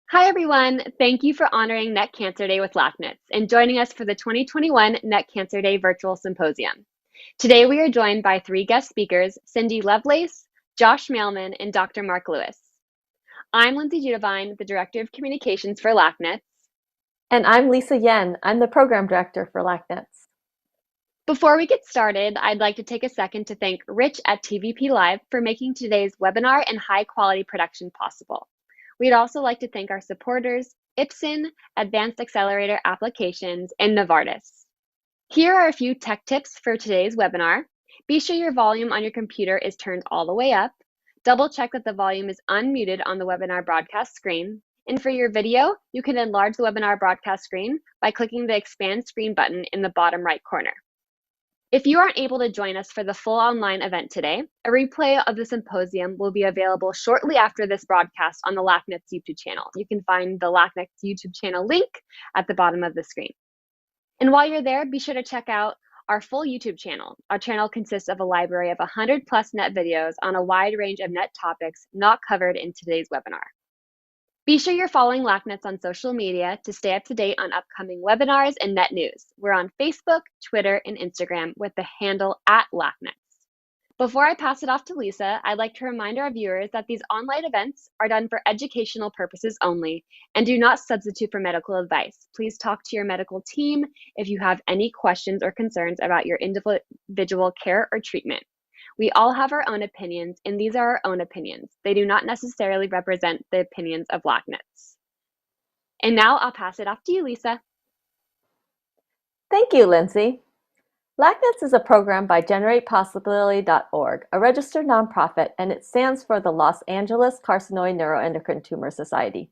Hi everyone, thank you for honoring Neck Cancer Day with LACNETS and joining us for the 2021 Neck Cancer Day Virtual Symposium. Today we are joined by 3 guest speakers, Cindy Lovelace, Josh Mailman, and Dr. Mark Lewis. I'm Lindsay Judavine, the Director of Communications for LACNETS. And I'm Lisa Yen, I'm the Program Director for LACNETS. Before we get started, I'd like to take a second to thank Rich at TVP Live for making today's webinar and high quality production possible. We'd also like to thank our supporters, Ipsen, Advanced Accelerator Applications, and Novartis. Here are a few tech tips for today's webinar. Be sure your volume on your computer is turned all the way up. Double check that the volume is unmuted on the webinar broadcast screen. And for your video, you can enlarge the webinar broadcast screen by clicking the Expand Screen button in the bottom right corner. If you aren't able to join us for the full online event today, a replay of the symposium will be available shortly after this broadcast on the LACNETS YouTube channel. You can find the LACNETS YouTube channel link at the bottom of the screen. And while you're there, be sure to check out our full YouTube channel. Our channel consists of a library of 100 plus net videos on a wide range of net topics not covered in today's webinar. Be sure you're following LACNETS on social media to stay up to date on upcoming webinars and net news. We're on Facebook, Twitter, and Instagram with the handle @LACNETS. Before I pass it off to Lisa, I'd like to remind our viewers that these online events are done for educational purposes only and do not substitute for medical advice. Please talk to your medical team if you have any questions or concerns about your individual care or treatment. We all have our own opinions, and these are our own opinions. They do not necessarily represent the opinions of LACNETS. And now I'll pass it off to you, Lisa. Thank you, Lindsay. LACNETS is a program by GeneratePossibility.org, a registered nonprofit, and it stands for the Los Angeles Carcinoid Neuroendocrine Tumor Society.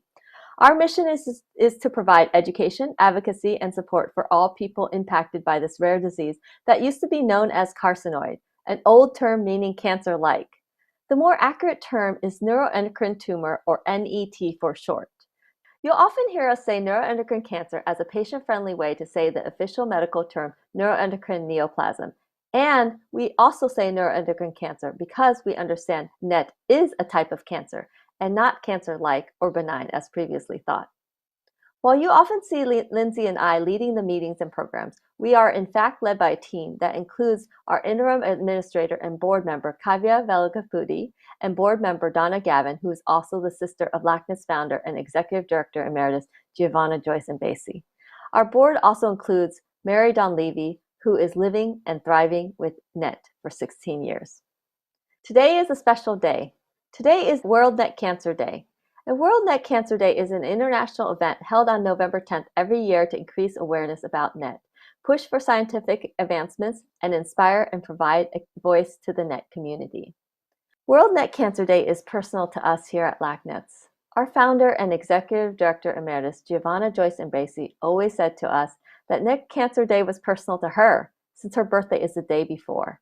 Our mission is to provide education, advocacy, and support for all people impacted by this rare disease that used to be known as carcinoid, an old term meaning cancer-like. The more accurate term is neuroendocrine tumor, or NET for short. You'll often hear us say neuroendocrine cancer as a patient-friendly way to say the official medical term neuroendocrine neoplasm. And we also say neuroendocrine cancer because we understand NET is a type of cancer and not cancer-like or benign as previously thought. While you often see Lindsay and I leading the meetings and programs, we are in fact led by a team that includes our interim administrator and board member, Kavya Velagapudi, and board member Donna Gavin, who is also the sister of LACNETS founder and executive director emeritus, Giovanna Joyce and Basie. Our board also includes Mary Dawn Levy, who is living and thriving with NET for 16 years. Today is a special day. Today is World Neck Cancer Day. And World Neck Cancer Day is an international event held on November 10th every year to increase awareness about NET, push for scientific advancements, and inspire and provide a voice to the NET community. World Neck Cancer Day is personal to us here at LACNETS. Our founder and executive director emeritus, Giovanna Joyce and Basie, always said to us that Neck Cancer Day was personal to her since her birthday is the day before.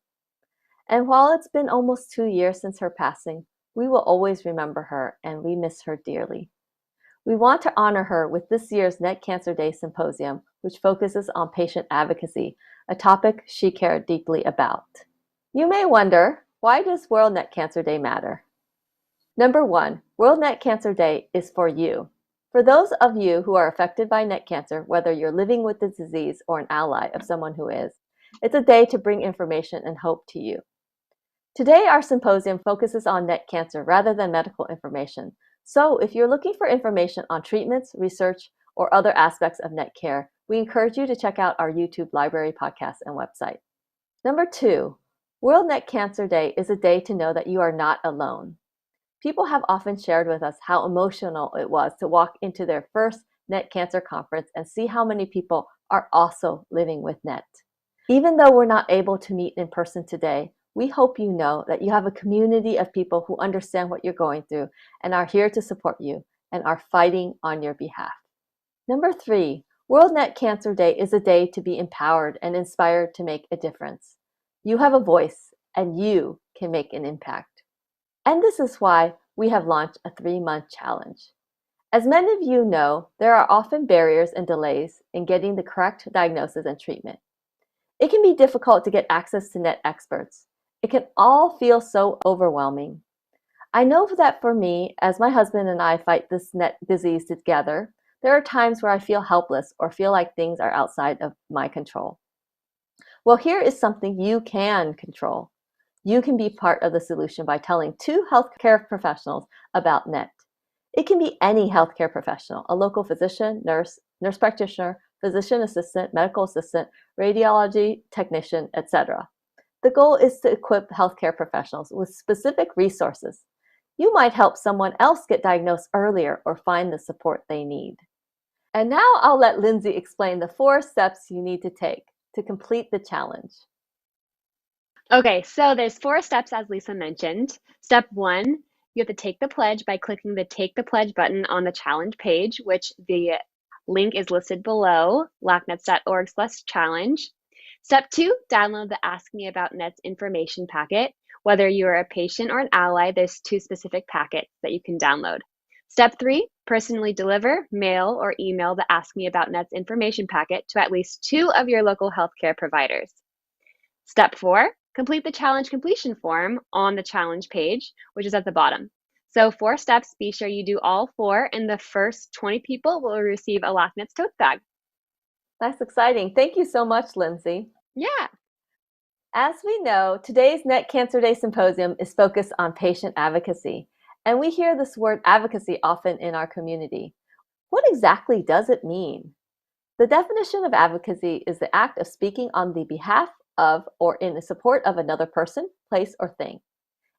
And while it's been almost 2 years since her passing, we will always remember her, and we miss her dearly. We want to honor her with this year's Neck Cancer Day Symposium, which focuses on patient advocacy, a topic she cared deeply about. You may wonder, why does World Neck Cancer Day matter? Number 1, World Neck Cancer Day is for you. For those of you who are affected by neck cancer, whether you're living with the disease or an ally of someone who is, it's a day to bring information and hope to you. Today, our symposium focuses on neck cancer rather than medical information. So if you're looking for information on treatments, research, or other aspects of neck care, we encourage you to check out our YouTube library, podcast, and website. Number 2, World Neck Cancer Day is a day to know that you are not alone. People have often shared with us how emotional it was to walk into their first neck cancer conference and see how many people are also living with NET. Even though we're not able to meet in person today, we hope you know that you have a community of people who understand what you're going through and are here to support you and are fighting on your behalf. Number 3, World Neck Cancer Day is a day to be empowered and inspired to make a difference. You have a voice and you can make an impact. And this is why we have launched a 3-month challenge. As many of you know, there are often barriers and delays in getting the correct diagnosis and treatment. It can be difficult to get access to NET experts. It can all feel so overwhelming. I know that for me, as my husband and I fight this NET disease together, there are times where I feel helpless or feel like things are outside of my control. Well, here is something you can control. You can be part of the solution by telling 2 healthcare professionals about NET. It can be any healthcare professional, a local physician, nurse practitioner, physician assistant, medical assistant, radiology technician, etc. The goal is to equip healthcare professionals with specific resources. You might help someone else get diagnosed earlier or find the support they need. And now I'll let Lindsay explain the 4 steps you need to take to complete the challenge. Okay, so there's 4 steps as Lisa mentioned. Step 1, you have to take the pledge by clicking the Take the Pledge button on the challenge page, which the link is listed below, lacnets.org/challenge. Step 2, download the Ask Me About NETS information packet. Whether you're a patient or an ally, there's 2 specific packets that you can download. Step 3, personally deliver, mail, or email the Ask Me About NETS information packet to at least 2 of your local healthcare providers. Step 4, complete the challenge completion form on the challenge page, which is at the bottom. So 4 steps, be sure you do all 4, and the first 20 people will receive a LACNETS tote bag. That's exciting. Thank you so much, Lindsay. Yeah. As we know, today's NET Cancer Day Symposium is focused on patient advocacy, and we hear this word advocacy often in our community. What exactly does it mean? The definition of advocacy is the act of speaking on the behalf of or in support of another person, place, or thing.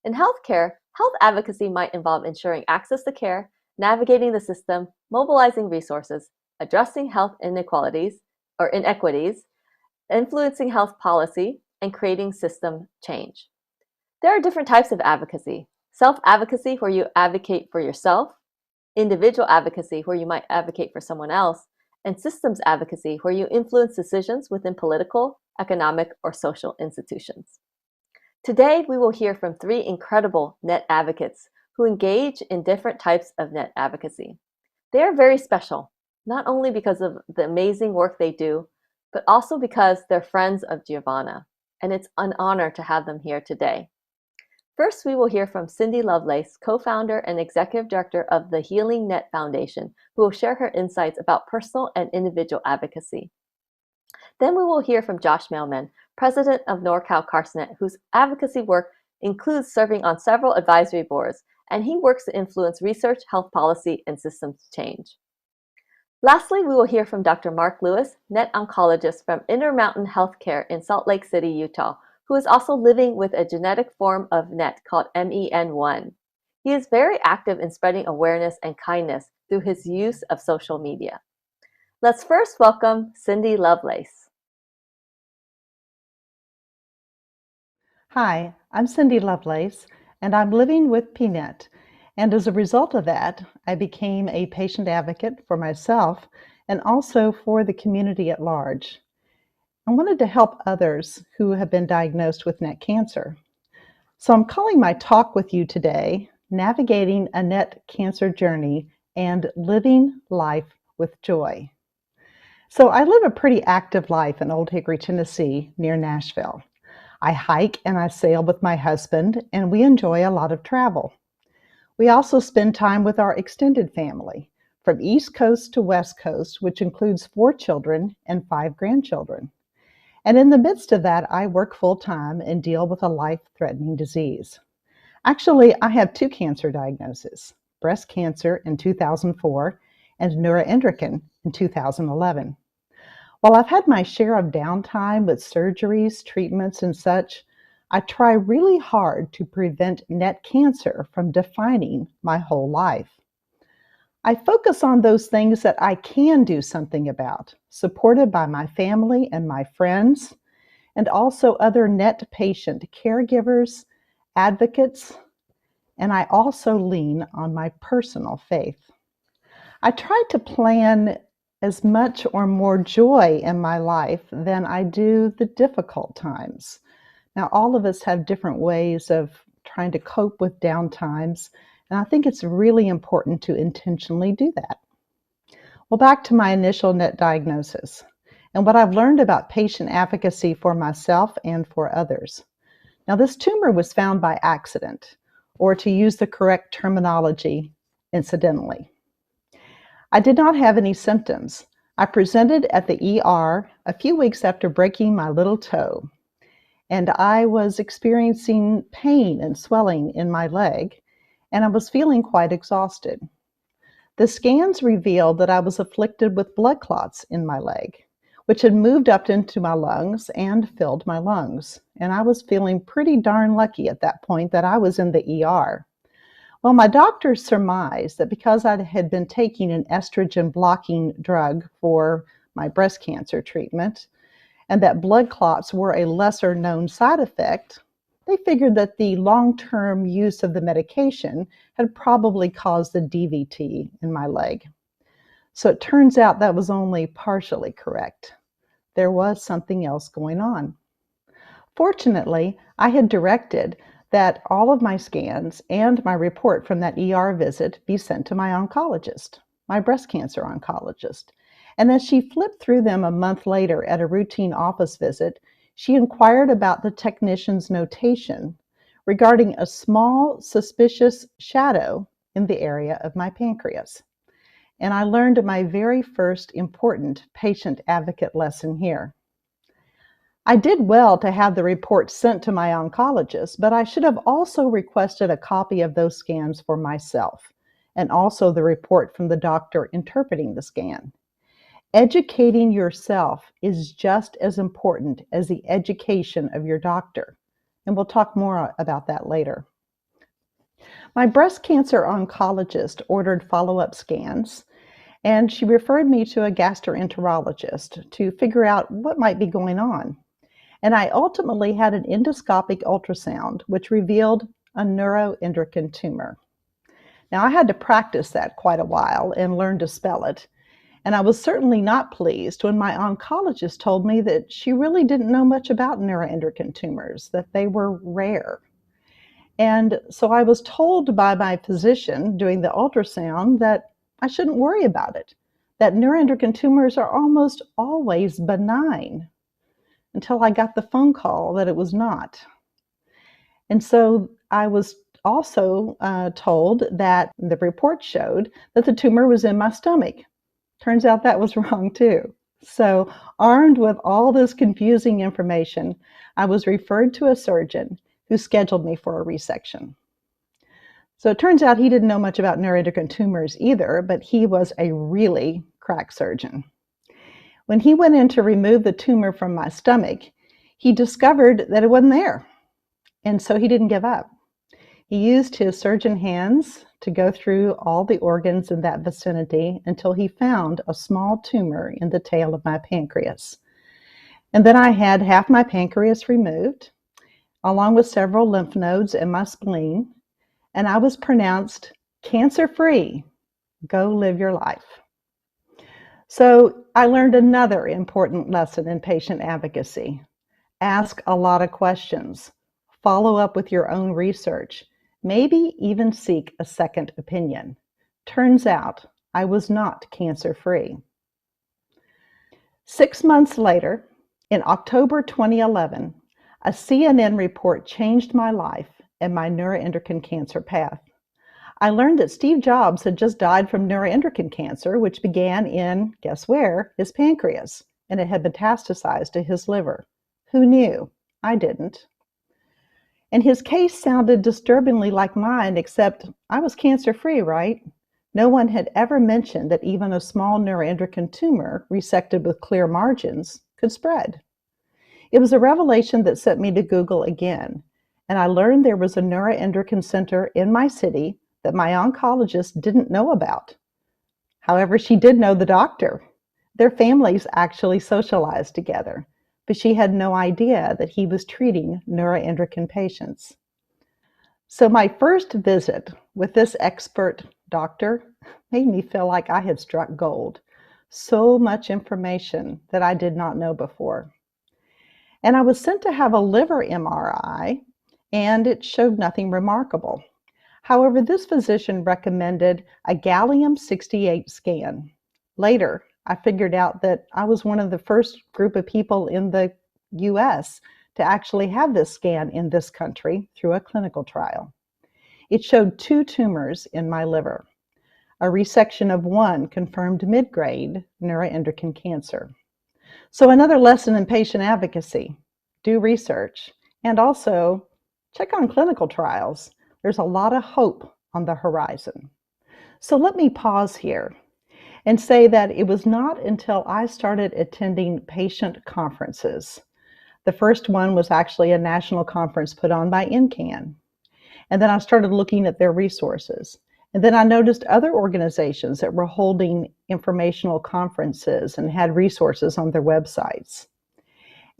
In healthcare, health advocacy might involve ensuring access to care, navigating the system, mobilizing resources, addressing health inequities, influencing health policy, and creating system change. There are different types of advocacy. Self-advocacy, where you advocate for yourself, individual advocacy, where you might advocate for someone else, and systems advocacy, where you influence decisions within political, economic, or social institutions. Today, we will hear from 3 incredible NET advocates who engage in different types of NET advocacy. They are very special, not only because of the amazing work they do, but also because they're friends of Giovanna, and it's an honor to have them here today. First, we will hear from Cindy Lovelace, co-founder and executive director of the Healing Net Foundation, who will share her insights about personal and individual advocacy. Then we will hear from Josh Mailman, president of NorCal Carcinoid, whose advocacy work includes serving on several advisory boards, and he works to influence research, health policy, and systems change. Lastly, we will hear from Dr. Mark Lewis, NET oncologist from Intermountain Healthcare in Salt Lake City, Utah, who is also living with a genetic form of NET called MEN1. He is very active in spreading awareness and kindness through his use of social media. Let's first welcome Cindy Lovelace. Hi, I'm Cindy Lovelace, and I'm living with PNET. And as a result of that, I became a patient advocate for myself and also for the community at large. I wanted to help others who have been diagnosed with NET cancer. So I'm calling my talk with you today, Navigating a NET Cancer Journey and Living Life with Joy. So I live a pretty active life in Old Hickory, Tennessee, near Nashville. I hike and I sail with my husband, and we enjoy a lot of travel. We also spend time with our extended family, from East Coast to West Coast, which includes 4 children and 5 grandchildren. And in the midst of that, I work full-time and deal with a life-threatening disease. Actually, I have 2 cancer diagnoses, breast cancer in 2004 and neuroendocrine in 2011. While I've had my share of downtime with surgeries, treatments, and such, I try really hard to prevent NET cancer from defining my whole life. I focus on those things that I can do something about, supported by my family and my friends, and also other NET patient caregivers, advocates, and I also lean on my personal faith. I try to plan as much or more joy in my life than I do the difficult times, Now, all of us have different ways of trying to cope with downtimes, and I think it's really important to intentionally do that. Well, back to my initial NET diagnosis and what I've learned about patient advocacy for myself and for others. Now, this tumor was found by accident, or to use the correct terminology, incidentally. I did not have any symptoms. I presented at the ER a few weeks after breaking my little toe, and I was experiencing pain and swelling in my leg, and I was feeling quite exhausted. The scans revealed that I was afflicted with blood clots in my leg, which had moved up into my lungs and filled my lungs. And I was feeling pretty darn lucky at that point that I was in the ER. Well, my doctor surmised that because I had been taking an estrogen blocking drug for my breast cancer treatment, and that blood clots were a lesser known side effect, they figured that the long-term use of the medication had probably caused the DVT in my leg. So it turns out that was only partially correct. There was something else going on. Fortunately, I had directed that all of my scans and my report from that ER visit be sent to my oncologist, my breast cancer oncologist. And as she flipped through them a month later at a routine office visit, she inquired about the technician's notation regarding a small suspicious shadow in the area of my pancreas. And I learned my very first important patient advocate lesson here. I did well to have the report sent to my oncologist, but I should have also requested a copy of those scans for myself, and also the report from the doctor interpreting the scan. Educating yourself is just as important as the education of your doctor, and we'll talk more about that later. My breast cancer oncologist ordered follow-up scans, and she referred me to a gastroenterologist to figure out what might be going on. And I ultimately had an endoscopic ultrasound, which revealed a neuroendocrine tumor. Now, I had to practice that quite a while and learn to spell it. And I was certainly not pleased when my oncologist told me that she really didn't know much about neuroendocrine tumors, that they were rare. And so I was told by my physician doing the ultrasound that I shouldn't worry about it, that neuroendocrine tumors are almost always benign, until I got the phone call that it was not. And so I was also told that the report showed that the tumor was in my stomach. Turns out that was wrong too. So armed with all this confusing information, I was referred to a surgeon who scheduled me for a resection. So it turns out he didn't know much about neuroendocrine tumors either, but he was a really crack surgeon. When he went in to remove the tumor from my stomach, he discovered that it wasn't there. And so he didn't give up. He used his surgeon hands to go through all the organs in that vicinity until he found a small tumor in the tail of my pancreas. And then I had half my pancreas removed, along with several lymph nodes and my spleen, and I was pronounced cancer-free. Go live your life. So I learned another important lesson in patient advocacy. Ask a lot of questions. Follow up with your own research. Maybe even seek a second opinion. Turns out I was not cancer-free. 6 months later, in October 2011, a CNN report changed my life and my neuroendocrine cancer path. I learned that Steve Jobs had just died from neuroendocrine cancer, which began in, guess where, his pancreas, and it had metastasized to his liver. Who knew? I didn't. And his case sounded disturbingly like mine, except I was cancer-free, right? No one had ever mentioned that even a small neuroendocrine tumor resected with clear margins could spread. It was a revelation that sent me to Google again, and I learned there was a neuroendocrine center in my city that my oncologist didn't know about. However, she did know the doctor. Their families actually socialized together, but she had no idea that he was treating neuroendocrine patients. So my first visit with this expert doctor made me feel like I had struck gold. So much information that I did not know before. And I was sent to have a liver MRI, and it showed nothing remarkable. However, this physician recommended a gallium-68 scan. Later, I figured out that I was one of the first group of people in the US to actually have this scan in this country through a clinical trial. It showed 2 tumors in my liver. A resection of one confirmed mid-grade neuroendocrine cancer. So another lesson in patient advocacy: do research and also check on clinical trials. There's a lot of hope on the horizon. So let me pause here and say that it was not until I started attending patient conferences. The first one was actually a national conference put on by NCAN. And then I started looking at their resources. And then I noticed other organizations that were holding informational conferences and had resources on their websites.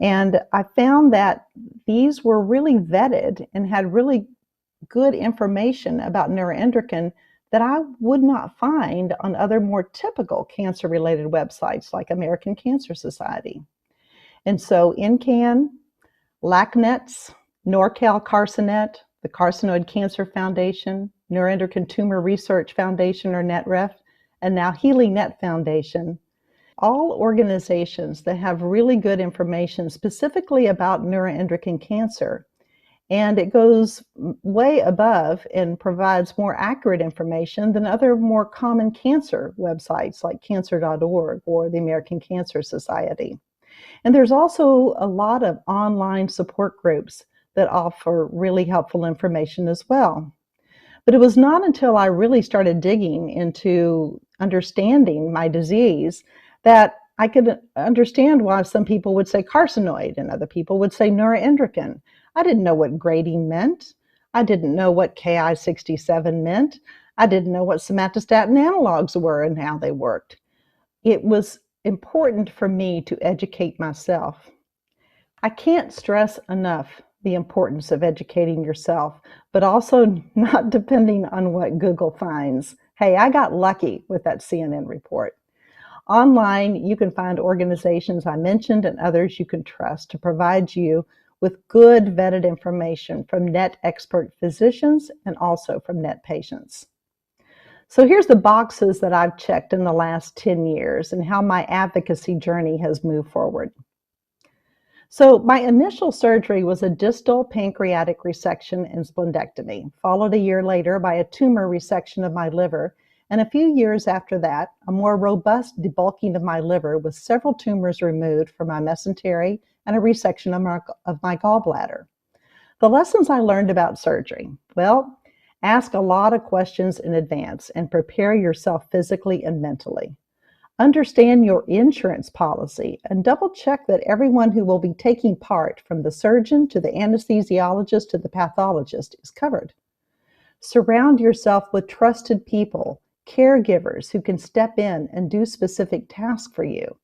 And I found that these were really vetted and had really good information about neuroendocrine that I would not find on other more typical cancer-related websites like American Cancer Society. And so NCAN, LACNETS, NorCal Carcinet, the Carcinoid Cancer Foundation, Neuroendocrine Tumor Research Foundation, or NetRef, and now HealingNet Foundation, all organizations that have really good information specifically about neuroendocrine cancer. And it goes way above and provides more accurate information than other more common cancer websites like cancer.org or the American Cancer Society. And there's also a lot of online support groups that offer really helpful information as well. But it was not until I really started digging into understanding my disease that I could understand why some people would say carcinoid and other people would say neuroendocrine. I didn't know what grading meant. I didn't know what Ki-67 meant. I didn't know what somatostatin analogs were and how they worked. It was important for me to educate myself. I can't stress enough the importance of educating yourself, but also not depending on what Google finds. Hey, I got lucky with that CNN report. Online, you can find organizations I mentioned and others you can trust to provide you with good vetted information from NET expert physicians and also from NET patients. So here's the boxes that I've checked in the last 10 years and how my advocacy journey has moved forward. So my initial surgery was a distal pancreatic resection and splendectomy, followed a year later by a tumor resection of my liver, and a few years after that, a more robust debulking of my liver with several tumors removed from my mesentery and a resection of my gallbladder. The lessons I learned about surgery: well, ask a lot of questions in advance and prepare yourself physically and mentally. Understand your insurance policy and double check that everyone who will be taking part, from the surgeon to the anesthesiologist to the pathologist, is covered. Surround yourself with trusted people, caregivers who can step in and do specific tasks for you.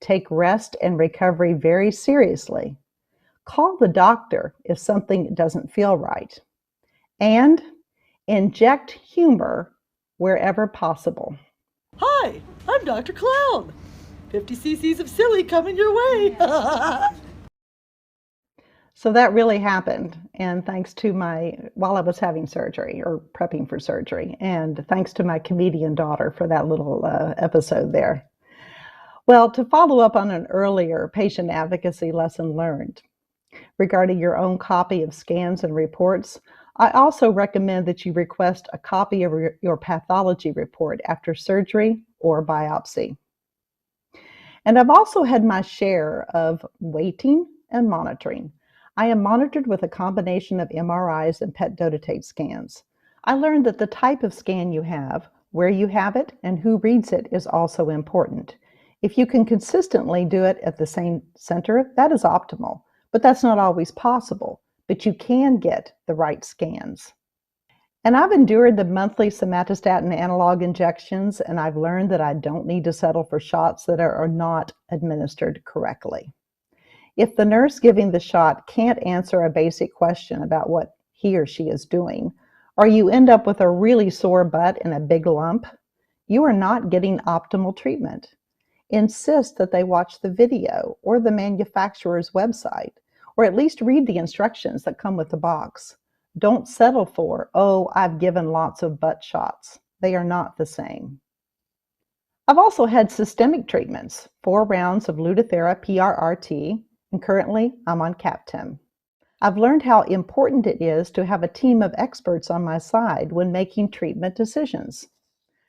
Take rest and recovery very seriously. Call the doctor if something doesn't feel right. And inject humor wherever possible. Hi, I'm Dr. Clown. 50 cc's of silly coming your way. So that really happened, and thanks to while I was having surgery or prepping for surgery, and thanks to my comedian daughter for that little episode there. Well, to follow up on an earlier patient advocacy lesson learned regarding your own copy of scans and reports, I also recommend that you request a copy of your pathology report after surgery or biopsy. And I've also had my share of waiting and monitoring. I am monitored with a combination of MRIs and PET dotatate scans. I learned that the type of scan you have, where you have it, and who reads it is also important. If you can consistently do it at the same center, that is optimal, but that's not always possible. But you can get the right scans. And I've endured the monthly somatostatin analog injections, and I've learned that I don't need to settle for shots that are not administered correctly. If the nurse giving the shot can't answer a basic question about what he or she is doing, or you end up with a really sore butt and a big lump, you are not getting optimal treatment. Insist that they watch the video or the manufacturer's website, or at least read the instructions that come with the box. Don't settle for, "Oh, I've given lots of butt shots." They are not the same. I've also had systemic treatments, 4 rounds of Lutathera PRRT, and currently I'm on CAPTEM. I've learned how important it is to have a team of experts on my side when making treatment decisions.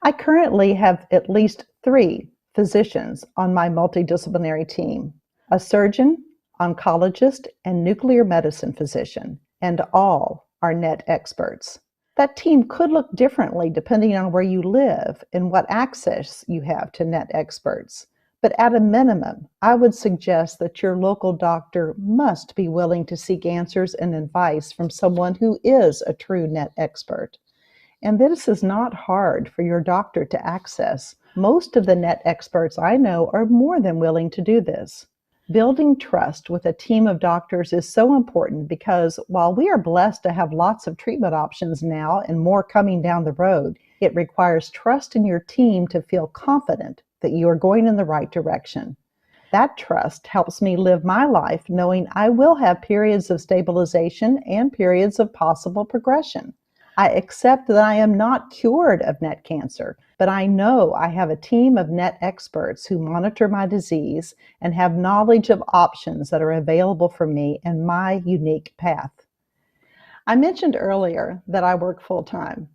I currently have at least 3 physicians on my multidisciplinary team, a surgeon, oncologist, and nuclear medicine physician, and all are NET experts. That team could look differently depending on where you live and what access you have to NET experts. But at a minimum, I would suggest that your local doctor must be willing to seek answers and advice from someone who is a true NET expert. And this is not hard for your doctor to access. Most of the NET experts I know are more than willing to do this. Building trust with a team of doctors is so important because while we are blessed to have lots of treatment options now and more coming down the road, it requires trust in your team to feel confident that you are going in the right direction. That trust helps me live my life knowing I will have periods of stabilization and periods of possible progression. I accept that I am not cured of NET cancer, but I know I have a team of NET experts who monitor my disease and have knowledge of options that are available for me and my unique path. I mentioned earlier that I work full-time.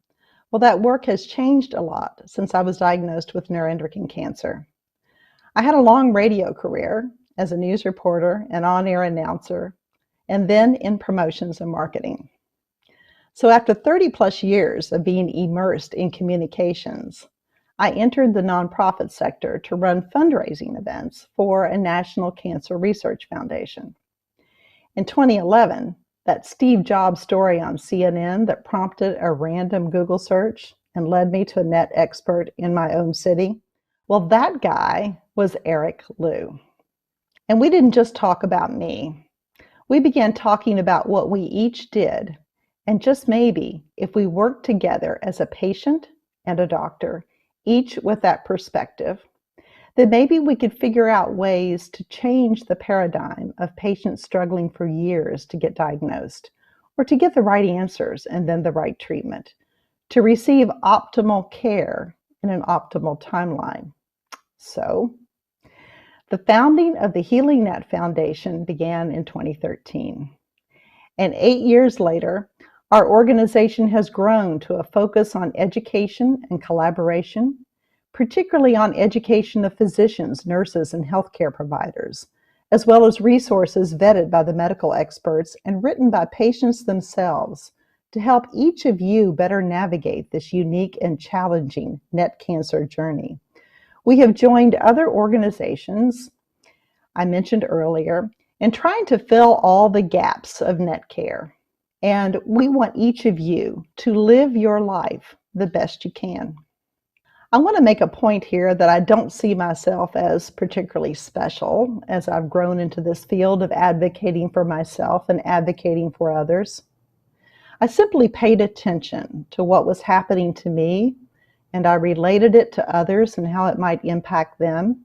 Well, that work has changed a lot since I was diagnosed with neuroendocrine cancer. I had a long radio career as a news reporter and on-air announcer, and then in promotions and marketing. So after 30 plus years of being immersed in communications, I entered the nonprofit sector to run fundraising events for a National Cancer Research Foundation. In 2011, that Steve Jobs story on CNN that prompted a random Google search and led me to a NET expert in my own city, well, that guy was Eric Liu. And we didn't just talk about me. We began talking about what we each did. And just maybe, if we work together as a patient and a doctor, each with that perspective, then maybe we could figure out ways to change the paradigm of patients struggling for years to get diagnosed, or to get the right answers and then the right treatment, to receive optimal care in an optimal timeline. So, the founding of the Healing Net Foundation began in 2013. And 8 years later, our organization has grown to a focus on education and collaboration, particularly on education of physicians, nurses, and healthcare providers, as well as resources vetted by the medical experts and written by patients themselves to help each of you better navigate this unique and challenging NET cancer journey. We have joined other organizations I mentioned earlier in trying to fill all the gaps of NET care. And we want each of you to live your life the best you can. I want to make a point here that I don't see myself as particularly special as I've grown into this field of advocating for myself and advocating for others. I simply paid attention to what was happening to me, and I related it to others and how it might impact them.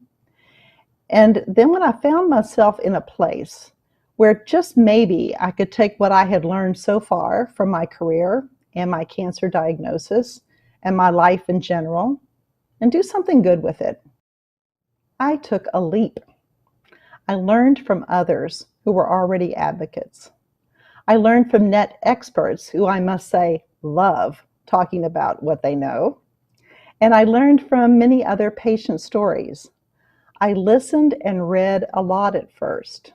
And then when I found myself in a place where just maybe I could take what I had learned so far from my career and my cancer diagnosis and my life in general and do something good with it, I took a leap. I learned from others who were already advocates. I learned from NET experts who I must say love talking about what they know. And I learned from many other patient stories. I listened and read a lot at first.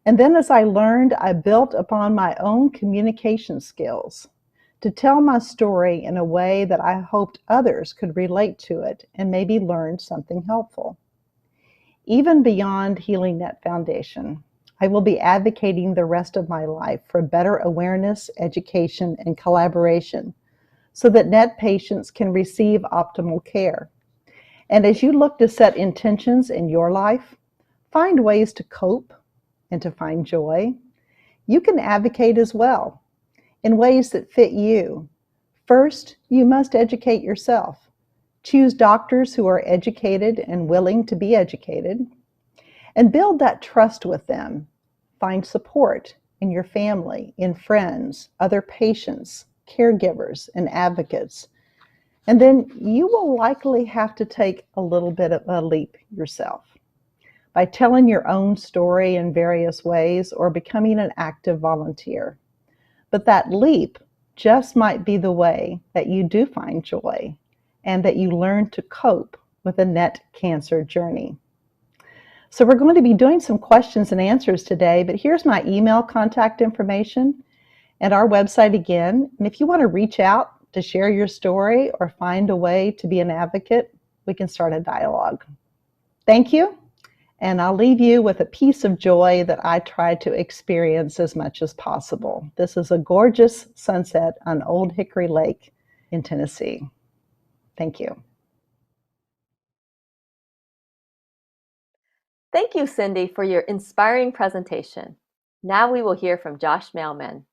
And then as I learned, I built upon my own communication skills to tell my story in a way that I hoped others could relate to it and maybe learn something helpful. Even beyond Healing Net Foundation, I will be advocating the rest of my life for better awareness, education, and collaboration so that NET patients can receive optimal care. And as you look to set intentions in your life, find ways to cope and to find joy, you can advocate as well in ways that fit you. First, you must educate yourself. Choose doctors who are educated and willing to be educated, and build that trust with them. Find support in your family, in friends, other patients, caregivers, and advocates. And then you will likely have to take a little bit of a leap yourself by telling your own story in various ways or becoming an active volunteer. But that leap just might be the way that you do find joy and that you learn to cope with a NET cancer journey. So we're going to be doing some questions and answers today, but here's my email contact information and our website again. And if you want to reach out to share your story or find a way to be an advocate, we can start a dialogue. Thank you. And I'll leave you with a piece of joy that I try to experience as much as possible. This is a gorgeous sunset on Old Hickory Lake in Tennessee. Thank you. Thank you, Cindy, for your inspiring presentation. Now we will hear from Josh Mailman.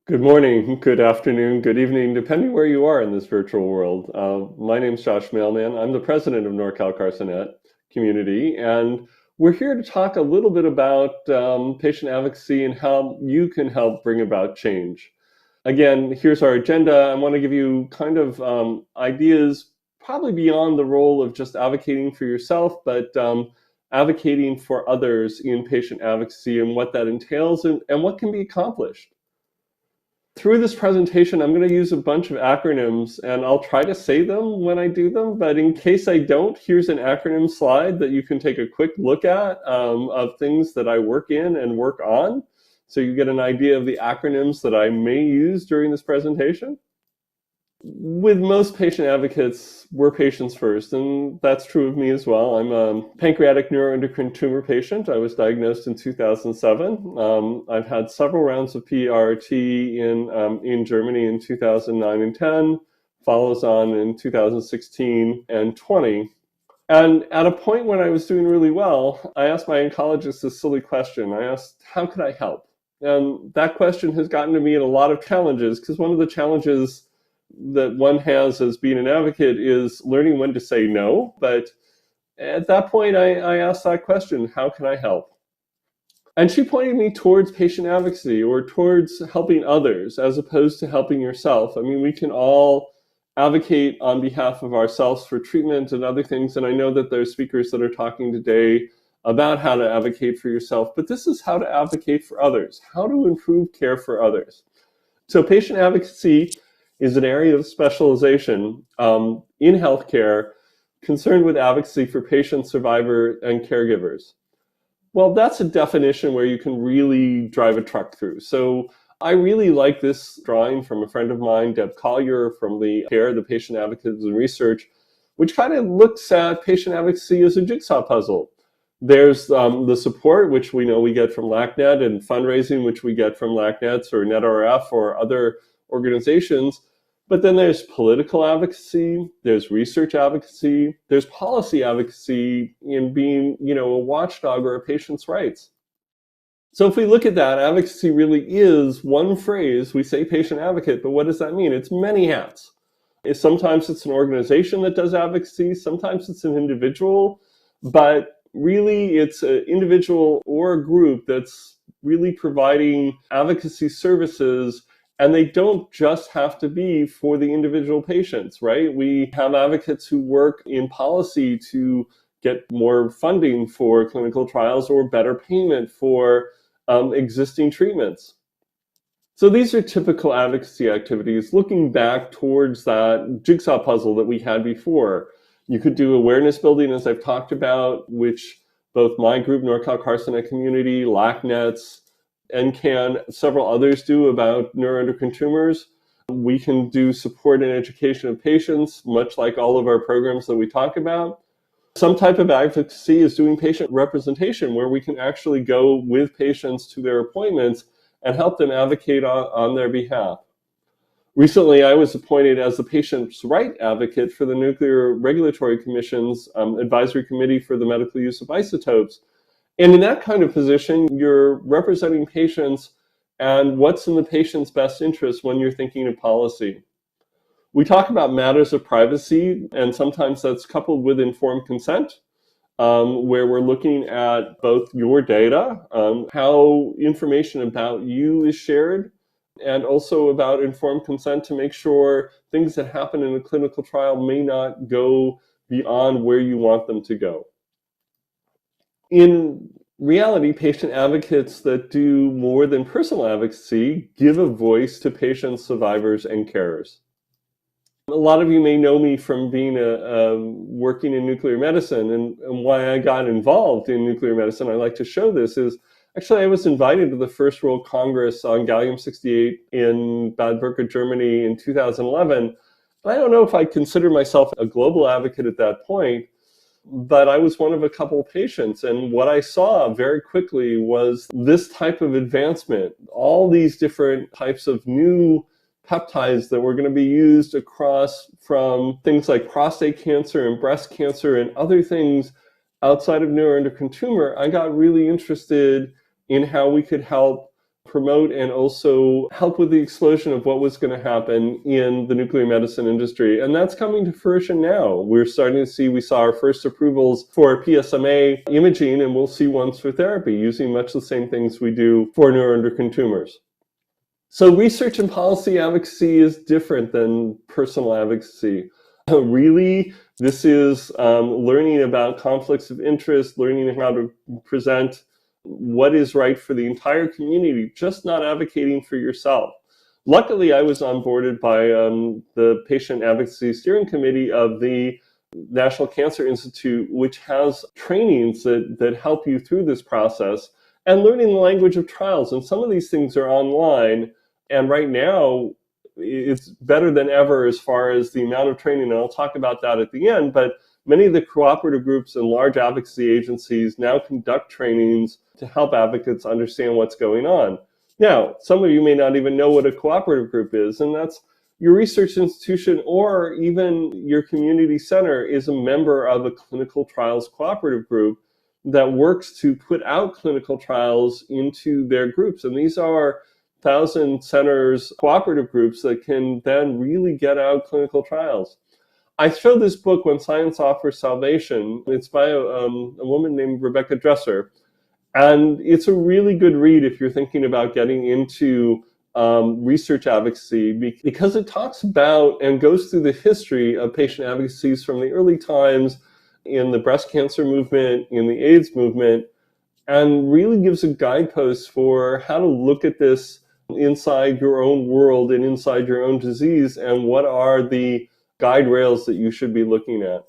Good morning, good afternoon, good evening, depending where you are in this virtual world. My name is Josh Mailman. I'm the president of NorCal Carcinet Community, and we're here to talk a little bit about patient advocacy and how you can help bring about change. Again, here's our agenda. I want to give you kind of ideas, probably beyond the role of just advocating for yourself, but advocating for others in patient advocacy and what that entails and what can be accomplished. Through this presentation, I'm going to use a bunch of acronyms, and I'll try to say them when I do them, but in case I don't, here's an acronym slide that you can take a quick look at of things that I work in and work on, so you get an idea of the acronyms that I may use during this presentation. With most patient advocates, we're patients first, and that's true of me as well. I'm a pancreatic neuroendocrine tumor patient. I was diagnosed in 2007. I've had several rounds of PRT in Germany in 2009 and 10, follows on in 2016 and 20. And at a point when I was doing really well, I asked my oncologist this silly question. I asked, how could I help? And that question has gotten to me in a lot of challenges, because one of the challenges that one has as being an advocate is learning when to say no. But at that point, I asked that question, how can I help? And she pointed me towards patient advocacy or towards helping others as opposed to helping yourself. I mean, we can all advocate on behalf of ourselves for treatment and other things. And I know that there's speakers that are talking today about how to advocate for yourself, but this is how to advocate for others, how to improve care for others. So patient advocacy is an area of specialization in healthcare concerned with advocacy for patients, survivors, and caregivers. Well, that's a definition where you can really drive a truck through. So I really like this drawing from a friend of mine, Deb Collier, from the CARE, the Patient Advocates and Research, which kind of looks at patient advocacy as a jigsaw puzzle. There's the support, which we know we get from LACNET, and fundraising, which we get from LACNETS or NetRF or other organizations. But then there's political advocacy, there's research advocacy, there's policy advocacy in being, a watchdog or a patient's rights. So if we look at that, advocacy really is one phrase. We say patient advocate, but what does that mean? It's many hats. Sometimes it's an organization that does advocacy, sometimes it's an individual, but really it's an individual or a group that's really providing advocacy services. And they don't just have to be for the individual patients, right? We have advocates who work in policy to get more funding for clinical trials or better payment for existing treatments. So these are typical advocacy activities looking back towards that jigsaw puzzle that we had before. You could do awareness building, as I've talked about, which both my group, NorCal Carcinet Community, LACNETS, NCAN, several others do about neuroendocrine tumors. We can do support and education of patients, much like all of our programs that we talk about. Some type of advocacy is doing patient representation, where we can actually go with patients to their appointments and help them advocate on their behalf. Recently, I was appointed as the patient's right advocate for the Nuclear Regulatory Commission's Advisory Committee for the Medical Use of Isotopes. And in that kind of position, you're representing patients and what's in the patient's best interest when you're thinking of policy. We talk about matters of privacy, and sometimes that's coupled with informed consent, where we're looking at both your data, how information about you is shared, and also about informed consent to make sure things that happen in a clinical trial may not go beyond where you want them to go. In reality, patient advocates that do more than personal advocacy give a voice to patients, survivors, and carers. A lot of you may know me from being working in nuclear medicine, and why I got involved in nuclear medicine. I like to show this is, actually I was invited to the First World Congress on Gallium-68 in Bad Berka, Germany in 2011. I don't know if I consider myself a global advocate at that point, but I was one of a couple of patients, and what I saw very quickly was this type of advancement, all these different types of new peptides that were going to be used across from things like prostate cancer and breast cancer and other things outside of neuroendocrine tumor. I got really interested in how we could help promote and also help with the explosion of what was going to happen in the nuclear medicine industry. And that's coming to fruition now. We're starting to see, we saw our first approvals for PSMA imaging, and we'll see ones for therapy using much the same things we do for neuroendocrine tumors. So research and policy advocacy is different than personal advocacy. Really, this is learning about conflicts of interest, learning how to present what is right for the entire community, just not advocating for yourself. Luckily, I was onboarded by the Patient Advocacy Steering Committee of the National Cancer Institute, which has trainings that help you through this process and learning the language of trials. And some of these things are online. And right now, it's better than ever as far as the amount of training, and I'll talk about that at the end, but many of the cooperative groups and large advocacy agencies now conduct trainings to help advocates understand what's going on. Now, some of you may not even know what a cooperative group is, and that's your research institution or even your community center is a member of a clinical trials cooperative group that works to put out clinical trials into their groups. And these are 1,000 centers, cooperative groups that can then really get out clinical trials. I showed this book, When Science Offers Salvation. It's by a woman named Rebecca Dresser. And it's a really good read if you're thinking about getting into research advocacy, because it talks about and goes through the history of patient advocacies from the early times in the breast cancer movement, in the AIDS movement, and really gives a guidepost for how to look at this inside your own world and inside your own disease, and what are the guide rails that you should be looking at.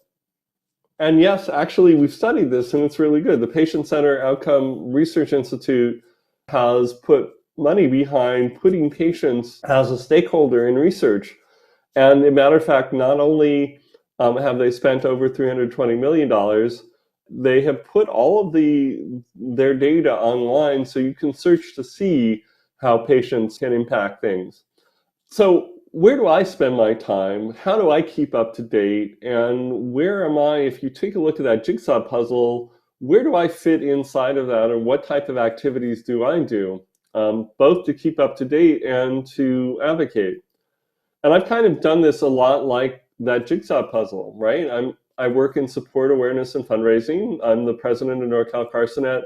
And yes, actually, we've studied this, and it's really good. The Patient Centered Outcome Research Institute has put money behind putting patients as a stakeholder in research. And as a matter of fact, not only have they spent over $320 million, they have put all of their data online so you can search to see how patients can impact things. So where do I spend my time? How do I keep up to date? And where am I, if you take a look at that jigsaw puzzle, where do I fit inside of that, and what type of activities do I do, both to keep up to date and to advocate? And I've kind of done this a lot like that jigsaw puzzle, right? I work in support, awareness, and fundraising. I'm the president of NorCal CarCINET.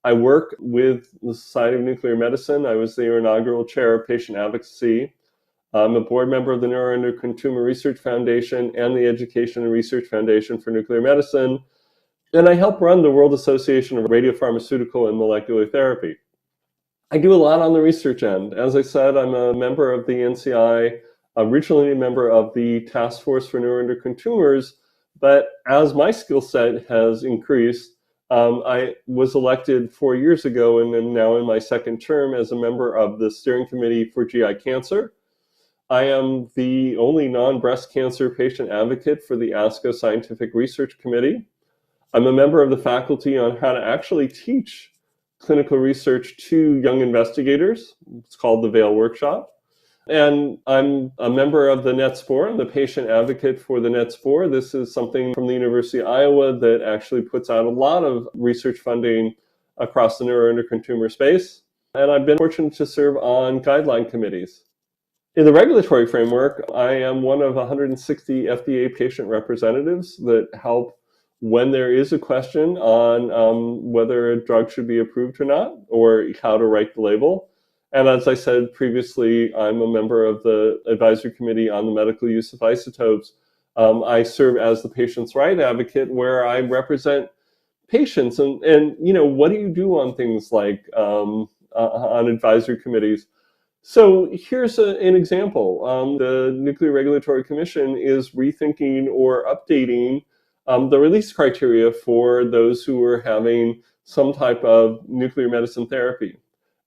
I work with the Society of Nuclear Medicine. I was their inaugural chair of patient advocacy. I'm a board member of the Neuroendocrine Tumor Research Foundation and the Education and Research Foundation for Nuclear Medicine. And I help run the World Association of Radiopharmaceutical and Molecular Therapy. I do a lot on the research end. As I said, I'm a member of the NCI, originally a member of the Task Force for Neuroendocrine Tumors, but as my skill set has increased, I was elected 4 years ago and am now in my second term as a member of the Steering Committee for GI Cancer. I am the only non-breast cancer patient advocate for the ASCO Scientific Research Committee. I'm a member of the faculty on how to actually teach clinical research to young investigators. It's called the VAIL Workshop. And I'm a member of the NETS4. I'm the patient advocate for the NETS4. This is something from the University of Iowa that actually puts out a lot of research funding across the neuroendocrine tumor space. And I've been fortunate to serve on guideline committees. In the regulatory framework, I am one of 160 FDA patient representatives that help when there is a question on whether a drug should be approved or not, or how to write the label. And as I said previously, I'm a member of the advisory committee on the medical use of isotopes. I serve as the patient's right advocate, where I represent patients. And what do you do on things like on advisory committees? So here's an example. The Nuclear Regulatory Commission is rethinking or updating the release criteria for those who are having some type of nuclear medicine therapy.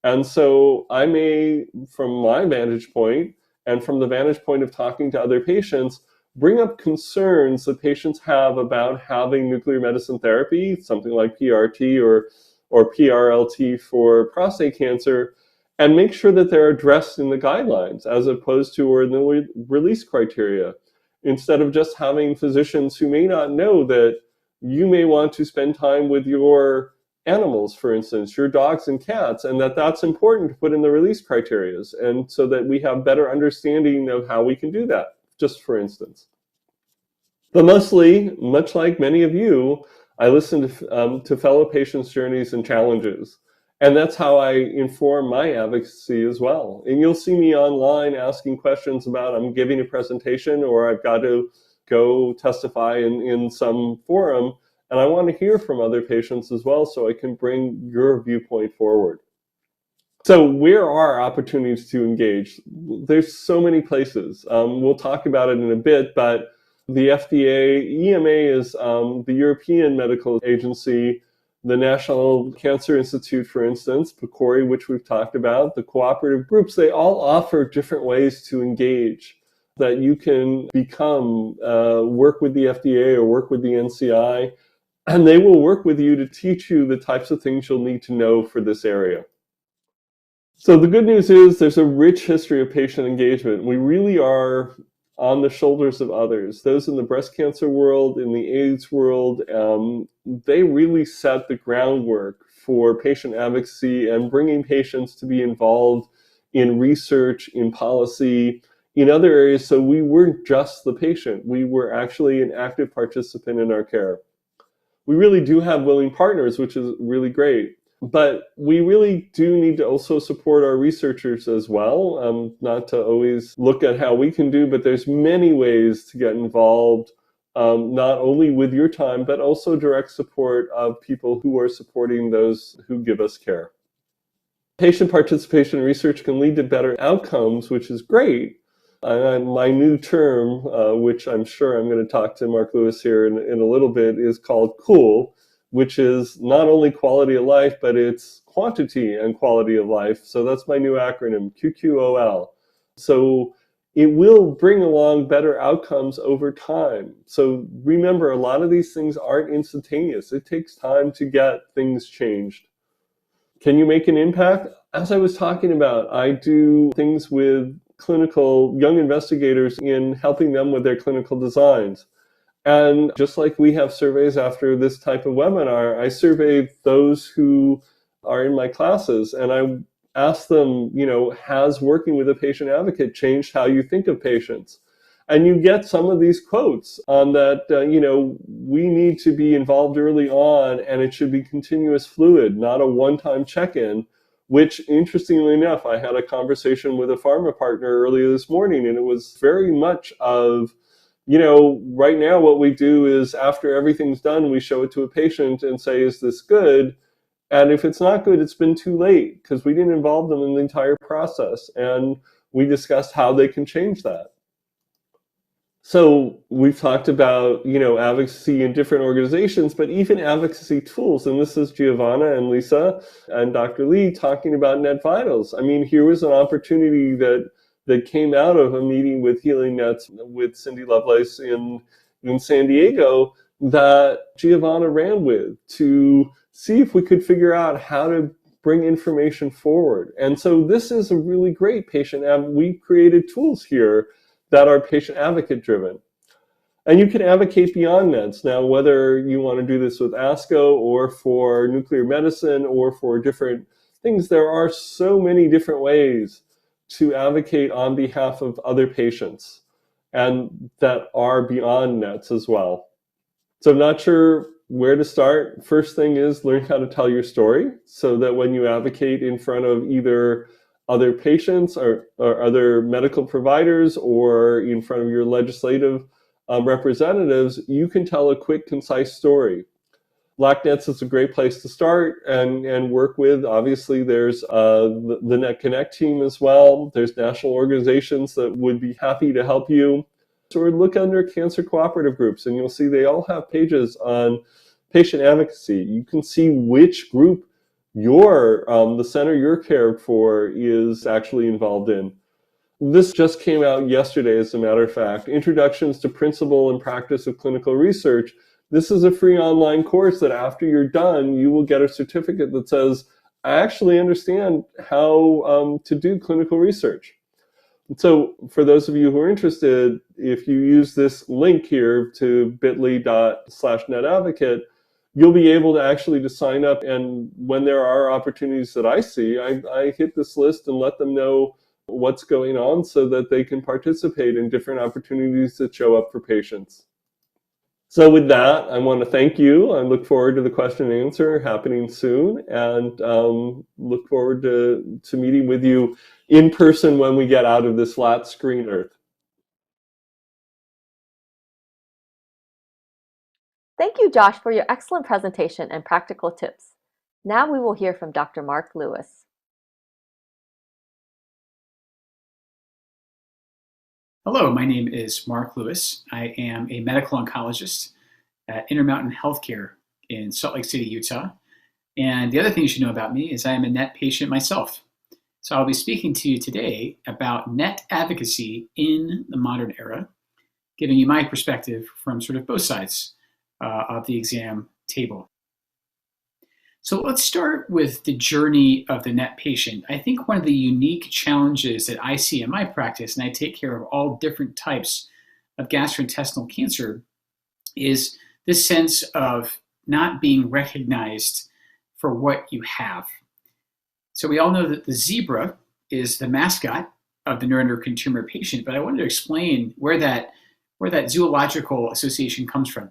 And so I may, from my vantage point and from the vantage point of talking to other patients, bring up concerns that patients have about having nuclear medicine therapy, something like PRT or PRLT for prostate cancer, and make sure that they're addressed in the guidelines as opposed to or in the release criteria, instead of just having physicians who may not know that you may want to spend time with your animals, for instance, your dogs and cats, and that's important to put in the release criteria, and so that we have better understanding of how we can do that, just for instance. But mostly, much like many of you, I listen to fellow patients' journeys and challenges. And that's how I inform my advocacy as well. And you'll see me online asking questions about I'm giving a presentation or I've got to go testify in some forum. And I want to hear from other patients as well so I can bring your viewpoint forward. So where are opportunities to engage? There's so many places. We'll talk about it in a bit, but the FDA, EMA is the European Medical Agency, the National Cancer Institute, for instance, PCORI, which we've talked about, the cooperative groups, they all offer different ways to engage that you can become, work with the FDA or work with the NCI, and they will work with you to teach you the types of things you'll need to know for this area. So the good news is there's a rich history of patient engagement. We really are on the shoulders of others. Those in the breast cancer world, in the AIDS world, they really set the groundwork for patient advocacy and bringing patients to be involved in research, in policy, in other areas. So we weren't just the patient. We were actually an active participant in our care. We really do have willing partners, which is really great. But we really do need to also support our researchers as well, not to always look at how we can do, but there's many ways to get involved, not only with your time, but also direct support of people who are supporting those who give us care. Patient participation in research can lead to better outcomes, which is great. My new term, which I'm sure I'm going to talk to Mark Lewis here in a little bit, is called COOL, which is not only quality of life, but it's quantity and quality of life. So that's my new acronym, QQOL. So it will bring along better outcomes over time. So remember, a lot of these things aren't instantaneous. It takes time to get things changed. Can you make an impact? As I was talking about, I do things with clinical young investigators in helping them with their clinical designs. And just like we have surveys after this type of webinar, I survey those who are in my classes and I ask them, has working with a patient advocate changed how you think of patients? And you get some of these quotes on that, we need to be involved early on and it should be continuous fluid, not a one-time check-in, which interestingly enough, I had a conversation with a pharma partner earlier this morning and it was very much of, right now what we do is after everything's done, we show it to a patient and say, is this good? And if it's not good, it's been too late because we didn't involve them in the entire process. And we discussed how they can change that. So we've talked about, advocacy in different organizations, but even advocacy tools. And this is Giovanna and Lisa and Dr. Lee talking about Net Vitals. I mean, here was an opportunity that came out of a meeting with Healing Nets with Cindy Lovelace in San Diego that Giovanna ran with to see if we could figure out how to bring information forward. And so this is a really great we created tools here that are patient advocate driven. And you can advocate beyond NETS. Now, whether you want to do this with ASCO or for nuclear medicine or for different things, there are so many different ways to advocate on behalf of other patients and that are beyond NETs as well. So I'm not sure where to start. First thing is learn how to tell your story so that when you advocate in front of either other patients or other medical providers or in front of your legislative representatives, you can tell a quick, concise story. LACNETS is a great place to start and work with. Obviously, there's the Net Connect team as well. There's national organizations that would be happy to help you. Or look under cancer cooperative groups, and you'll see they all have pages on patient advocacy. You can see which group the center you're cared for is actually involved in. This just came out yesterday, as a matter of fact. Introductions to Principle and Practice of Clinical Research. This is a free online course that after you're done, you will get a certificate that says, I actually understand how to do clinical research. So for those of you who are interested, if you use this link here to bit.ly/netadvocate, you'll be able to actually sign up. And when there are opportunities that I see, I hit this list and let them know what's going on so that they can participate in different opportunities that show up for patients. So with that, I want to thank you. I look forward to the question and answer happening soon, and look forward to meeting with you in person when we get out of this flat screen earth. Thank you, Josh, for your excellent presentation and practical tips. Now we will hear from Dr. Mark Lewis. Hello, my name is Mark Lewis. I am a medical oncologist at Intermountain Healthcare in Salt Lake City, Utah. And the other thing you should know about me is I am a NET patient myself. So I'll be speaking to you today about NET advocacy in the modern era, giving you my perspective from sort of both sides of the exam table. So let's start with the journey of the NET patient. I think one of the unique challenges that I see in my practice, and I take care of all different types of gastrointestinal cancer, is this sense of not being recognized for what you have. So we all know that the zebra is the mascot of the neuroendocrine tumor patient, but I wanted to explain where that zoological association comes from.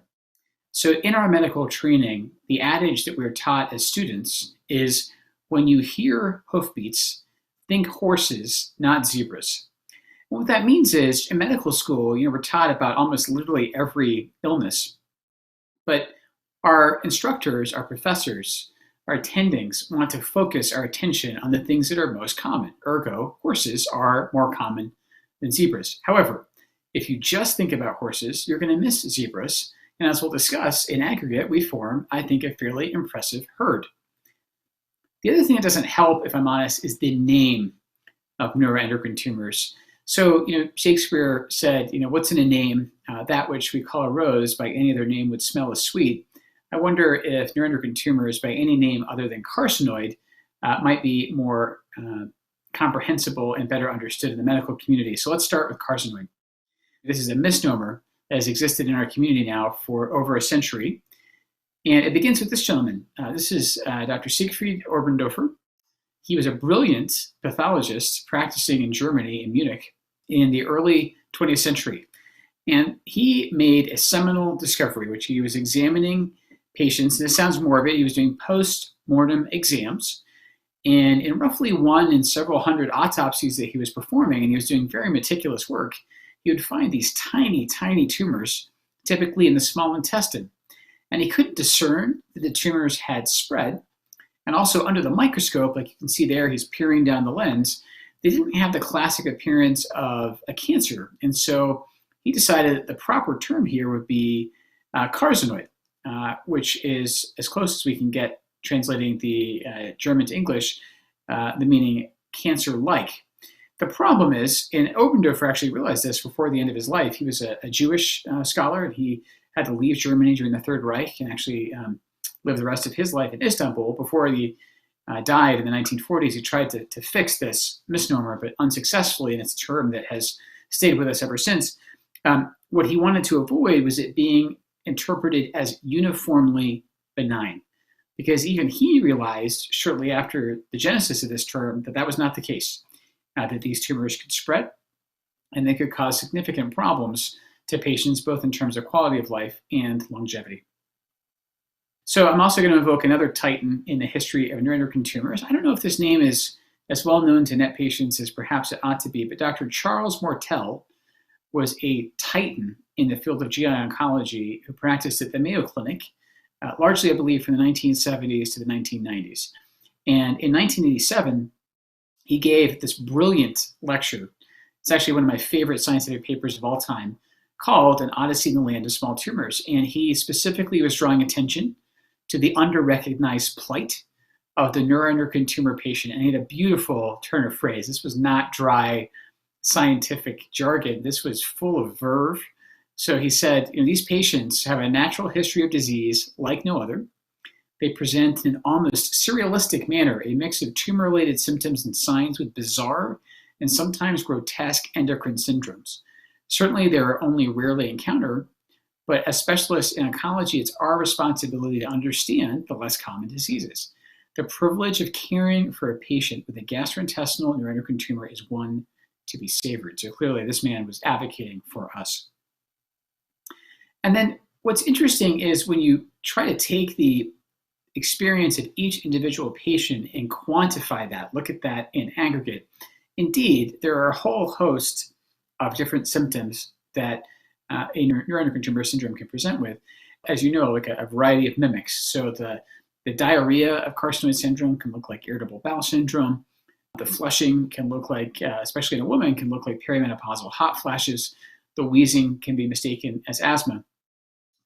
So in our medical training, the adage that we're taught as students is when you hear hoofbeats, think horses, not zebras. And what that means is in medical school, we're taught about almost literally every illness, but our instructors, our professors, our attendings want to focus our attention on the things that are most common. Ergo, horses are more common than zebras. However, if you just think about horses, you're going to miss zebras. And as we'll discuss, in aggregate, we form, I think, a fairly impressive herd. The other thing that doesn't help, if I'm honest, is the name of neuroendocrine tumors. So, Shakespeare said, what's in a name? That which we call a rose by any other name would smell as sweet. I wonder if neuroendocrine tumors by any name other than carcinoid might be more comprehensible and better understood in the medical community. So let's start with carcinoid. This is a misnomer that has existed in our community now for over a century. And it begins with this gentleman. This is Dr. Siegfried Oberndorfer. He was a brilliant pathologist practicing in Germany, in Munich, in the early 20th century. And he made a seminal discovery, which he was examining patients. And this sounds morbid. He was doing post-mortem exams. And in roughly one in several hundred autopsies that he was performing, and he was doing very meticulous work, he would find these tiny, tiny tumors, typically in the small intestine. And he couldn't discern that the tumors had spread. And also under the microscope, like you can see there, he's peering down the lens, they didn't have the classic appearance of a cancer. And so he decided that the proper term here would be carcinoid, which is as close as we can get translating the German to English, the meaning cancer-like. The problem is, and Oberndorfer actually realized this before the end of his life, he was a Jewish scholar, and he had to leave Germany during the Third Reich and actually live the rest of his life in Istanbul. Before he died in the 1940s, he tried to fix this misnomer, but unsuccessfully, and it's a term that has stayed with us ever since. What he wanted to avoid was it being interpreted as uniformly benign, because even he realized shortly after the genesis of this term that that was not the case. that these tumors could spread, and they could cause significant problems to patients, both in terms of quality of life and longevity. So I'm also going to invoke another titan in the history of neuroendocrine tumors. I don't know if this name is as well known to NET patients as perhaps it ought to be, but Dr. Charles Mortel was a titan in the field of GI oncology who practiced at the Mayo Clinic, largely, I believe, from the 1970s to the 1990s. And in 1987, he gave this brilliant lecture. It's actually one of my favorite scientific papers of all time, called An Odyssey in the Land of Small Tumors. And he specifically was drawing attention to the under-recognized plight of the neuroendocrine tumor patient. And he had a beautiful turn of phrase. This was not dry scientific jargon. This was full of verve. So he said, these patients have a natural history of disease like no other. They present in an almost serialistic manner a mix of tumor-related symptoms and signs with bizarre and sometimes grotesque endocrine syndromes. Certainly, they are only rarely encountered, but as specialists in oncology, it's our responsibility to understand the less common diseases. The privilege of caring for a patient with a gastrointestinal neuroendocrine tumor is one to be savored. So clearly, this man was advocating for us. And then what's interesting is when you try to take the experience of each individual patient and quantify that, look at that in aggregate, indeed, there are a whole host of different symptoms that a neuroendocrine tumor syndrome can present with. As you know, like a variety of mimics. So the diarrhea of carcinoid syndrome can look like irritable bowel syndrome. The flushing can look like, especially in a woman, can look like perimenopausal hot flashes. The wheezing can be mistaken as asthma.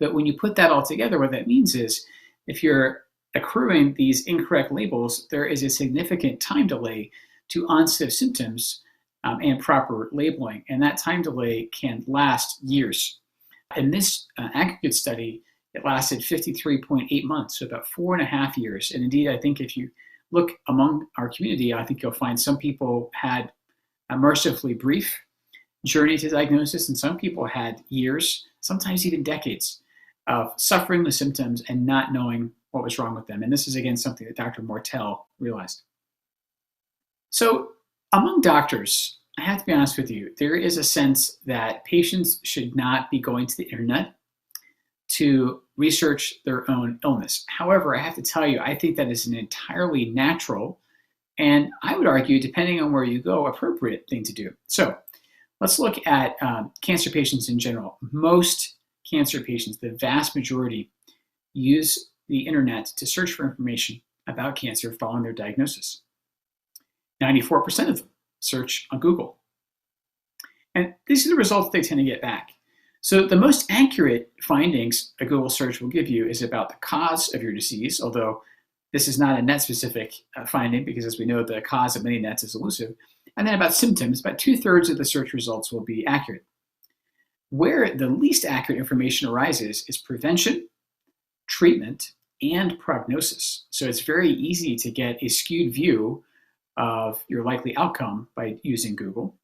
But when you put that all together, what that means is if you're accruing these incorrect labels, there is a significant time delay to onset of symptoms and proper labeling. And that time delay can last years. In this aggregate study, it lasted 53.8 months, so about 4.5 years. And indeed, I think if you look among our community, I think you'll find some people had a mercifully brief journey to diagnosis, and some people had years, sometimes even decades, of suffering the symptoms and not knowing what was wrong with them. And this is, again, something that Dr. Mortel realized. So among doctors, I have to be honest with you, there is a sense that patients should not be going to the internet to research their own illness. However, I have to tell you, I think that is an entirely natural, and I would argue, depending on where you go, appropriate thing to do. So let's look at cancer patients in general. Most cancer patients, the vast majority, use the internet to search for information about cancer following their diagnosis. 94% of them search on Google. And these are the results they tend to get back. So the most accurate findings a Google search will give you is about the cause of your disease, although this is not a NET-specific finding because, as we know, the cause of many NETs is elusive. And then about symptoms, about 2/3 of the search results will be accurate. Where the least accurate information arises is prevention, treatment, and prognosis. So it's very easy to get a skewed view of your likely outcome by using Google.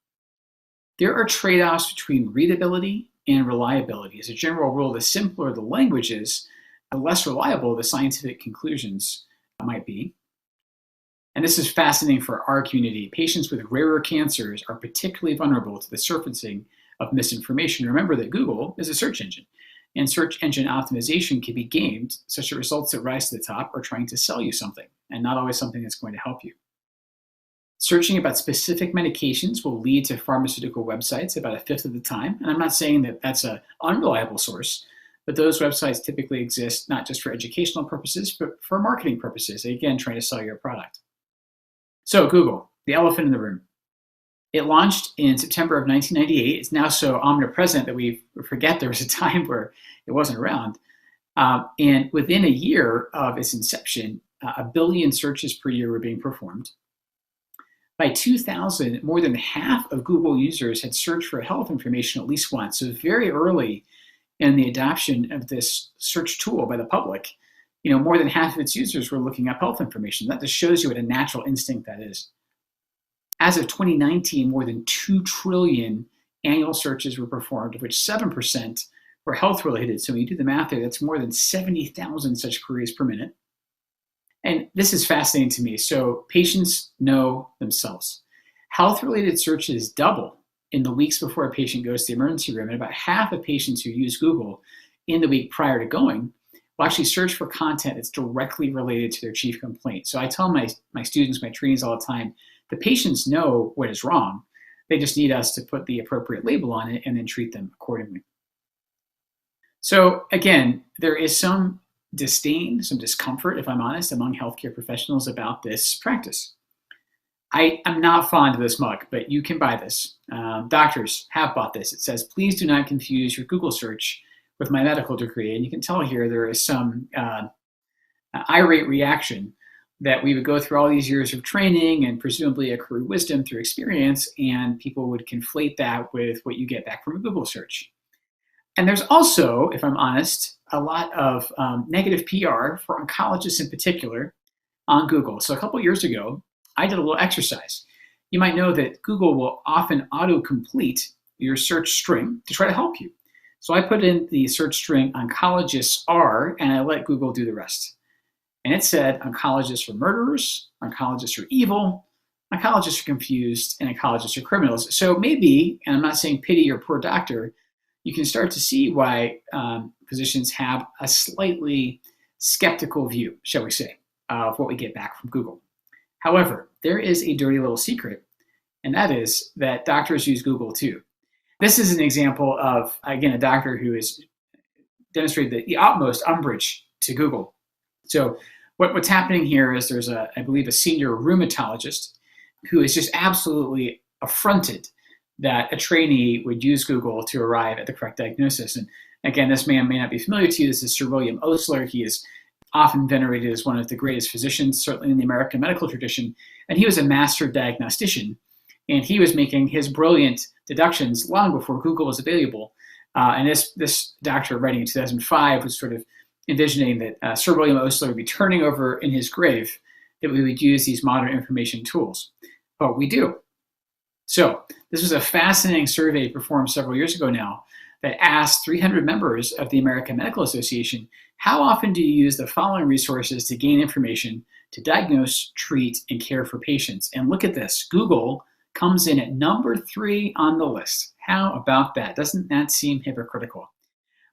There are trade-offs between readability and reliability. As a general rule, the simpler the language is, the less reliable the scientific conclusions might be. And this is fascinating for our community. Patients with rarer cancers are particularly vulnerable to the surfacing of misinformation. Remember that Google is a search engine, and search engine optimization can be gamed such that results that rise to the top are trying to sell you something, and not always something that's going to help you. Searching about specific medications will lead to pharmaceutical websites about 1/5 of the time. And I'm not saying that that's an unreliable source, but those websites typically exist not just for educational purposes, but for marketing purposes, again, trying to sell your product. So Google, the elephant in the room. It launched in September of 1998. It's now so omnipresent that we forget there was a time where it wasn't around. And within a year of its inception, 1 billion searches per year were being performed. By 2000, more than half of Google users had searched for health information at least once. So very early in the adoption of this search tool by the public, more than half of its users were looking up health information. That just shows you what a natural instinct that is. As of 2019, more than 2 trillion annual searches were performed, of which 7% were health-related. So when you do the math there, that's more than 70,000 such queries per minute. And this is fascinating to me. So patients know themselves. Health-related searches double in the weeks before a patient goes to the emergency room, and about half of patients who use Google in the week prior to going will actually search for content that's directly related to their chief complaint. So I tell my students, my trainees all the time, the patients know what is wrong. They just need us to put the appropriate label on it and then treat them accordingly. So again, there is some disdain, some discomfort, if I'm honest, among healthcare professionals about this practice. I'm not fond of this mug, but you can buy this. Doctors have bought this. It says, please do not confuse your Google search with my medical degree. And you can tell here there is some irate reaction that we would go through all these years of training and presumably accrue wisdom through experience, and people would conflate that with what you get back from a Google search. And there's also, if I'm honest, a lot of negative PR for oncologists in particular on Google. So a couple years ago, I did a little exercise. You might know that Google will often auto-complete your search string to try to help you. So I put in the search string oncologists are, and I let Google do the rest. And it said oncologists are murderers, oncologists are evil, oncologists are confused, and oncologists are criminals. So maybe, and I'm not saying pity your poor doctor, you can start to see why physicians have a slightly skeptical view, shall we say, of what we get back from Google. However, there is a dirty little secret, and that is that doctors use Google too. This is an example of, again, a doctor who has demonstrated the utmost umbrage to Google. So what's happening here is there's I believe a senior rheumatologist who is just absolutely affronted that a trainee would use Google to arrive at the correct diagnosis. And again, this man may not be familiar to you. This is Sir William Osler. He is often venerated as one of the greatest physicians, certainly in the American medical tradition. And he was a master diagnostician. And he was making his brilliant deductions long before Google was available. And this doctor, writing in 2005, was sort of envisioning that Sir William Osler would be turning over in his grave that we would use these modern information tools. But we do. So this was a fascinating survey performed several years ago now that asked 300 members of the American Medical Association, how often do you use the following resources to gain information to diagnose, treat, and care for patients? And look at this. Google comes in at number 3 on the list. How about that? Doesn't that seem hypocritical?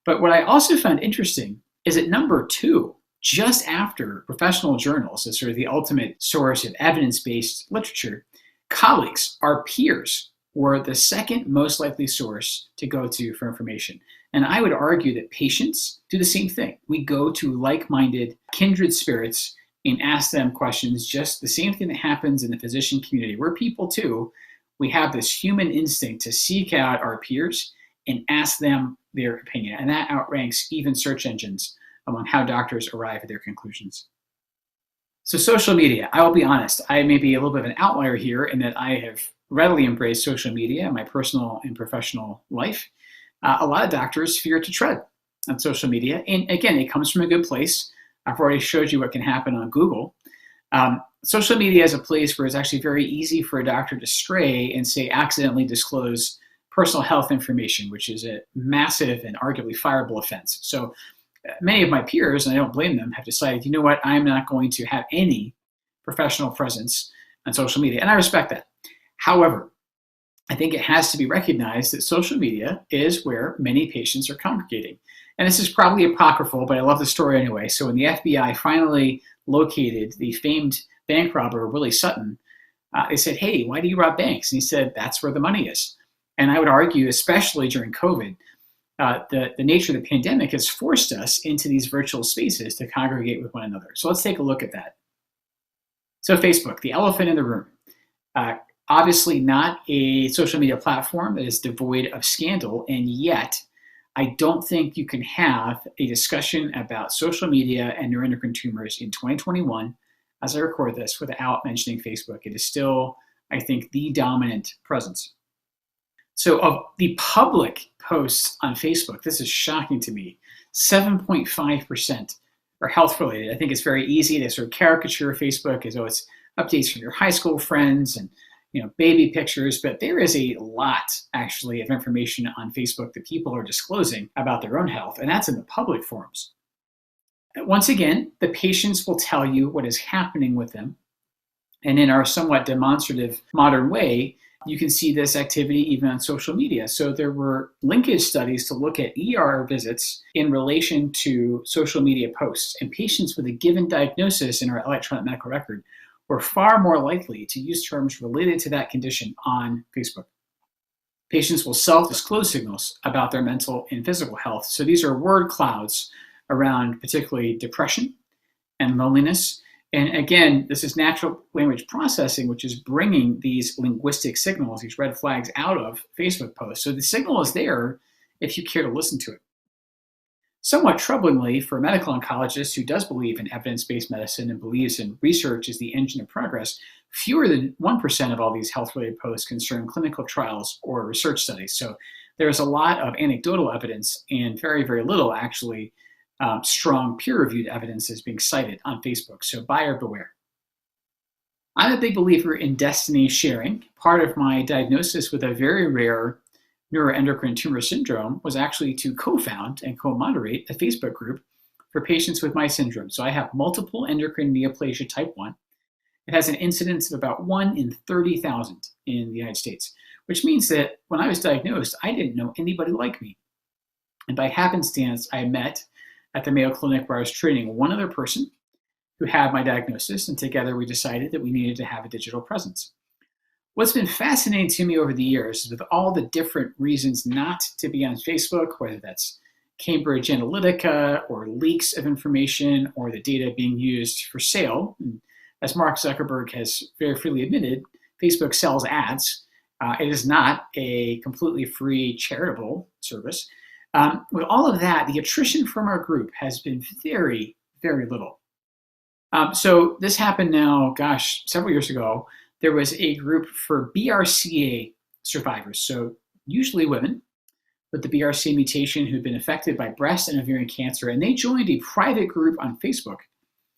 But what I also found interesting is at number 2, just after professional journals as sort of the ultimate source of evidence-based literature, colleagues, our peers, were the second most likely source to go to for information. And I would argue that patients do the same thing. We go to like-minded, kindred spirits and ask them questions, just the same thing that happens in the physician community. We're people too. We have this human instinct to seek out our peers and ask them their opinion. And that outranks even search engines among how doctors arrive at their conclusions. So social media, I will be honest, I may be a little bit of an outlier here in that I have readily embraced social media in my personal and professional life. A lot of doctors fear to tread on social media. And again, it comes from a good place. I've already showed you what can happen on Google. Social media is a place where it's actually very easy for a doctor to stray and say accidentally disclose personal health information, which is a massive and arguably fireable offense. So many of my peers, and I don't blame them, have decided, you know what, I'm not going to have any professional presence on social media. And I respect that. However, I think it has to be recognized that social media is where many patients are congregating. And this is probably apocryphal, but I love the story anyway. So when the FBI finally located the famed bank robber, Willie Sutton, they said, hey, why do you rob banks? And he said, that's where the money is. And I would argue, especially during COVID, the nature of the pandemic has forced us into these virtual spaces to congregate with one another. So let's take a look at that. So Facebook, the elephant in the room. Obviously not a social media platform that is devoid of scandal, and yet I don't think you can have a discussion about social media and neuroendocrine tumors in 2021, as I record this, without mentioning Facebook. It is still, I think, the dominant presence. So of the public posts on Facebook, this is shocking to me, 7.5% are health related. I think it's very easy to sort of caricature Facebook as, oh, it's updates from your high school friends and baby pictures, but there is a lot actually of information on Facebook that people are disclosing about their own health, and that's in the public forums. Once again, the patients will tell you what is happening with them. And in our somewhat demonstrative modern way, you can see this activity even on social media. So there were linkage studies to look at ER visits in relation to social media posts. And patients with a given diagnosis in our electronic medical record were far more likely to use terms related to that condition on Facebook. Patients will self-disclose signals about their mental and physical health. So these are word clouds around particularly depression and loneliness. And again, this is natural language processing, which is bringing these linguistic signals, these red flags, out of Facebook posts. So the signal is there if you care to listen to it. Somewhat troublingly, for a medical oncologist who does believe in evidence-based medicine and believes in research as the engine of progress, fewer than 1% of all these health-related posts concern clinical trials or research studies. So there's a lot of anecdotal evidence and very, very little actually strong peer-reviewed evidence is being cited on Facebook. So buyer beware. I'm a big believer in destiny sharing. Part of my diagnosis with a very rare neuroendocrine tumor syndrome was actually to co-found and co-moderate a Facebook group for patients with my syndrome. So I have multiple endocrine neoplasia type 1. It has an incidence of about 1 in 30,000 in the United States, which means that when I was diagnosed, I didn't know anybody like me. And by happenstance, I met at the Mayo Clinic where I was training one other person who had my diagnosis, and together we decided that we needed to have a digital presence. What's been fascinating to me over the years is with all the different reasons not to be on Facebook, whether that's Cambridge Analytica or leaks of information or the data being used for sale. And as Mark Zuckerberg has very freely admitted, Facebook sells ads. It is not a completely free charitable service. With all of that, the attrition from our group has been very, very little. So this happened now, several years ago. There was a group for BRCA survivors, so usually women with the BRCA mutation who'd been affected by breast and ovarian cancer, and they joined a private group on Facebook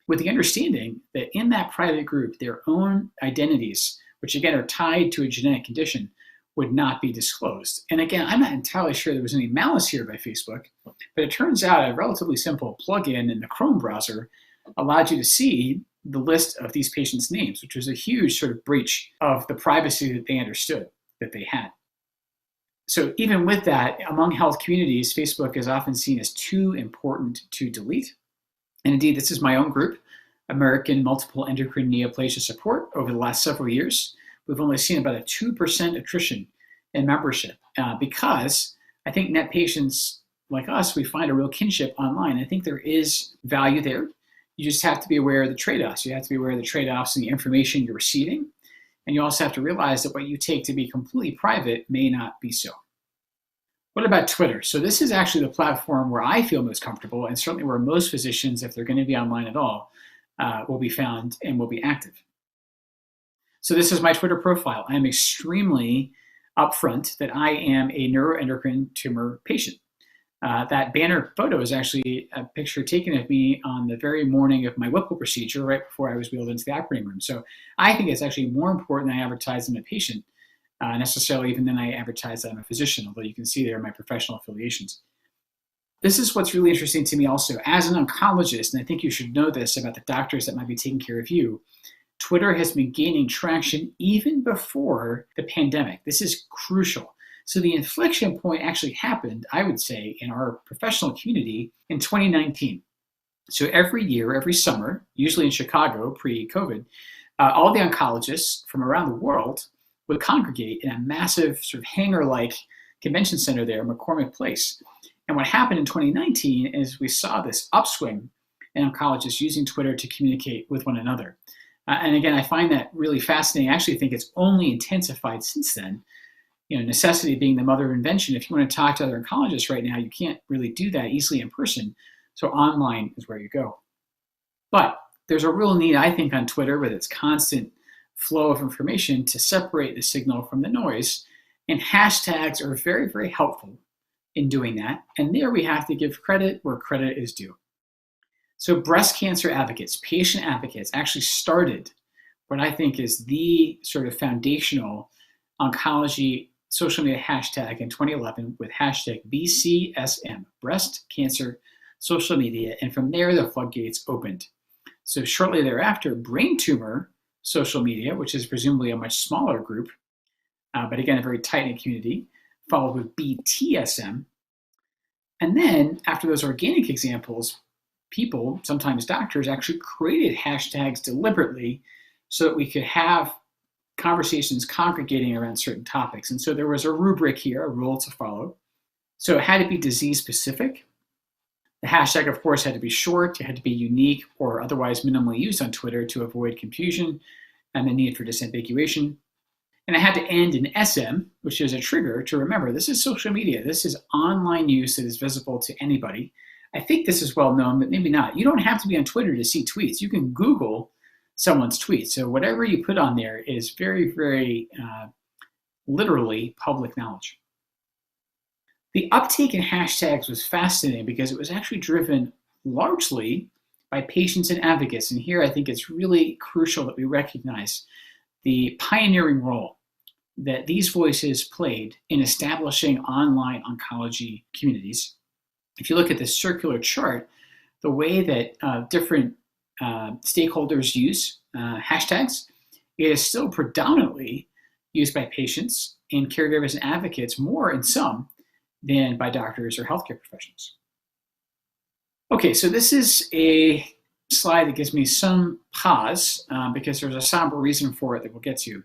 with the understanding that in that private group, their own identities, which again are tied to a genetic condition, would not be disclosed. And again, I'm not entirely sure there was any malice here by Facebook, but it turns out a relatively simple plugin in the Chrome browser allowed you to see the list of these patients' names, which was a huge sort of breach of the privacy that they understood that they had. So even with that, among health communities, Facebook is often seen as too important to delete. And indeed, this is my own group, American Multiple Endocrine Neoplasia Support. Over the last several years, we've only seen about a 2% attrition in membership because I think net patients like us, we find a real kinship online. I think there is value there. You just have to be aware of the trade-offs. You have to be aware of the trade-offs in the information you're receiving. And you also have to realize that what you take to be completely private may not be so. What about Twitter? So this is actually the platform where I feel most comfortable, and certainly where most physicians, if they're going to be online at all, will be found and will be active. So this is my Twitter profile. I am extremely upfront that I am a neuroendocrine tumor patient. That banner photo is actually a picture taken of me on the very morning of my Whipple procedure, right before I was wheeled into the operating room. So I think it's actually more important that I advertise I'm a patient, necessarily even than I advertise that I'm a physician, although you can see there my professional affiliations. This is what's really interesting to me also. As an oncologist, and I think you should know this about the doctors that might be taking care of you, Twitter has been gaining traction even before the pandemic. This is crucial. So the inflection point actually happened, I would say, in our professional community in 2019. So every year, every summer, usually in Chicago pre-COVID, all the oncologists from around the world would congregate in a massive sort of hangar-like convention center there, McCormick Place. And what happened in 2019 is we saw this upswing in oncologists using Twitter to communicate with one another. And again, I find that really fascinating. I actually think it's only intensified since then. You know, necessity being the mother of invention. If you want to talk to other oncologists right now, you can't really do that easily in person. So online is where you go. But there's a real need, I think, on Twitter with its constant flow of information to separate the signal from the noise. And hashtags are very, very helpful in doing that. And there we have to give credit where credit is due. So breast cancer advocates, patient advocates actually started what I think is the sort of foundational oncology social media hashtag in 2011 with hashtag BCSM, breast cancer social media. And from there, the floodgates opened. So shortly thereafter, brain tumor social media, which is presumably a much smaller group, but again, a very tight-knit community, followed with BTSM. And then after those organic examples, people, sometimes doctors, actually created hashtags deliberately so that we could have conversations congregating around certain topics. And so there was a rubric here, a rule to follow. So it had to be disease specific. The hashtag, of course, had to be short, it had to be unique or otherwise minimally used on Twitter to avoid confusion and the need for disambiguation. And it had to end in SM, which is a trigger to remember this is social media. This is online use that is visible to anybody. I think this is well known, but maybe not. You don't have to be on Twitter to see tweets. You can Google someone's tweet. So whatever you put on there is very, very literally public knowledge. The uptake in hashtags was fascinating because it was actually driven largely by patients and advocates. And here I think it's really crucial that we recognize the pioneering role that these voices played in establishing online oncology communities. If you look at this circular chart, the way that different stakeholders use hashtags is still predominantly used by patients and caregivers and advocates, more in some than by doctors or healthcare professionals. Okay, so this is a slide that gives me some pause because there's a somber reason for it that we'll get to.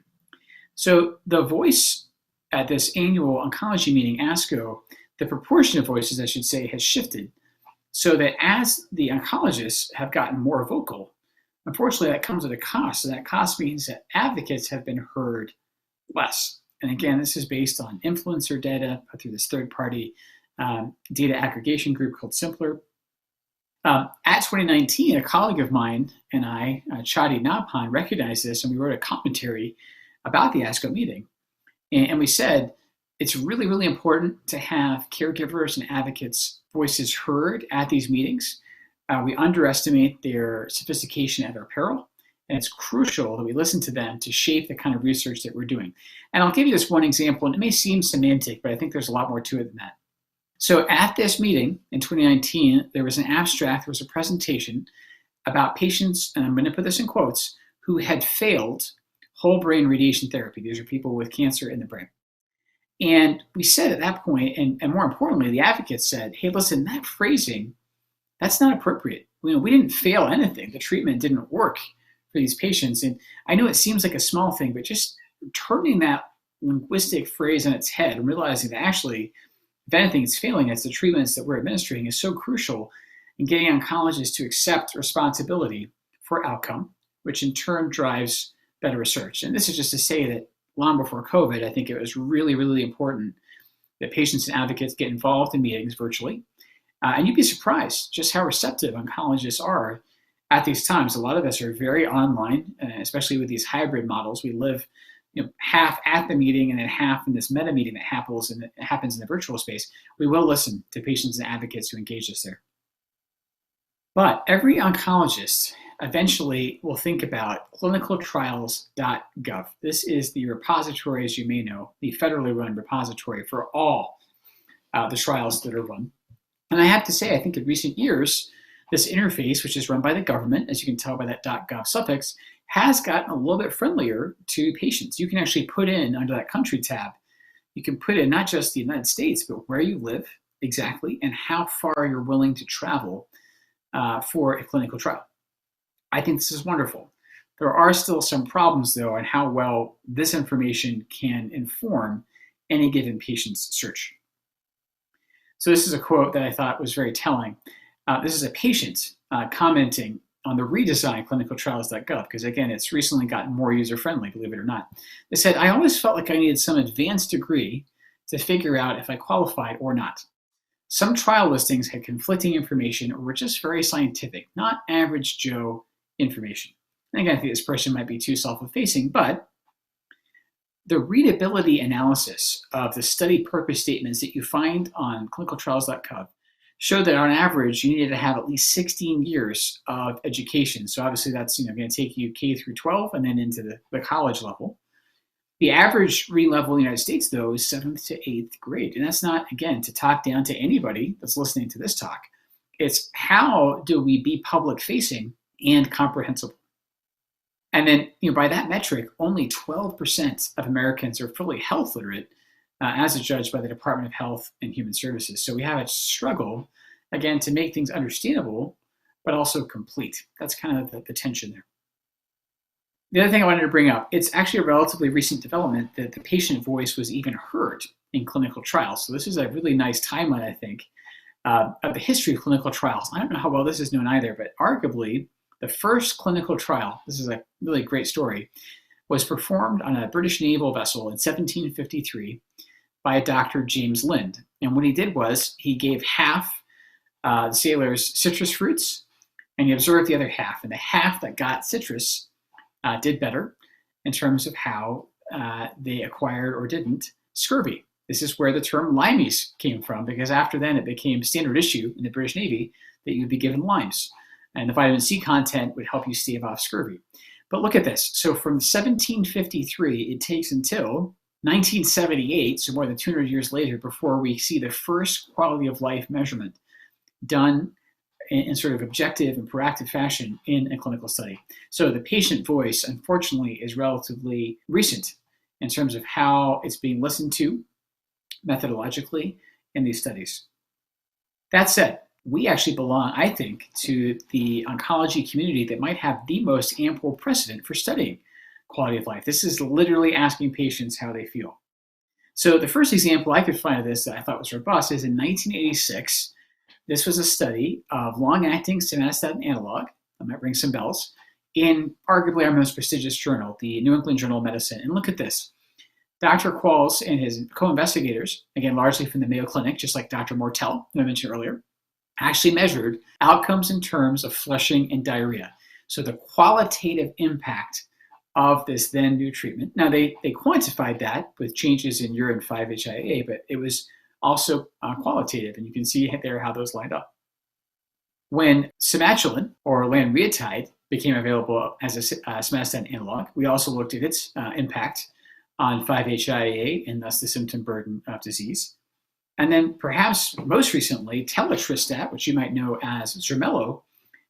So the voice at this annual oncology meeting, ASCO, the proportion of voices, I should say, has shifted so that as the oncologists have gotten more vocal, unfortunately that comes at a cost. So that cost means that advocates have been heard less. And again, this is based on influencer data put through this third-party data aggregation group called Simpler. At 2019, a colleague of mine and I, Chadi Nabhan, recognized this, and we wrote a commentary about the ASCO meeting. And we said, it's really, really important to have caregivers and advocates' voices heard at these meetings. We underestimate their sophistication at our peril, and it's crucial that we listen to them to shape the kind of research that we're doing. And I'll give you this one example, and it may seem semantic, but I think there's a lot more to it than that. So at this meeting in 2019, there was an abstract, there was a presentation about patients, and I'm going to put this in quotes, who had failed whole brain radiation therapy. These are people with cancer in the brain. And we said at that point, and more importantly, the advocates said, hey, listen, that phrasing, that's not appropriate. We didn't fail anything. The treatment didn't work for these patients. And I know it seems like a small thing, but just turning that linguistic phrase on its head and realizing that actually, if anything, it's failing, it's the treatments that we're administering is so crucial in getting oncologists to accept responsibility for outcome, which in turn drives better research. And this is just to say that long before COVID, I think it was really, really important that patients and advocates get involved in meetings virtually. And you'd be surprised just how receptive oncologists are at these times. A lot of us are very online, especially with these hybrid models. We live half at the meeting and then half in this meta meeting that happens in the virtual space. We will listen to patients and advocates who engage us there. But every oncologist eventually will think about clinicaltrials.gov. This is the repository, as you may know, the federally run repository for all the trials that are run. And I have to say, I think in recent years, this interface, which is run by the government, as you can tell by that .gov suffix, has gotten a little bit friendlier to patients. You can actually put in, under that country tab, you can put in not just the United States, but where you live exactly and how far you're willing to travel for a clinical trial. I think this is wonderful. There are still some problems, though, on how well this information can inform any given patient's search. So this is a quote that I thought was very telling. This is a patient commenting on the redesigned clinicaltrials.gov, because again, it's recently gotten more user-friendly, believe it or not. They said, I always felt like I needed some advanced degree to figure out if I qualified or not. Some trial listings had conflicting information or were just very scientific, not average Joe information. And again, I think this person might be too self-effacing, but the readability analysis of the study purpose statements that you find on clinicaltrials.gov show that on average, you needed to have at least 16 years of education. So obviously that's going to take you K through 12 and then into the college level. The average read level in the United States, though, is 7th to 8th grade. And that's not, again, to talk down to anybody that's listening to this talk. It's how do we be public-facing and comprehensible? And then, by that metric, only 12% of Americans are fully health literate, as judged by the Department of Health and Human Services. So we have a struggle, again, to make things understandable, but also complete. That's kind of the tension there. The other thing I wanted to bring up, it's actually a relatively recent development that the patient voice was even heard in clinical trials. So this is a really nice timeline, I think, of the history of clinical trials. I don't know how well this is known either, but arguably the first clinical trial, this is a really great story, was performed on a British naval vessel in 1753 by a Dr. James Lind. And what he did was he gave half the sailors citrus fruits, and he observed the other half. And the half that got citrus did better in terms of how they acquired or didn't scurvy. This is where the term limeys came from, because after then it became standard issue in the British Navy that you'd be given limes. And the vitamin C content would help you stave off scurvy. But look at this. So from 1753, it takes until 1978, so more than 200 years later, before we see the first quality of life measurement done in sort of objective and proactive fashion in a clinical study. So the patient voice, unfortunately, is relatively recent in terms of how it's being listened to methodologically in these studies. That said, we actually belong, I think, to the oncology community that might have the most ample precedent for studying quality of life. This is literally asking patients how they feel. So the first example I could find of this that I thought was robust is in 1986. This was a study of long-acting somatostatin analog, that might ring some bells, in arguably our most prestigious journal, the New England Journal of Medicine. And look at this. Dr. Qualls and his co-investigators, again, largely from the Mayo Clinic, just like Dr. Mortel, who I mentioned earlier, actually measured outcomes in terms of flushing and diarrhea. So the qualitative impact of this then new treatment. Now, they quantified that with changes in urine 5-HIAA, but it was also qualitative, and you can see there how those lined up. When somatulin, or lanreotide, became available as a somatostatin analog, we also looked at its impact on 5-HIAA and thus the symptom burden of disease. And then perhaps most recently, telotristat, which you might know as Zermelo,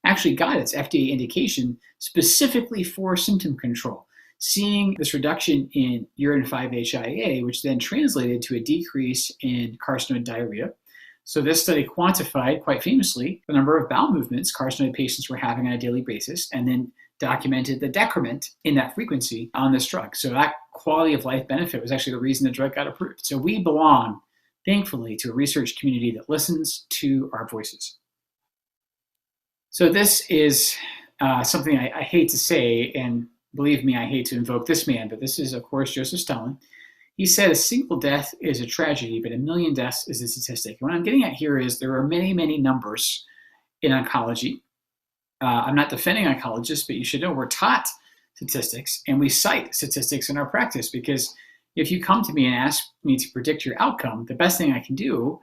actually got its FDA indication specifically for symptom control, seeing this reduction in urine 5-HIAA, which then translated to a decrease in carcinoid diarrhea. So this study quantified, quite famously, the number of bowel movements carcinoid patients were having on a daily basis, and then documented the decrement in that frequency on this drug. So that quality of life benefit was actually the reason the drug got approved. So we belong, thankfully, to a research community that listens to our voices. So this is something I hate to say, and believe me, I hate to invoke this man, but this is, of course, Joseph Stalin. He said, a single death is a tragedy, but a million deaths is a statistic. And what I'm getting at here is there are many, many numbers in oncology. I'm not defending oncologists, but you should know we're taught statistics, and we cite statistics in our practice, because if you come to me and ask me to predict your outcome, the best thing I can do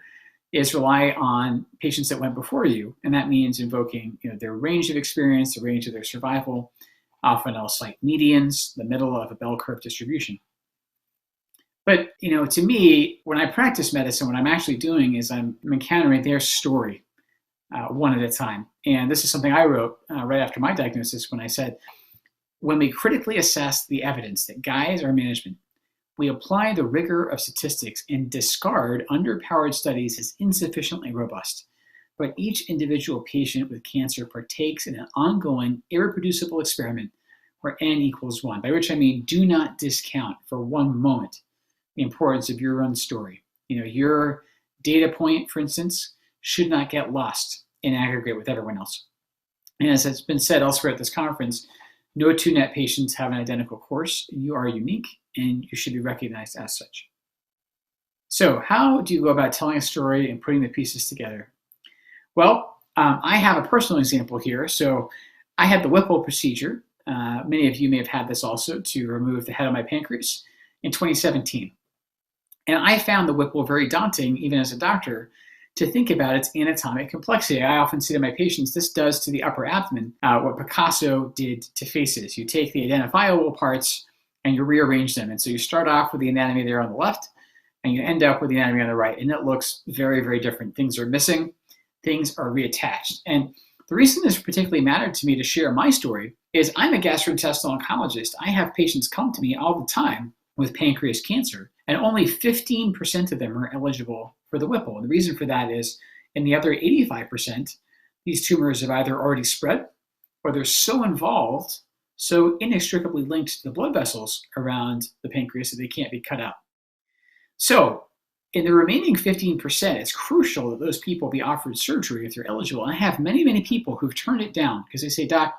is rely on patients that went before you, and that means invoking their range of experience, the range of their survival. Often I'll cite medians, the middle of a bell curve distribution. But to me, when I practice medicine, what I'm actually doing is I'm encountering their story one at a time. And this is something I wrote right after my diagnosis when I said, when we critically assess the evidence that guides our management, we apply the rigor of statistics and discard underpowered studies as insufficiently robust. But each individual patient with cancer partakes in an ongoing, irreproducible experiment where n equals 1, by which I mean do not discount for one moment the importance of your own story. Your data point, for instance, should not get lost in aggregate with everyone else. And as has been said elsewhere at this conference, no two NET patients have an identical course. You are unique, and you should be recognized as such. So how do you go about telling a story and putting the pieces together? Well, I have a personal example here. So I had the Whipple procedure. Many of you may have had this also, to remove the head of my pancreas in 2017. And I found the Whipple very daunting, even as a doctor, to think about its anatomic complexity. I often say to my patients, this does to the upper abdomen what Picasso did to faces. You take the identifiable parts and you rearrange them. And so you start off with the anatomy there on the left, and you end up with the anatomy on the right. And it looks very, very different. Things are missing. Things are reattached. And the reason this particularly mattered to me to share my story is I'm a gastrointestinal oncologist. I have patients come to me all the time with pancreas cancer, and only 15% of them are eligible for the Whipple. And the reason for that is in the other 85%, these tumors have either already spread or they're so involved, so inextricably linked to the blood vessels around the pancreas that they can't be cut out. So in the remaining 15%, it's crucial that those people be offered surgery if they're eligible. And I have many, many people who've turned it down because they say, Doc,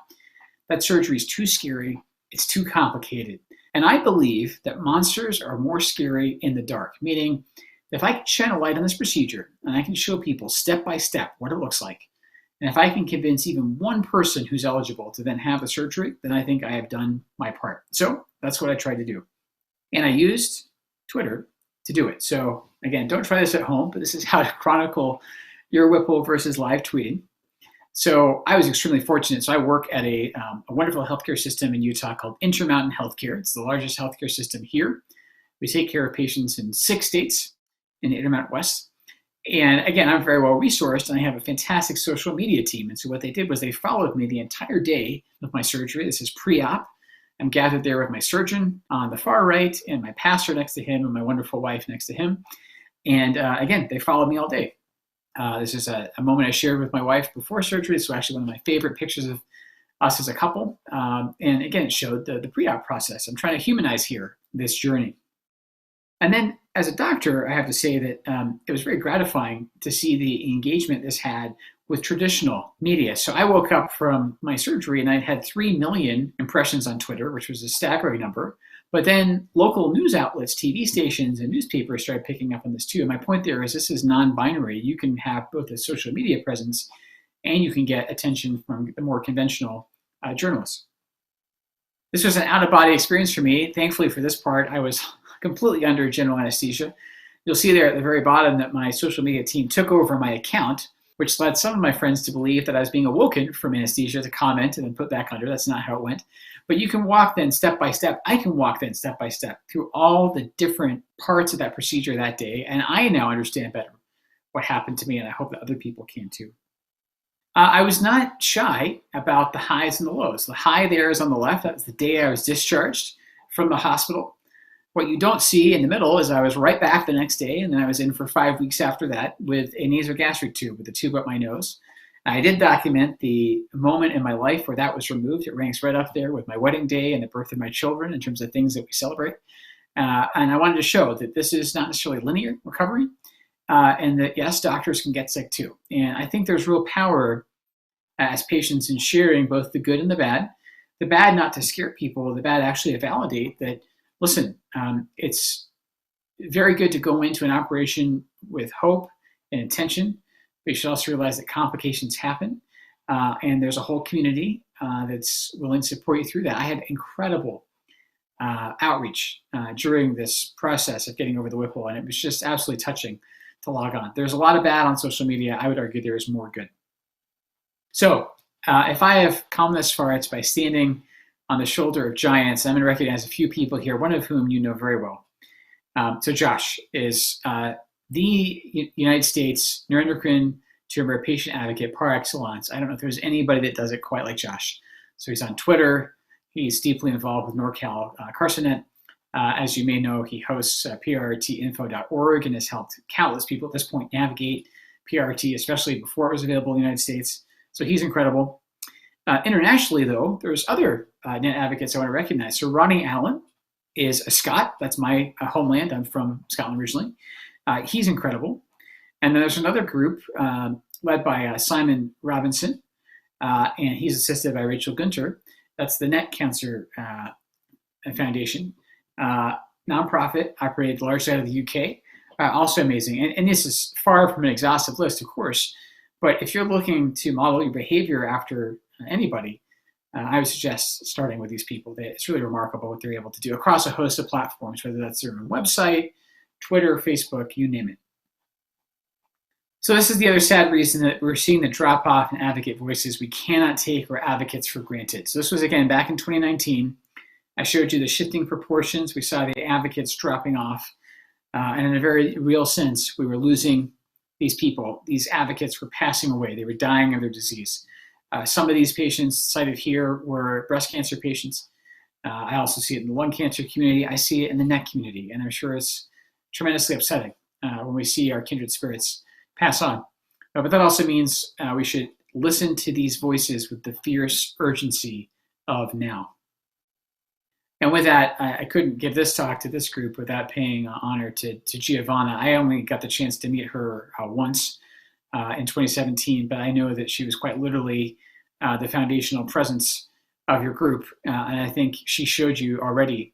that surgery is too scary, it's too complicated. And I believe that monsters are more scary in the dark, meaning if I can shine a light on this procedure and I can show people step by step what it looks like, and if I can convince even one person who's eligible to then have the surgery, then I think I have done my part. So that's what I tried to do. And I used Twitter to do it. So again, don't try this at home, but this is how to chronicle your Whipple versus live tweeting. So I was extremely fortunate. So I work at a wonderful healthcare system in Utah called Intermountain Healthcare. It's the largest healthcare system here. We take care of patients in 6 states in the Intermountain West. And again, I'm very well resourced and I have a fantastic social media team. And so what they did was they followed me the entire day of my surgery. This is pre-op. I'm gathered there with my surgeon on the far right and my pastor next to him and my wonderful wife next to him. And again, they followed me all day. This is a moment I shared with my wife before surgery. This was actually one of my favorite pictures of us as a couple. And again, it showed the pre-op process. I'm trying to humanize here this journey. And then as a doctor, I have to say that it was very gratifying to see the engagement this had with traditional media. So I woke up from my surgery and I'd had 3 million impressions on Twitter, which was a staggering number. But then local news outlets, TV stations, and newspapers started picking up on this too. And my point there is this is non-binary. You can have both a social media presence and you can get attention from the more conventional journalists. This was an out-of-body experience for me. Thankfully for this part, I was completely under general anesthesia. You'll see there at the very bottom that my social media team took over my account, which led some of my friends to believe that I was being awoken from anesthesia to comment and then put back under. That's not how it went. But you can walk then step by step. I can walk then step by step through all the different parts of that procedure that day. And I now understand better what happened to me, and I hope that other people can too. I was not shy about the highs and the lows. The high there is on the left. That was the day I was discharged from the hospital. What you don't see in the middle is I was right back the next day, and then I was in for 5 weeks after that with a nasogastric tube, with a tube up my nose. I did document the moment in my life where that was removed. It ranks right up there with my wedding day and the birth of my children in terms of things that we celebrate. And I wanted to show that this is not necessarily linear recovery, and that, yes, doctors can get sick too. And I think there's real power as patients in sharing both the good and the bad. The bad not to scare people, the bad actually to validate that, listen, it's very good to go into an operation with hope and intention, but you should also realize that complications happen, and there's a whole community that's willing to support you through that. I had incredible outreach during this process of getting over the Whipple, and it was just absolutely touching to log on. There's a lot of bad on social media. I would argue there is more good. So if I have come this far, it's by standing on the shoulder of giants. I'm going to recognize a few people here, one of whom you know very well. So Josh is the United States neuroendocrine tumor patient advocate par excellence. I don't know if there's anybody that does it quite like Josh. So he's on Twitter. He's deeply involved with NorCal Carcinoid. As you may know, he hosts prtinfo.org and has helped countless people at this point navigate PRT, especially before it was available in the United States. So he's incredible. Internationally, though, there's other net advocates I want to recognize. So Ronnie Allen is a Scot. That's my homeland. I'm from Scotland originally. He's incredible. And then there's another group led by Simon Robinson, and he's assisted by Rachel Gunter. That's the Net Cancer Foundation, nonprofit, operated largely out of the UK. Also amazing. And this is far from an exhaustive list, of course. But if you're looking to model your behavior after anybody, I would suggest starting with these people. It's really remarkable what they're able to do across a host of platforms, whether that's their own website, Twitter, Facebook, you name it. So this is the other sad reason that we're seeing the drop-off in advocate voices. We cannot take our advocates for granted. So this was, again, back in 2019. I showed you the shifting proportions. We saw the advocates dropping off. And in a very real sense, we were losing these people. These advocates were passing away. They were dying of their disease. Some of these patients cited here were breast cancer patients. I also see it in the lung cancer community. I see it in the neck community, and I'm sure it's tremendously upsetting when we see our kindred spirits pass on. But that also means we should listen to these voices with the fierce urgency of now. And with that, I couldn't give this talk to this group without paying honor to Giovanna. I only got the chance to meet her once in 2017, but I know that she was quite literally the foundational presence of your group. And I think she showed you already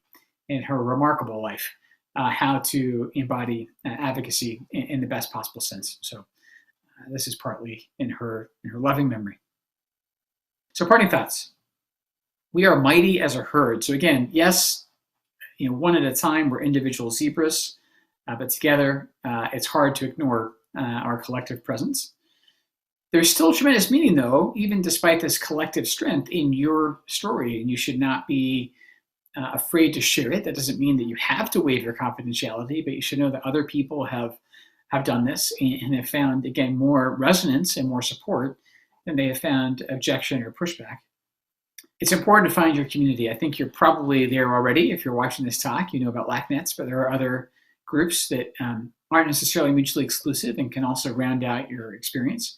in her remarkable life how to embody advocacy in the best possible sense. So this is partly in her loving memory. So parting thoughts. We are mighty as a herd. So again, yes, one at a time, we're individual zebras, but together it's hard to ignore our collective presence. There's still tremendous meaning, though, even despite this collective strength in your story, and you should not be afraid to share it. That doesn't mean that you have to waive your confidentiality, but you should know that other people have done this and have found, again, more resonance and more support than they have found objection or pushback. It's important to find your community. I think you're probably there already. If you're watching this talk, you know about LACNETS, but there are other groups that aren't necessarily mutually exclusive and can also round out your experience.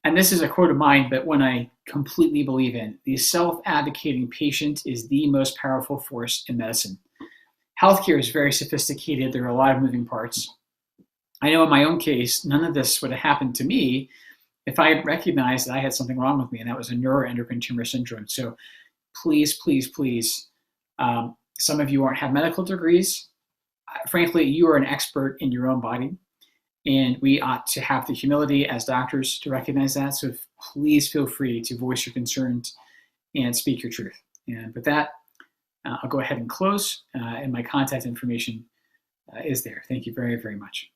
And this is a quote of mine, but one I completely believe in. The self-advocating patient is the most powerful force in medicine. Healthcare is very sophisticated. There are a lot of moving parts. I know in my own case, none of this would have happened to me if I had recognized that I had something wrong with me, and that was a neuroendocrine tumor syndrome. So please, please, please, some of you have medical degrees. Frankly, you are an expert in your own body, and we ought to have the humility as doctors to recognize that. So please feel free to voice your concerns and speak your truth. And with that, I'll go ahead and close, and my contact information is there. Thank you very, very much.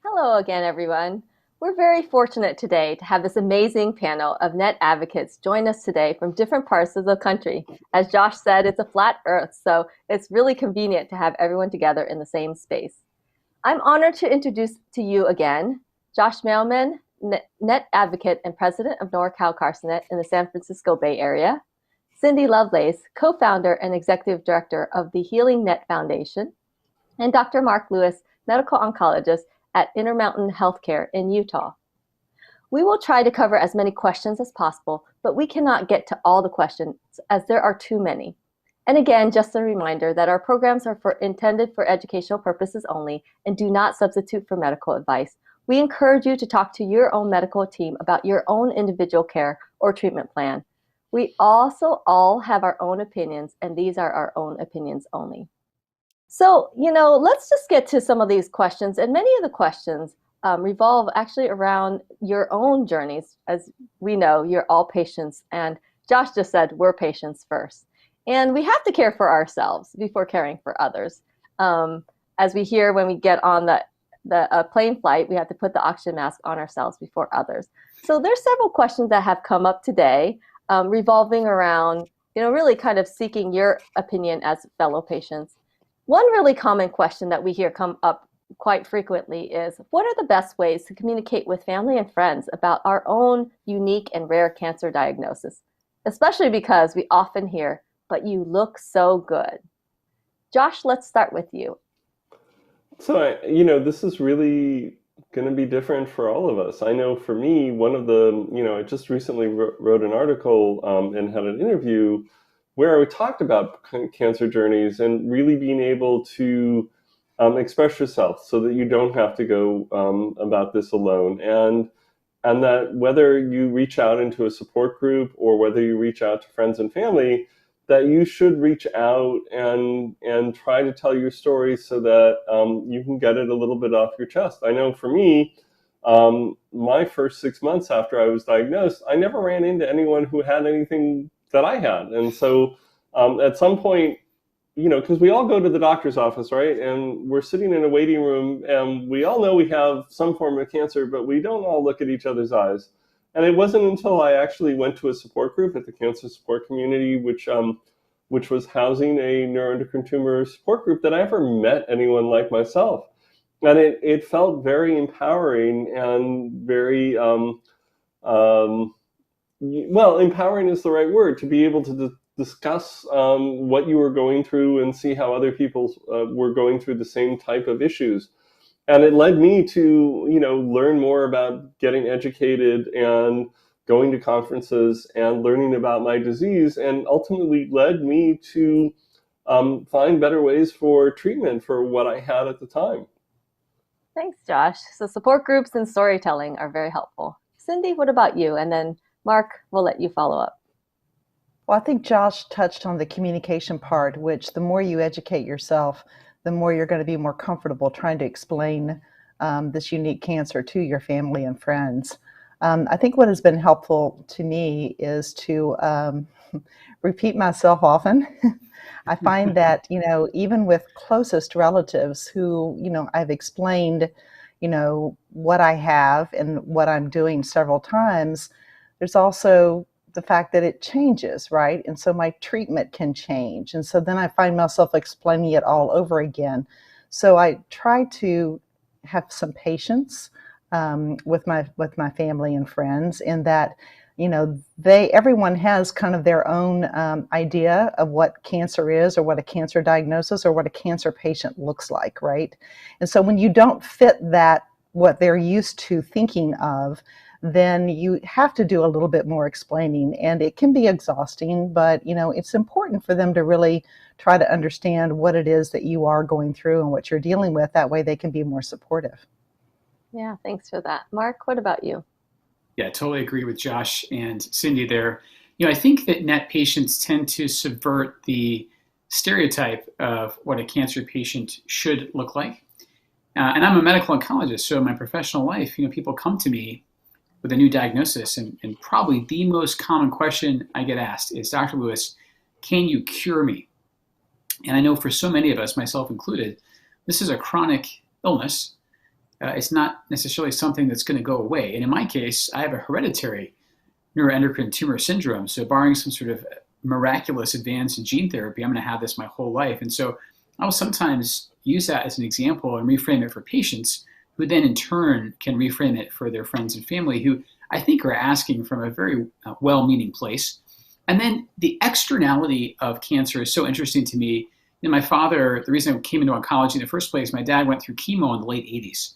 Hello again, everyone. We're very fortunate today to have this amazing panel of NET advocates join us today from different parts of the country. As Josh said, it's a flat earth, so it's really convenient to have everyone together in the same space. I'm honored to introduce to you again Josh Mailman, NET advocate and president of NorCal Carcinet in the San Francisco Bay Area, Cindy Lovelace, co-founder and executive director of the Healing NET Foundation, and Dr. Mark Lewis, medical oncologist at Intermountain Healthcare in Utah. We will try to cover as many questions as possible, but we cannot get to all the questions as there are too many. And again, just a reminder that our programs are intended for educational purposes only and do not substitute for medical advice. We encourage you to talk to your own medical team about your own individual care or treatment plan. We also all have our own opinions, and these are our own opinions only. So, let's just get to some of these questions. And many of the questions revolve actually around your own journeys. As we know, you're all patients. And Josh just said, we're patients first. And we have to care for ourselves before caring for others. As we hear when we get on the plane flight, we have to put the oxygen mask on ourselves before others. So there's several questions that have come up today revolving around, really kind of seeking your opinion as fellow patients. One really common question that we hear come up quite frequently is, what are the best ways to communicate with family and friends about our own unique and rare cancer diagnosis? Especially because we often hear, but you look so good. Josh, let's start with you. So, this is really going to be different for all of us. I know for me, one of the, I just recently wrote an article and had an interview where I talked about cancer journeys and really being able to express yourself so that you don't have to go about this alone. And that whether you reach out into a support group or whether you reach out to friends and family, that you should reach out and try to tell your story so that you can get it a little bit off your chest. I know for me, my first 6 months after I was diagnosed, I never ran into anyone who had anything that I had. And so at some point, because we all go to the doctor's office, right? And we're sitting in a waiting room and we all know we have some form of cancer, but we don't all look at each other's eyes. And it wasn't until I actually went to a support group at the Cancer Support Community, which was housing a neuroendocrine tumor support group, that I ever met anyone like myself. And it felt very empowering and very, well, empowering is the right word, to be able to discuss what you were going through and see how other people were going through the same type of issues. And it led me to, learn more about getting educated and going to conferences and learning about my disease, and ultimately led me to find better ways for treatment for what I had at the time. Thanks, Josh. So support groups and storytelling are very helpful. Cindy, what about you? And then Mark, we'll let you follow up. Well, I think Josh touched on the communication part, which the more you educate yourself, the more you're going to be more comfortable trying to explain this unique cancer to your family and friends. I think what has been helpful to me is to repeat myself often. I find that, even with closest relatives who, I've explained, what I have and what I'm doing several times, there's also the fact that it changes, right? And so my treatment can change. And so then I find myself explaining it all over again. So I try to have some patience with my family and friends, in that, everyone has kind of their own idea of what cancer is, or what a cancer diagnosis, or what a cancer patient looks like, right? And so when you don't fit that, what they're used to thinking of, then you have to do a little bit more explaining, and it can be exhausting, but it's important for them to really try to understand what it is that you are going through and what you're dealing with. That way they can be more supportive. Yeah, thanks for that. Mark, what about you? Yeah, totally agree with Josh and Cindy there. I think that NET patients tend to subvert the stereotype of what a cancer patient should look like. And I'm a medical oncologist, so in my professional life, people come to me with a new diagnosis, and probably the most common question I get asked is, Dr. Lewis, can you cure me? And I know for so many of us, myself included, this is a chronic illness. It's not necessarily something that's going to go away. And in my case, I have a hereditary neuroendocrine tumor syndrome. So barring some sort of miraculous advance in gene therapy, I'm going to have this my whole life. And so I will sometimes use that as an example and reframe it for patients, who then in turn can reframe it for their friends and family, who I think are asking from a very well-meaning place. And then the externality of cancer is so interesting to me. My father, the reason I came into oncology in the first place, my dad went through chemo in the late 80s.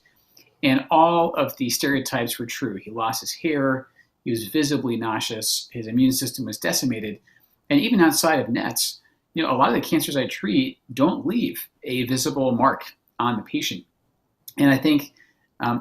And all of the stereotypes were true. He lost his hair, he was visibly nauseous, his immune system was decimated. And even outside of NETs, a lot of the cancers I treat don't leave a visible mark on the patient. And I think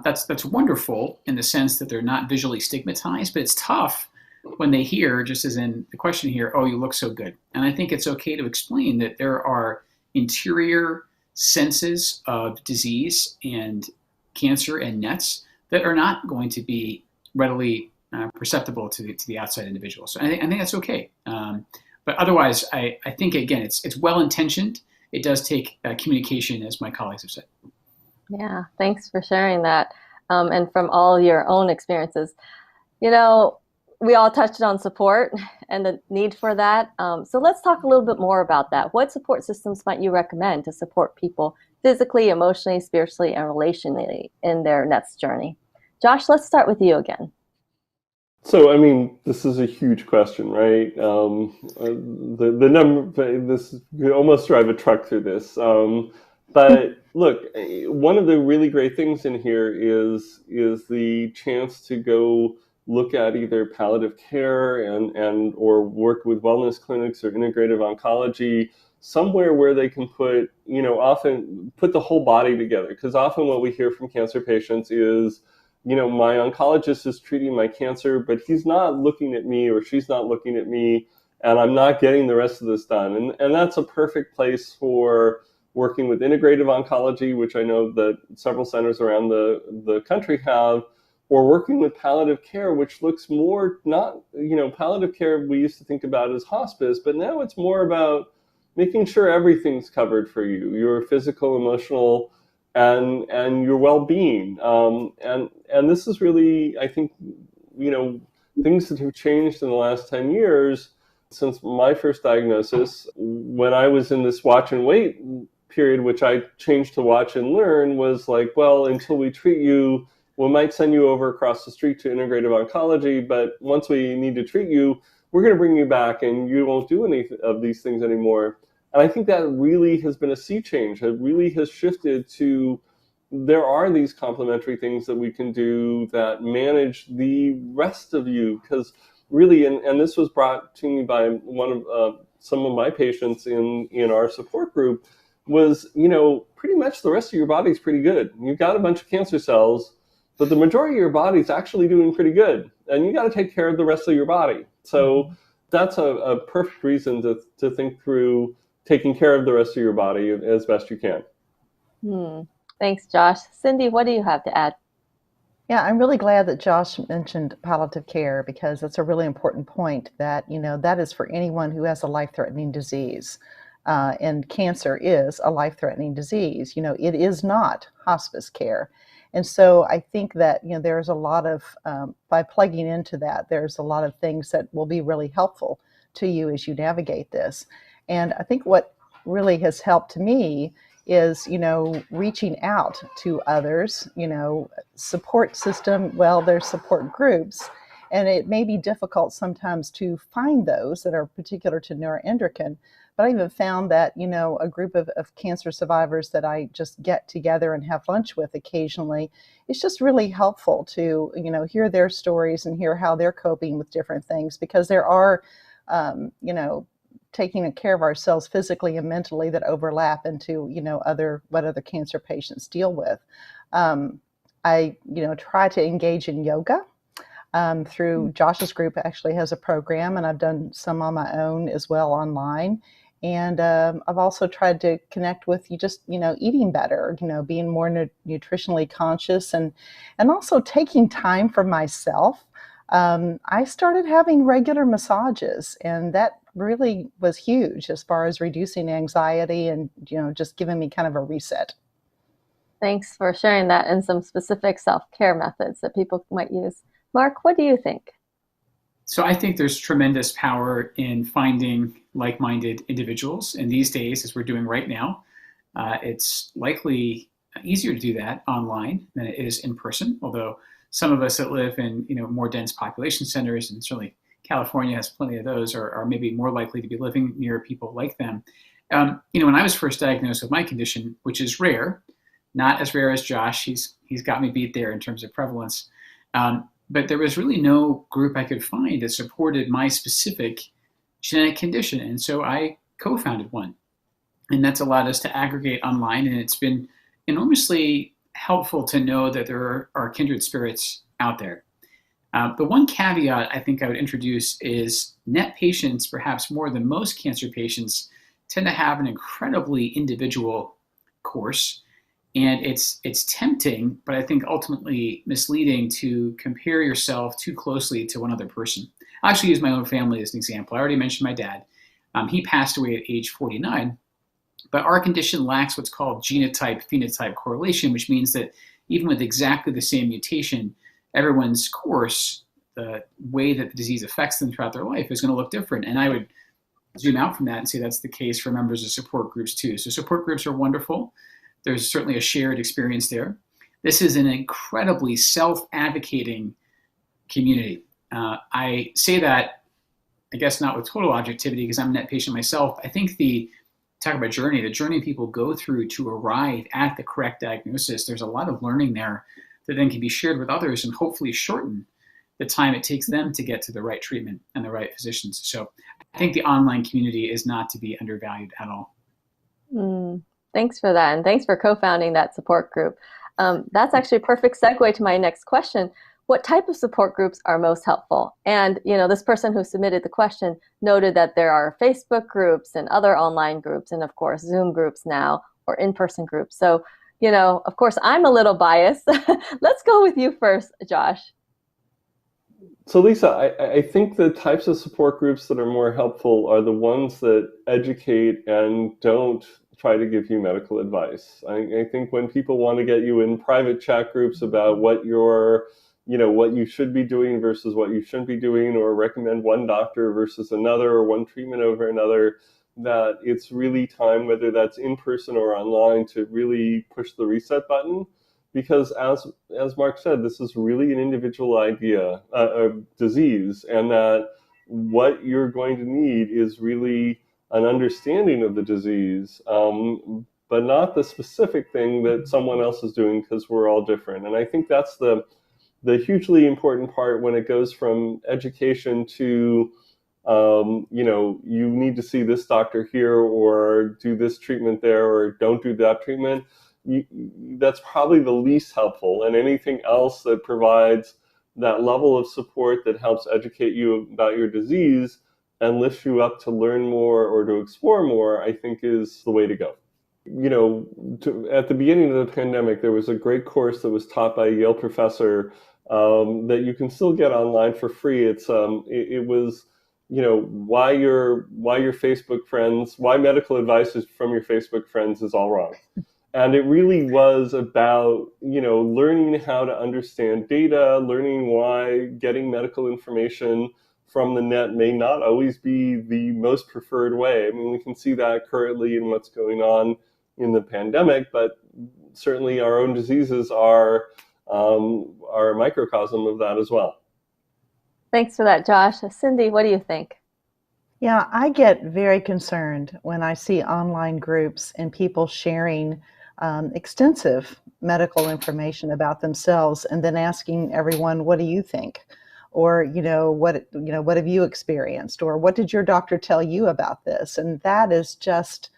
that's wonderful in the sense that they're not visually stigmatized, but it's tough when they hear, just as in the question here, oh, you look so good. And I think it's okay to explain that there are interior senses of disease and cancer and NETs that are not going to be readily perceptible to the outside individual. So I think that's okay. But otherwise, I think, again, it's well-intentioned. It does take communication, as my colleagues have said. Yeah, thanks for sharing that. And from all your own experiences, we all touched on support and the need for that. So let's talk a little bit more about that. What support systems might you recommend to support people physically, emotionally, spiritually, and relationally in their NETs journey? Josh, let's start with you again. So, this is a huge question, right? The number, this, you almost drive a truck through this. But look, one of the really great things in here is the chance to go look at either palliative care and or work with wellness clinics or integrative oncology, somewhere where they can put, often put the whole body together. Because often what we hear from cancer patients is, my oncologist is treating my cancer, but he's not looking at me, or she's not looking at me, and I'm not getting the rest of this done. And that's a perfect place for working with integrative oncology, which I know that several centers around the country have, or working with palliative care, which looks more not, palliative care we used to think about as hospice, but now it's more about making sure everything's covered for you, your physical, emotional, and your well-being. And this is really, I think, things that have changed in the last 10 years since my first diagnosis. When I was in this watch and wait period, which I changed to Watch and Learn, was like, well, until we treat you, we might send you over across the street to integrative oncology, but once we need to treat you, we're going to bring you back and you won't do any of these things anymore. And I think that really has been a sea change. It really has shifted to, there are these complementary things that we can do that manage the rest of you. Because really, and this was brought to me by one of some of my patients in our support group, was, pretty much the rest of your body's pretty good. You've got a bunch of cancer cells, but the majority of your body's actually doing pretty good. And you got to take care of the rest of your body. So that's a perfect reason to think through taking care of the rest of your body as best you can. Thanks, Josh. Cindy, what do you have to add? Yeah, I'm really glad that Josh mentioned palliative care, because that's a really important point, that, that is for anyone who has a life-threatening disease. And cancer is a life-threatening disease. It is not hospice care. And so I think that, there's a lot of, by plugging into that, there's a lot of things that will be really helpful to you as you navigate this. And I think what really has helped me is, reaching out to others, support system, well, there's support groups, and it may be difficult sometimes to find those that are particular to neuroendocrine. But I even found that, a group of cancer survivors that I just get together and have lunch with occasionally, it's just really helpful to, hear their stories and hear how they're coping with different things, because there are, taking care of ourselves physically and mentally that overlap into, what other cancer patients deal with. I, try to engage in yoga. Through Josh's group actually has a program, and I've done some on my own as well online. And I've also tried to connect with you, just, eating better, being more nutritionally conscious, and also taking time for myself. I started having regular massages, and that really was huge as far as reducing anxiety and, just giving me kind of a reset. Thanks for sharing that and some specific self-care methods that people might use. Mark, what do you think? So I think there's tremendous power in finding like-minded individuals. And these days, as we're doing right now, it's likely easier to do that online than it is in person. Although some of us that live in more dense population centers, and certainly California has plenty of those, are maybe more likely to be living near people like them. When I was first diagnosed with my condition, which is rare, not as rare as Josh, he's got me beat there in terms of prevalence. But there was really no group I could find that supported my specific genetic condition. And so I co-founded one. And that's allowed us to aggregate online. And it's been enormously helpful to know that there are kindred spirits out there. The one caveat I think I would introduce is NET patients, perhaps more than most cancer patients, tend to have an incredibly individual course. And it's tempting, but I think ultimately misleading to compare yourself too closely to one other person. I'll actually use my own family as an example. I already mentioned my dad. He passed away at age 49, but our condition lacks what's called genotype-phenotype correlation, which means that even with exactly the same mutation, everyone's course, the way that the disease affects them throughout their life, is going to look different. And I would zoom out from that and say that's the case for members of support groups too. So support groups are wonderful. There's certainly a shared experience there. This is an incredibly self-advocating community. I say that, I guess not with total objectivity because I'm a NET patient myself. I think talk about the journey people go through to arrive at the correct diagnosis, there's a lot of learning there that then can be shared with others and hopefully shorten the time it takes them to get to the right treatment and the right physicians. So I think the online community is not to be undervalued at all. Thanks for that, and thanks for co-founding that support group. That's actually a perfect segue to my next question. What type of support groups are most helpful? And this person who submitted the question noted that there are Facebook groups and other online groups, and of course Zoom groups now, or in-person groups. So, of course I'm a little biased. Let's go with you first, Josh. So Lisa, I think the types of support groups that are more helpful are the ones that educate and don't try to give you medical advice. I think when people want to get you in private chat groups about what what you should be doing versus what you shouldn't be doing, or recommend one doctor versus another, or one treatment over another, that it's really time, whether that's in person or online, to really push the reset button. Because as Mark said, this is really an individual disease, and that what you're going to need is really an understanding of the disease, but not the specific thing that someone else is doing, because we're all different. And I think that's the hugely important part when it goes from education to, you need to see this doctor here, or do this treatment there, or don't do that treatment. That's probably the least helpful. And anything else that provides that level of support that helps educate you about your disease and lifts you up to learn more or to explore more, I think is the way to go. At the beginning of the pandemic, there was a great course that was taught by a Yale professor that you can still get online for free. It was why your Facebook friends, why medical advice from your Facebook friends is all wrong. And it really was about, learning how to understand data, learning why getting medical information from the net may not always be the most preferred way. I mean, we can see that currently in what's going on in the pandemic, but certainly our own diseases are a microcosm of that as well. Thanks for that, Josh. Cindy, what do you think? Yeah, I get very concerned when I see online groups and people sharing extensive medical information about themselves, and then asking everyone, "What do you think?" Or what have you experienced? Or what did your doctor tell you about this? And that is just,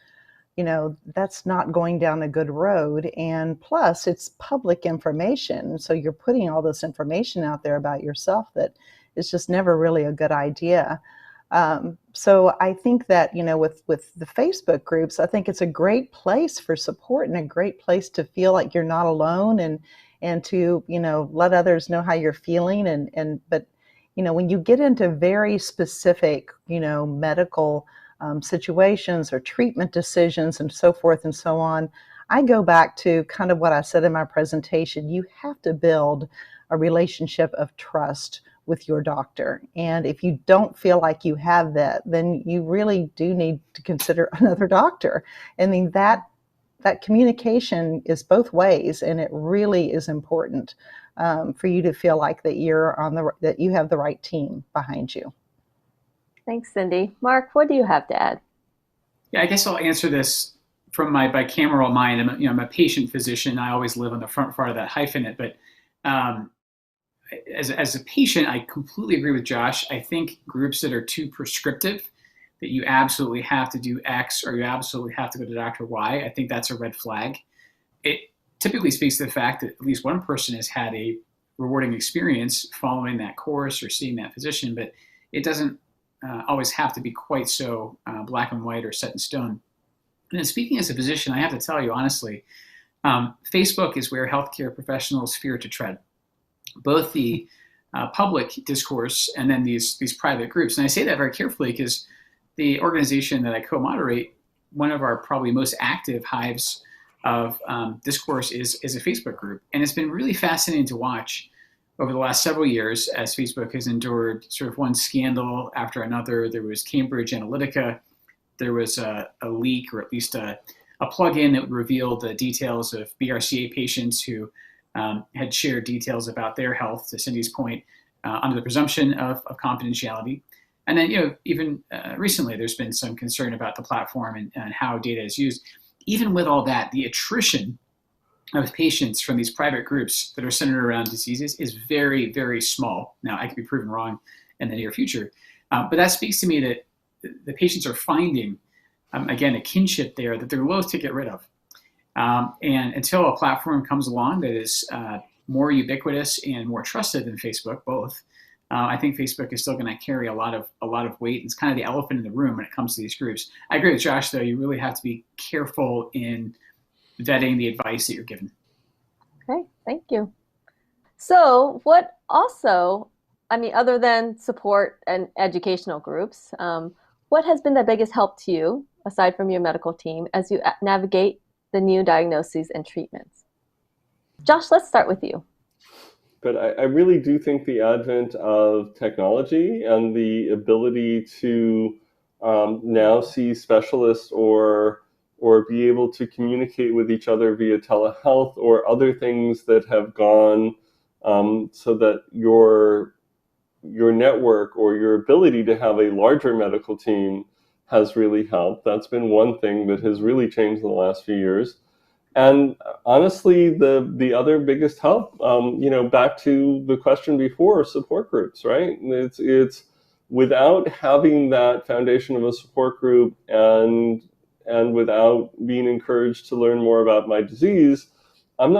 that's not going down a good road. And plus, it's public information, so you're putting all this information out there about yourself that is just never really a good idea. So I think that, with the Facebook groups, I think it's a great place for support and a great place to feel like you're not alone, and to, let others know how you're feeling. But, when you get into very specific, medical situations or treatment decisions and so forth and so on, I go back to kind of what I said in my presentation. You have to build a relationship of trust with your doctor. And if you don't feel like you have that, then you really do need to consider another doctor. I mean, that communication is both ways, and it really is important for you to feel like that that you have the right team behind you. Thanks, Cindy. Mark, what do you have to add? Yeah, I guess I'll answer this from my bicameral mind. I'm a patient physician. I always live on the front part of that hyphenate, but as a patient, I completely agree with Josh. I think groups that are too prescriptive, that you absolutely have to do X or you absolutely have to go to Dr. Y, I think that's a red flag. It typically speaks to the fact that at least one person has had a rewarding experience following that course or seeing that physician, but it doesn't always have to be quite so black and white or set in stone. And then speaking as a physician, I have to tell you honestly, Facebook is where healthcare professionals fear to tread. Both the public discourse and then these private groups. And I say that very carefully because the organization that I co-moderate, one of our probably most active hives of discourse is a Facebook group. And it's been really fascinating to watch over the last several years as Facebook has endured sort of one scandal after another. There was Cambridge Analytica. There was a leak, or at least a plugin that revealed the details of BRCA patients who had shared details about their health, to Cindy's point, under the presumption of confidentiality. And then, even recently, there's been some concern about the platform and how data is used. Even with all that, the attrition of patients from these private groups that are centered around diseases is very, very small. Now, I could be proven wrong in the near future, but that speaks to me that the patients are finding, again, a kinship there that they're loath to get rid of. And until a platform comes along that is more ubiquitous and more trusted than Facebook, both, I think Facebook is still going to carry a lot of weight. It's kind of the elephant in the room when it comes to these groups. I agree with Josh, though. You really have to be careful in vetting the advice that you're given. Okay, thank you. So what also, other than support and educational groups, what has been the biggest help to you, aside from your medical team, as you navigate the new diagnoses and treatments? Josh, let's start with you. But I really do think the advent of technology and the ability to now see specialists or be able to communicate with each other via telehealth or other things that have gone so that your network or your ability to have a larger medical team has really helped. That's been one thing that has really changed in the last few years. And honestly, the other biggest help, back to the question before, support groups, right? It's without having that foundation of a support group and without being encouraged to learn more about my disease, I'm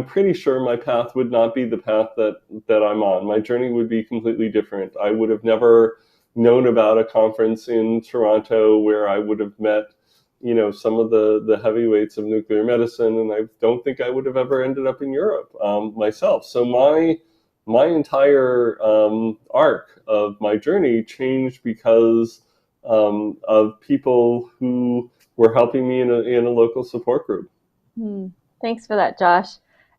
pretty sure my path would not be the path that I'm on. My journey would be completely different. I would have never known about a conference in Toronto where I would have met some of the heavyweights of nuclear medicine, and I don't think I would have ever ended up in Europe myself. So my entire arc of my journey changed because of people who were helping me in a local support group. Thanks for that, Josh.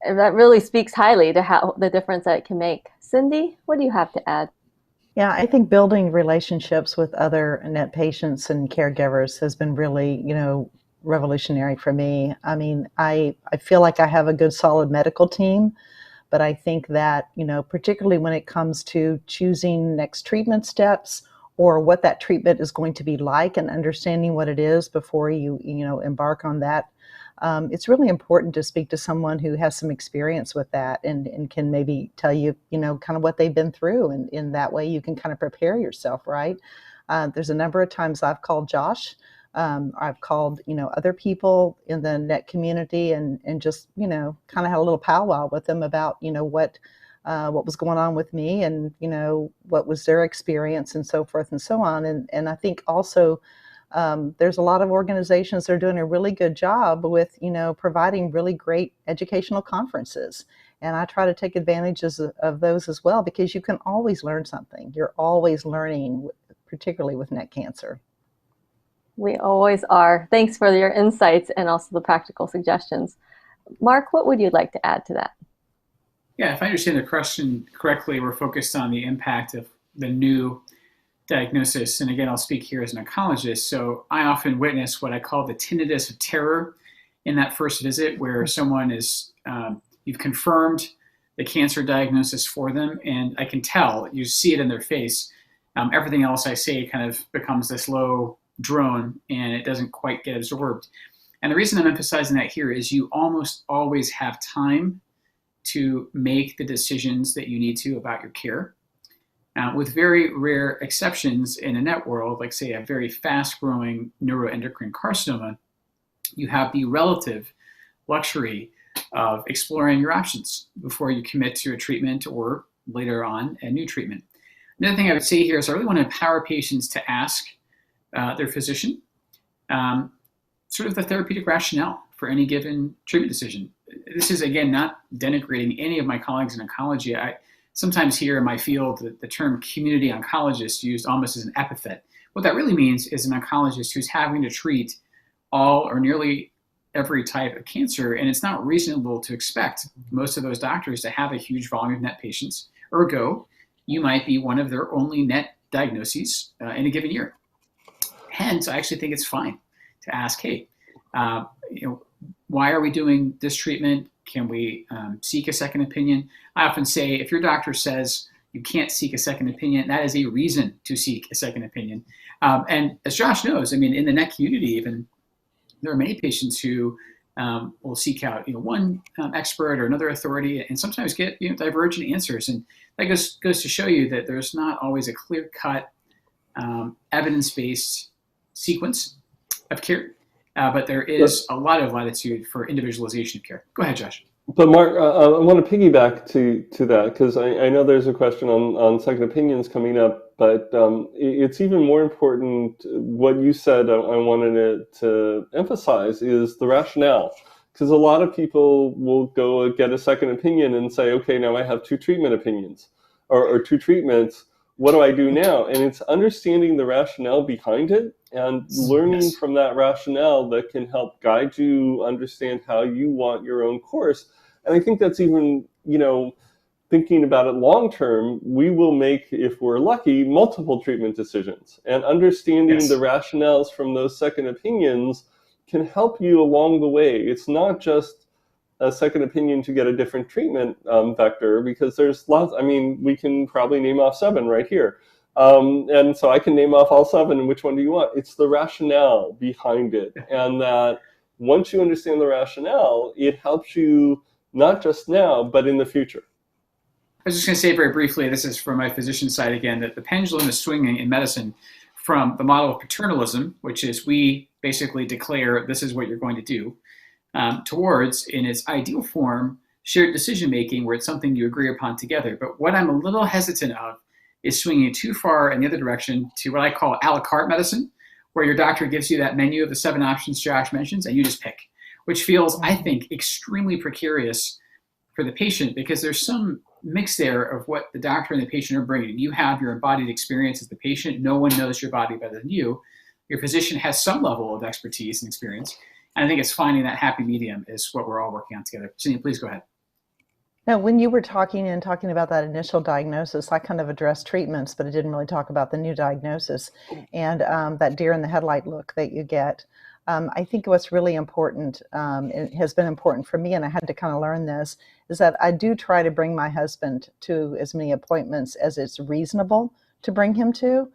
That really speaks highly to how the difference that it can make. Cindy, what do you have to add? Yeah, I think building relationships with other NET patients and caregivers has been really, revolutionary for me. I mean, I feel like I have a good, solid medical team, but I think that, particularly when it comes to choosing next treatment steps or what that treatment is going to be like and understanding what it is before you embark on that, it's really important to speak to someone who has some experience with that and can maybe tell you, kind of what they've been through. And in that way, you can kind of prepare yourself, right? There's a number of times I've called Josh. I've called, other people in the NET community and just, kind of had a little powwow with them about, what was going on with me and, what was their experience and so forth and so on. And I think also, there's a lot of organizations that are doing a really good job with, providing really great educational conferences. And I try to take advantages of those as well, because you can always learn something. You're always learning, particularly with NET cancer. We always are. Thanks for your insights and also the practical suggestions. Mark, what would you like to add to that? Yeah, if I understand the question correctly, we're focused on the impact of the new diagnosis. And again, I'll speak here as an oncologist. So I often witness what I call the tinnitus of terror in that first visit, where someone is, you've confirmed the cancer diagnosis for them, and I can tell, you see it in their face. Everything else I say kind of becomes this low drone, and it doesn't quite get absorbed. And the reason I'm emphasizing that here is you almost always have time to make the decisions that you need to about your care. With very rare exceptions in a NET world, like say a very fast-growing neuroendocrine carcinoma, you have the relative luxury of exploring your options before you commit to a treatment or later on a new treatment. Another thing I would say here is I really want to empower patients to ask their physician sort of the therapeutic rationale for any given treatment decision. This is, again, not denigrating any of my colleagues in oncology. I sometimes hear in my field the term community oncologist used almost as an epithet. What that really means is an oncologist who's having to treat all or nearly every type of cancer, and it's not reasonable to expect most of those doctors to have a huge volume of NET patients. Ergo, you might be one of their only NET diagnoses in a given year. Hence, I actually think it's fine to ask, hey, why are we doing this treatment? Can we seek a second opinion? I often say, if your doctor says you can't seek a second opinion, that is a reason to seek a second opinion. And as Josh knows, I mean, in the NET community even, there are many patients who will seek out one expert or another authority and sometimes get divergent answers. And that goes to show you that there's not always a clear-cut, evidence-based sequence of care. But there is a lot of latitude for individualization of care. Go ahead, Josh. But Mark, I want to piggyback to that, because I know there's a question on second opinions coming up, but it's even more important. What you said, I wanted to emphasize, is the rationale. Because a lot of people will go get a second opinion and say, okay, now I have two treatment opinions or two treatments. What do I do now? And it's understanding the rationale behind it and learning from that rationale that can help guide you understand how you want your own course. And I think that's even, thinking about it long term, we will make, if we're lucky, multiple treatment decisions. And understanding the rationales from those second opinions can help you along the way. It's not just a second opinion to get a different treatment vector, because there's lots. I mean, we can probably name off 7 right here. And so I can name off all 7, and which one do you want? It's the rationale behind it. And that once you understand the rationale, it helps you not just now, but in the future. I was just going to say very briefly, this is from my physician side again, that the pendulum is swinging in medicine from the model of paternalism, which is we basically declare this is what you're going to do, towards, in its ideal form, shared decision-making where it's something you agree upon together. But what I'm a little hesitant of is swinging too far in the other direction to what I call a la carte medicine, where your doctor gives you that menu of the 7 options Josh mentions and you just pick, which feels, I think, extremely precarious for the patient, because there's some mix there of what the doctor and the patient are bringing. You have your embodied experience as the patient. No one knows your body better than you. Your physician has some level of expertise and experience. And I think it's finding that happy medium is what we're all working on together. Cindy, please go ahead. Now, when you were talking about that initial diagnosis, I kind of addressed treatments, but I didn't really talk about the new diagnosis and that deer in the headlight look that you get. I think what's really important, it has been important for me, and I had to kind of learn this, is that I do try to bring my husband to as many appointments as it's reasonable to bring him to.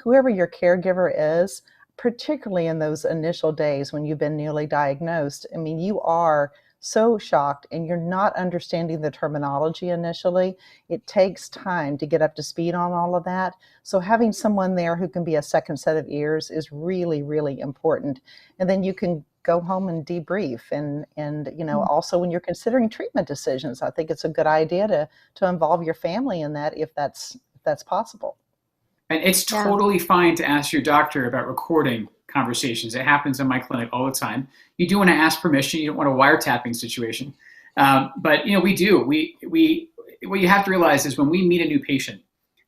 Whoever your caregiver is, particularly in those initial days when you've been newly diagnosed, I mean, you are so shocked and you're not understanding the terminology initially. It takes time to get up to speed on all of that. So having someone there who can be a second set of ears is really, really important. And then you can go home and debrief. And you know, also when you're considering treatment decisions, I think it's a good idea to involve your family in that if that's possible. And it's totally fine to ask your doctor about recording conversations. It happens in my clinic all the time. You do want to ask permission. You don't want a wiretapping situation. But you know, we do. What you have to realize is when we meet a new patient,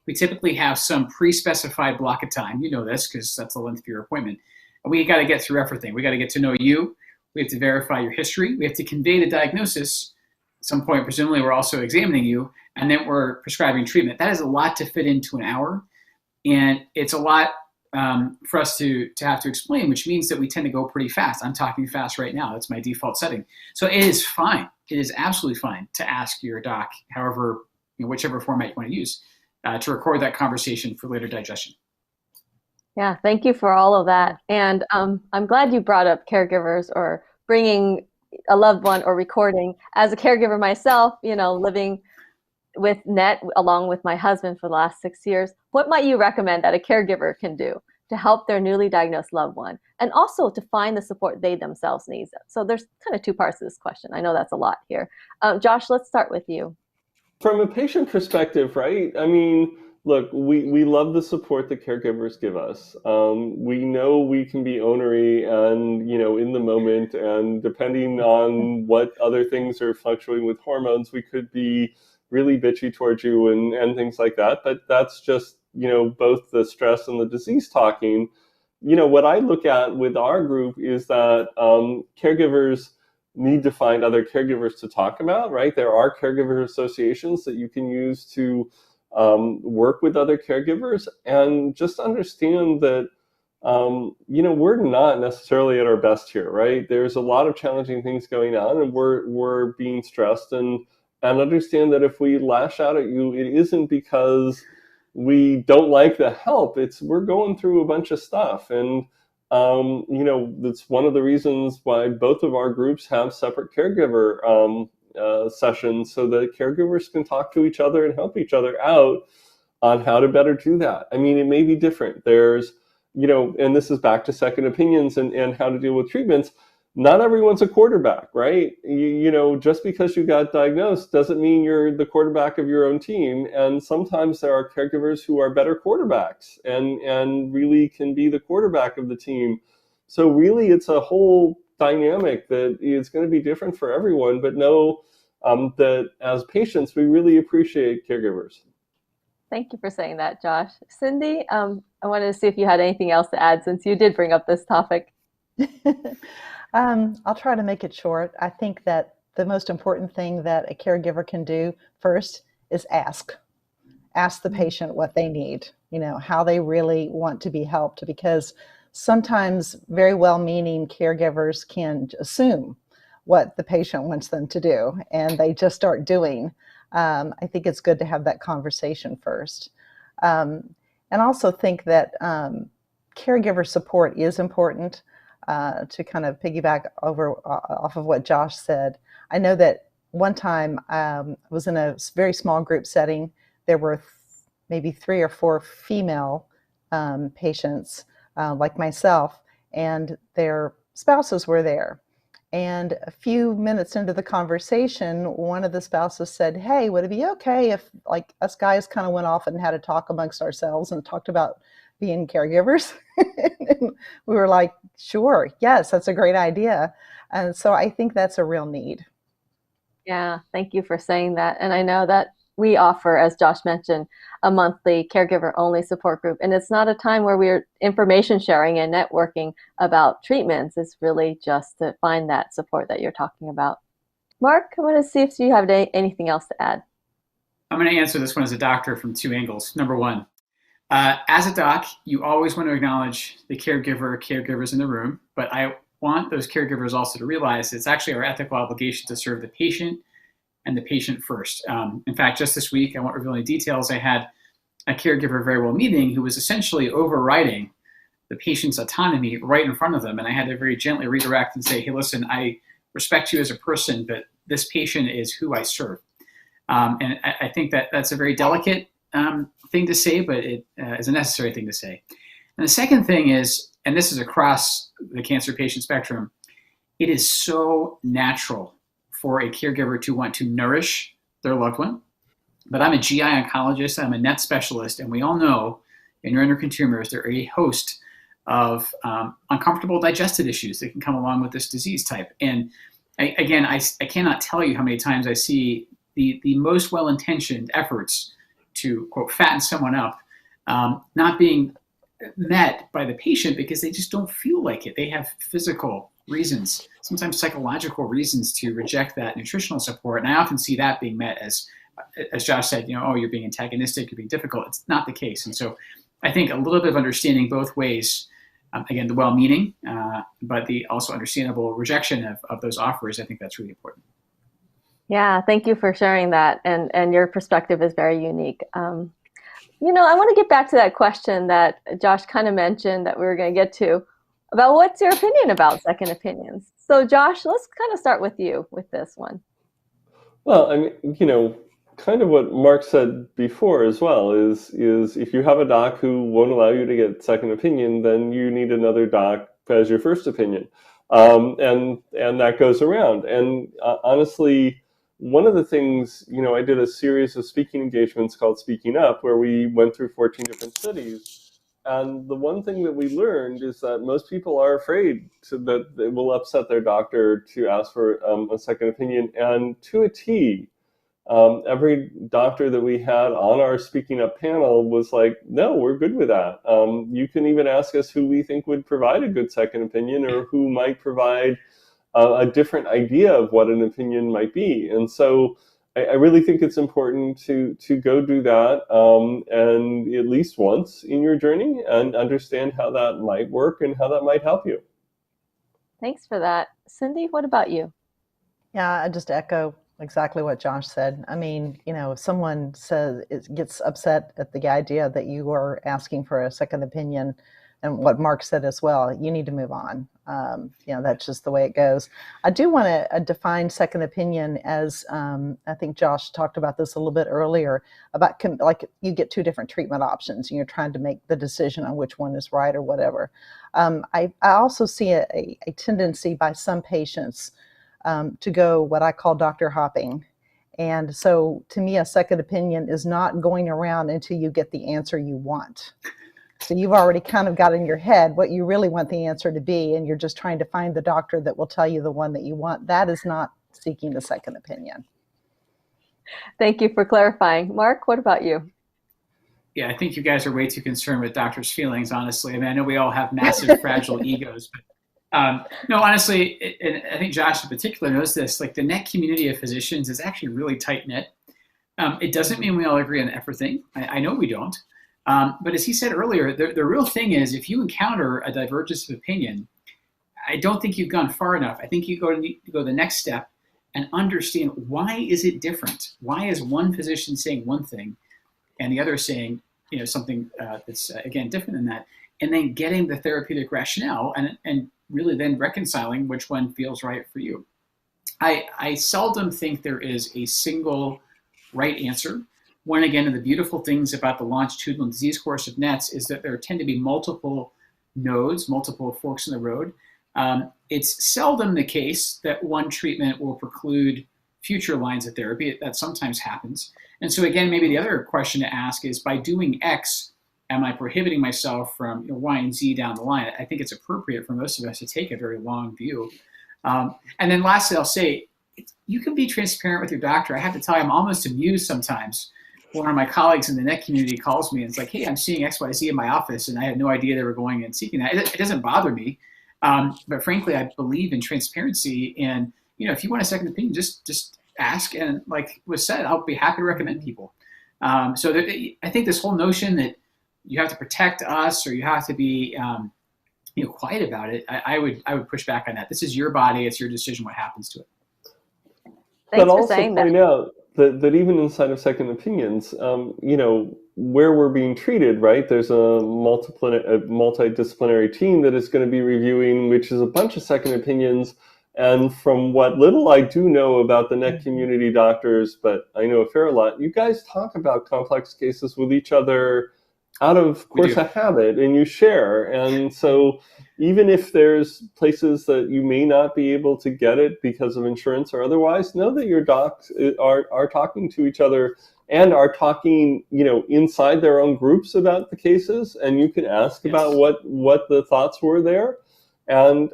we typically have some pre-specified block of time. You know this because that's the length of your appointment. And we got to get through everything. We got to get to know you. We have to verify your history. We have to convey the diagnosis. At some point, presumably, we're also examining you, and then we're prescribing treatment. That is a lot to fit into an hour. And it's a lot for us to have to explain, which means that we tend to go pretty fast. I'm talking fast right now. That's my default setting. So it is fine. It is absolutely fine to ask your doc, however, you know, whichever format you want to use, to record that conversation for later digestion. Yeah, thank you for all of that. And I'm glad you brought up caregivers or bringing a loved one or recording. As a caregiver myself, you know, living with NET along with my husband for the last 6 years, what might you recommend that a caregiver can do to help their newly diagnosed loved one and also to find the support they themselves need? So there's kind of 2 parts to this question. I know that's a lot here. Josh, let's start with you. From a patient perspective, right? I mean, look, we love the support that caregivers give us. We know we can be ornery and, you know, in the moment, and depending on what other things are fluctuating with hormones, we could be really bitchy towards you and things like that. But that's just, you know, both the stress and the disease talking. You know, what I look at with our group is that caregivers need to find other caregivers to talk about, right? There are caregiver associations that you can use to work with other caregivers, and just understand that, you know, we're not necessarily at our best here, right? There's a lot of challenging things going on, and we're being stressed, and understand that if we lash out at you, it isn't because we don't like the help. It's we're going through a bunch of stuff. And, you know, that's one of the reasons why both of our groups have separate caregiver sessions, so that caregivers can talk to each other and help each other out on how to better do that. I mean, it may be different. There's, you know, and this is back to second opinions and how to deal with treatments. Not everyone's a quarterback, right? You know, just because you got diagnosed doesn't mean you're the quarterback of your own team. And sometimes there are caregivers who are better quarterbacks and really can be the quarterback of the team. So really, it's a whole dynamic that is going to be different for everyone. But know that as patients, we really appreciate caregivers. Thank you for saying that, Josh. Cindy, I wanted to see if you had anything else to add since you did bring up this topic. I'll try to make it short. I think that the most important thing that a caregiver can do first is ask the patient what they need, how they really want to be helped, because sometimes very well-meaning caregivers can assume what the patient wants them to do, and they just start doing. I think it's good to have that conversation first. And also think that caregiver support is important. To kind of piggyback off of what Josh said, I know that one time I was in a very small group setting. There were maybe 3 or 4 female patients like myself, and their spouses were there. And a few minutes into the conversation, one of the spouses said, "Hey, would it be okay if like us guys kind of went off and had a talk amongst ourselves and talked about being caregivers?" And we were like, "Sure, yes, that's a great idea." And so I think that's a real need. Yeah, thank you for saying that. And I know that we offer, as Josh mentioned, a monthly caregiver-only support group. And it's not a time where we're information sharing and networking about treatments. It's really just to find that support that you're talking about. Mark, I want to see if you have anything else to add. I'm going to answer this one as a doctor from 2 angles. Number one, as a doc, you always want to acknowledge the caregivers in the room, but I want those caregivers also to realize it's actually our ethical obligation to serve the patient and the patient first. In fact, just this week, I won't reveal any details, I had a caregiver very well meaning who was essentially overriding the patient's autonomy right in front of them. And I had to very gently redirect and say, "Hey, listen, I respect you as a person, but this patient is who I serve." And I think that that's a very delicate thing to say, but it is a necessary thing to say. And the second thing is, and this is across the cancer patient spectrum, it is so natural for a caregiver to want to nourish their loved one. But I'm a GI oncologist, I'm a NET specialist, and we all know in neuroendocrine tumors, there are a host of uncomfortable digestive issues that can come along with this disease type. And I cannot tell you how many times I see the most well-intentioned efforts to, quote, fatten someone up, not being met by the patient because they just don't feel like it. They have physical reasons, sometimes psychological reasons to reject that nutritional support. And I often see that being met as Josh said, oh, you're being antagonistic, you're being difficult. It's not the case. And so I think a little bit of understanding both ways, again, the well-meaning, but the also understandable rejection of those offers, I think that's really important. Yeah, thank you for sharing that. And your perspective is very unique. I want to get back to that question that Josh kind of mentioned that we were going to get to about what's your opinion about second opinions. So Josh, let's kind of start with you with this one. Well, I mean, kind of what Mark said before as well is if you have a doc who won't allow you to get second opinion, then you need another doc as your first opinion. And that goes around. And honestly, one of the things, I did a series of speaking engagements called Speaking Up, where we went through 14 different cities. And the one thing that we learned is that most people are afraid that it will upset their doctor to ask for a second opinion. And to a T, every doctor that we had on our Speaking Up panel was like, "No, we're good with that. You can even ask us who we think would provide a good second opinion or who might provide a different idea of what an opinion might be." And so I really think it's important to go do that and at least once in your journey and understand how that might work and how that might help you. Thanks for that. Cindy, what about you? Yeah, I just echo exactly what Josh said. I mean, if someone gets upset at the idea that you are asking for a second opinion, and what Mark said as well, you need to move on. That's just the way it goes. I do want to define second opinion as, I think Josh talked about this a little bit earlier, about like you get 2 different treatment options and you're trying to make the decision on which one is right or whatever. I also see a tendency by some patients to go what I call doctor hopping. And so to me, a second opinion is not going around until you get the answer you want. So you've already kind of got in your head what you really want the answer to be, and you're just trying to find the doctor that will tell you the one that you want. That is not seeking a second opinion. Thank you for clarifying. Mark, what about you? Yeah, I think you guys are way too concerned with doctors' feelings, honestly. I mean, I know we all have massive, fragile egos, but no, honestly, and I think Josh in particular knows this, like the NET community of physicians is actually really tight-knit. It doesn't mean we all agree on everything. I know we don't. But as he said earlier, the real thing is if you encounter a divergence of opinion, I don't think you've gone far enough. I think you need to go the next step and understand, why is it different? Why is one physician saying one thing and the other saying, something that's again different than that? And then getting the therapeutic rationale and really then reconciling which one feels right for you. I seldom think there is a single right answer. One, again, of the beautiful things about the longitudinal disease course of NETS is that there tend to be multiple nodes, multiple forks in the road. It's seldom the case that one treatment will preclude future lines of therapy. That sometimes happens. And so again, maybe the other question to ask is, by doing X, am I prohibiting myself from Y and Z down the line? I think it's appropriate for most of us to take a very long view. And then lastly, I'll say, you can be transparent with your doctor. I have to tell you, I'm almost amused sometimes. One of my colleagues in the NET community calls me and it's like, hey, I'm seeing XYZ in my office, and I had no idea they were going and seeking that. It doesn't bother me. But frankly, I believe in transparency. And, if you want a second opinion, just ask. And like was said, I'll be happy to recommend people. So I think this whole notion that you have to protect us or you have to be quiet about it, I would push back on that. This is your body. It's your decision what happens to it. Thanks but for also saying point that. out that even inside of second opinions, where we're being treated, right? There's a multidisciplinary team that is going to be reviewing, which is a bunch of second opinions. And from what little I do know about the NET community doctors, but I know a fair lot, you guys talk about complex cases with each other out of course of habit, and you share. And so even if there's places that you may not be able to get it because of insurance or otherwise, know that your docs are talking to each other and are talking, inside their own groups about the cases, and you can ask about what the thoughts were there, and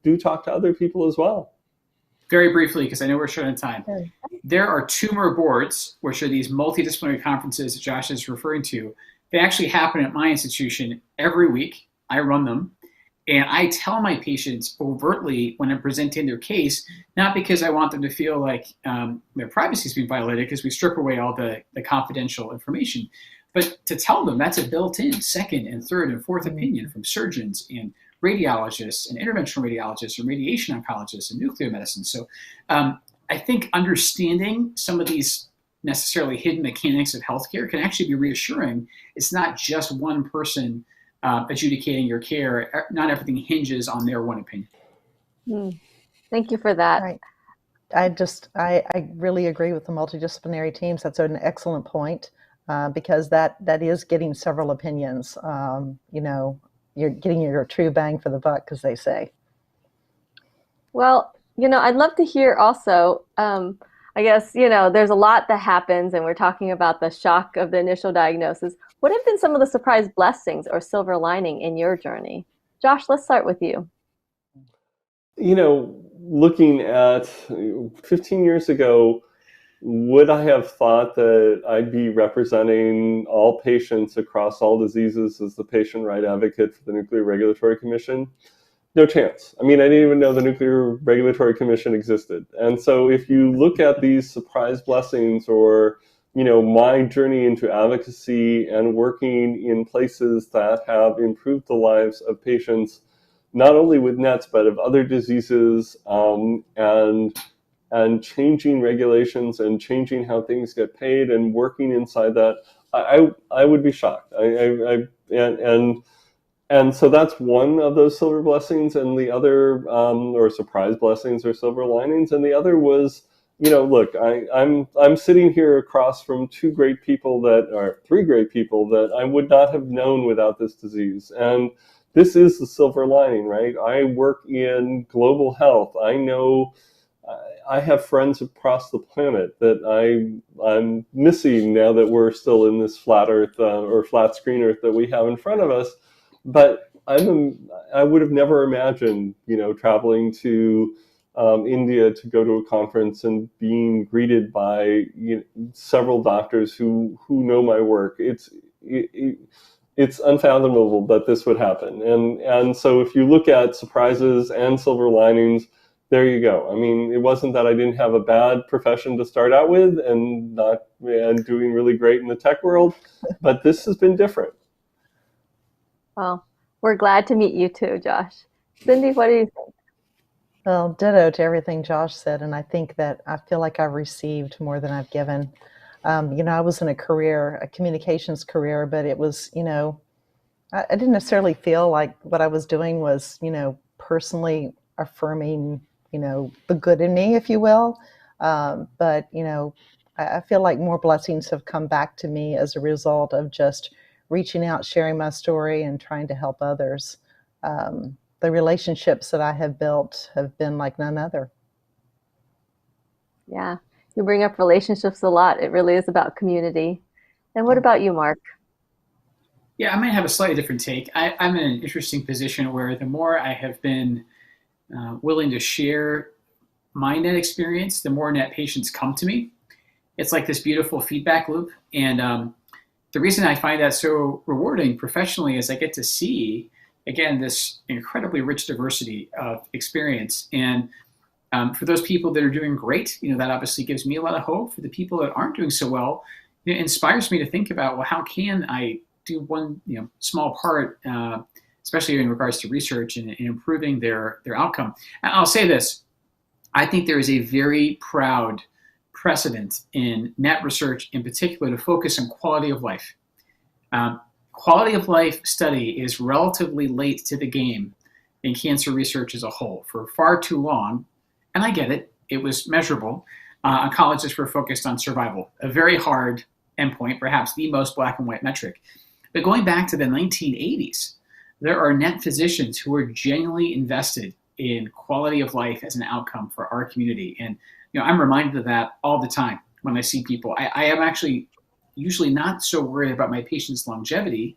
do talk to other people as well. Very briefly, because I know we're short on time. There are tumor boards, which are these multidisciplinary conferences that Josh is referring to. They actually happen at my institution every week. I run them. And I tell my patients overtly when I'm presenting their case, not because I want them to feel like their privacy is being violated, because we strip away all the confidential information, but to tell them that's a built-in second and third and fourth opinion from surgeons and radiologists and interventional radiologists and radiation oncologists and nuclear medicine. So I think understanding some of these necessarily hidden mechanics of healthcare can actually be reassuring. It's not just one person adjudicating your care. Not everything hinges on their one opinion. Thank you for that. Right. I really agree with the multidisciplinary teams. That's an excellent point, because that is getting several opinions. You're getting your true bang for the buck, as they say. Well, I'd love to hear also, I guess, there's a lot that happens, and we're talking about the shock of the initial diagnosis. What have been some of the surprise blessings or silver lining in your journey? Josh, let's start with you. Looking at 15 years ago, would I have thought that I'd be representing all patients across all diseases as the patient right advocate for the Nuclear Regulatory Commission? No chance. I didn't even know the Nuclear Regulatory Commission existed. And so if you look at these surprise blessings, or my journey into advocacy and working in places that have improved the lives of patients, not only with NETs, but of other diseases, and changing regulations and changing how things get paid and working inside that, I would be shocked. And so that's one of those silver blessings, and the other, or surprise blessings or silver linings, and the other was, look, I'm sitting here across from three great people that I would not have known without this disease. And this is the silver lining, right? I work in global health. I know I have friends across the planet that I'm missing now that we're still in this flat Earth or flat screen Earth that we have in front of us. But I would have never imagined, traveling to India to go to a conference and being greeted by several doctors who know my work. It's unfathomable that this would happen. And so if you look at surprises and silver linings, there you go. I mean, it wasn't that I didn't have a bad profession to start out with and doing really great in the tech world, but this has been different. Well, we're glad to meet you too, Josh. Cindy, what do you think? Well, ditto to everything Josh said, and I think that I feel like I've received more than I've given. I was in a communications career, but it was, I didn't necessarily feel like what I was doing was, personally affirming, the good in me, if you will. But, I feel like more blessings have come back to me as a result of just reaching out, sharing my story, and trying to help others. The relationships that I have built have been like none other. Yeah, you bring up relationships a lot. It really is about community. And what about you, Mark? Yeah, I might have a slightly different take. I'm in an interesting position where the more I have been willing to share my net experience, the more net patients come to me. It's like this beautiful feedback loop. And the reason I find that so rewarding professionally is I get to see, again, this incredibly rich diversity of experience. And for those people that are doing great, that obviously gives me a lot of hope. For the people that aren't doing so well, it inspires me to think about, well, how can I do one small part, especially in regards to research and improving their outcome. And I'll say this, I think there is a very proud precedent in net research in particular to focus on quality of life. Quality of life study is relatively late to the game in cancer research as a whole. For far too long, and I get it, it was measurable, oncologists were focused on survival, a very hard endpoint, perhaps the most black and white metric. But going back to the 1980s, there are net physicians who are genuinely invested in quality of life as an outcome for our community. And I'm reminded of that all the time when I see people. I am actually usually not so worried about my patients' longevity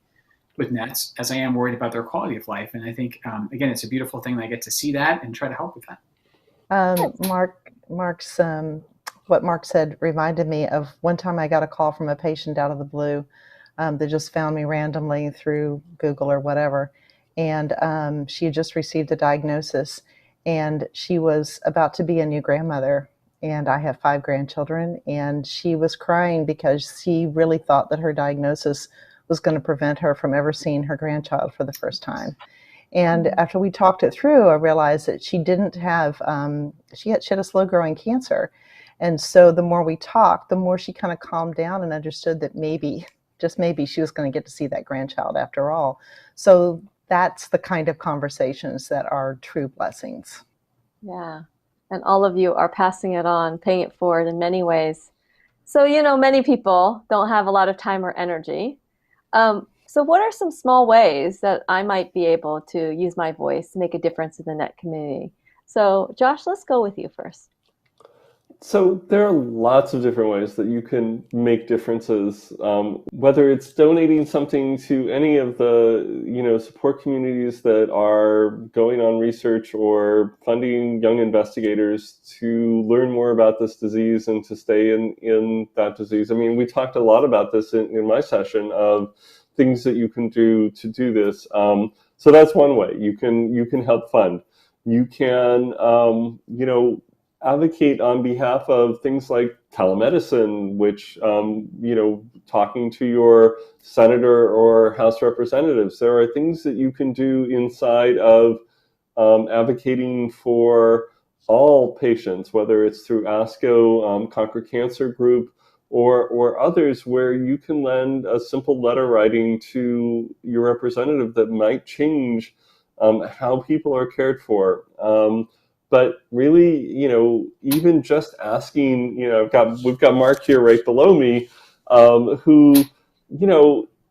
with NETs as I am worried about their quality of life. And I think, again, it's a beautiful thing that I get to see that and try to help with that. Mark's what Mark said reminded me of one time I got a call from a patient out of the blue that just found me randomly through Google or whatever. And she had just received a diagnosis, and she was about to be a new grandmother. And I have 5 grandchildren, and she was crying because she really thought that her diagnosis was going to prevent her from ever seeing her grandchild for the first time. And after we talked it through, I realized that she didn't have, she had a slow growing cancer. And so the more we talked, the more she kind of calmed down and understood that maybe, just maybe, she was going to get to see that grandchild after all. So that's the kind of conversations that are true blessings. Yeah. And all of you are passing it on, paying it forward in many ways. So, many people don't have a lot of time or energy. So what are some small ways that I might be able to use my voice to make a difference in the NET community? So Josh, let's go with you first. So there are lots of different ways that you can make differences, whether it's donating something to any of the support communities that are going on research or funding young investigators to learn more about this disease and to stay in that disease. I mean, we talked a lot about this in my session of things that you can do to do this. So that's one way. You can help fund. You can advocate on behalf of things like telemedicine, which, talking to your senator or House representatives. There are things that you can do inside of advocating for all patients, whether it's through ASCO, Conquer Cancer Group, or others, where you can lend a simple letter writing to your representative that might change how people are cared for. But really, even just asking, we've got Mark here right below me, who,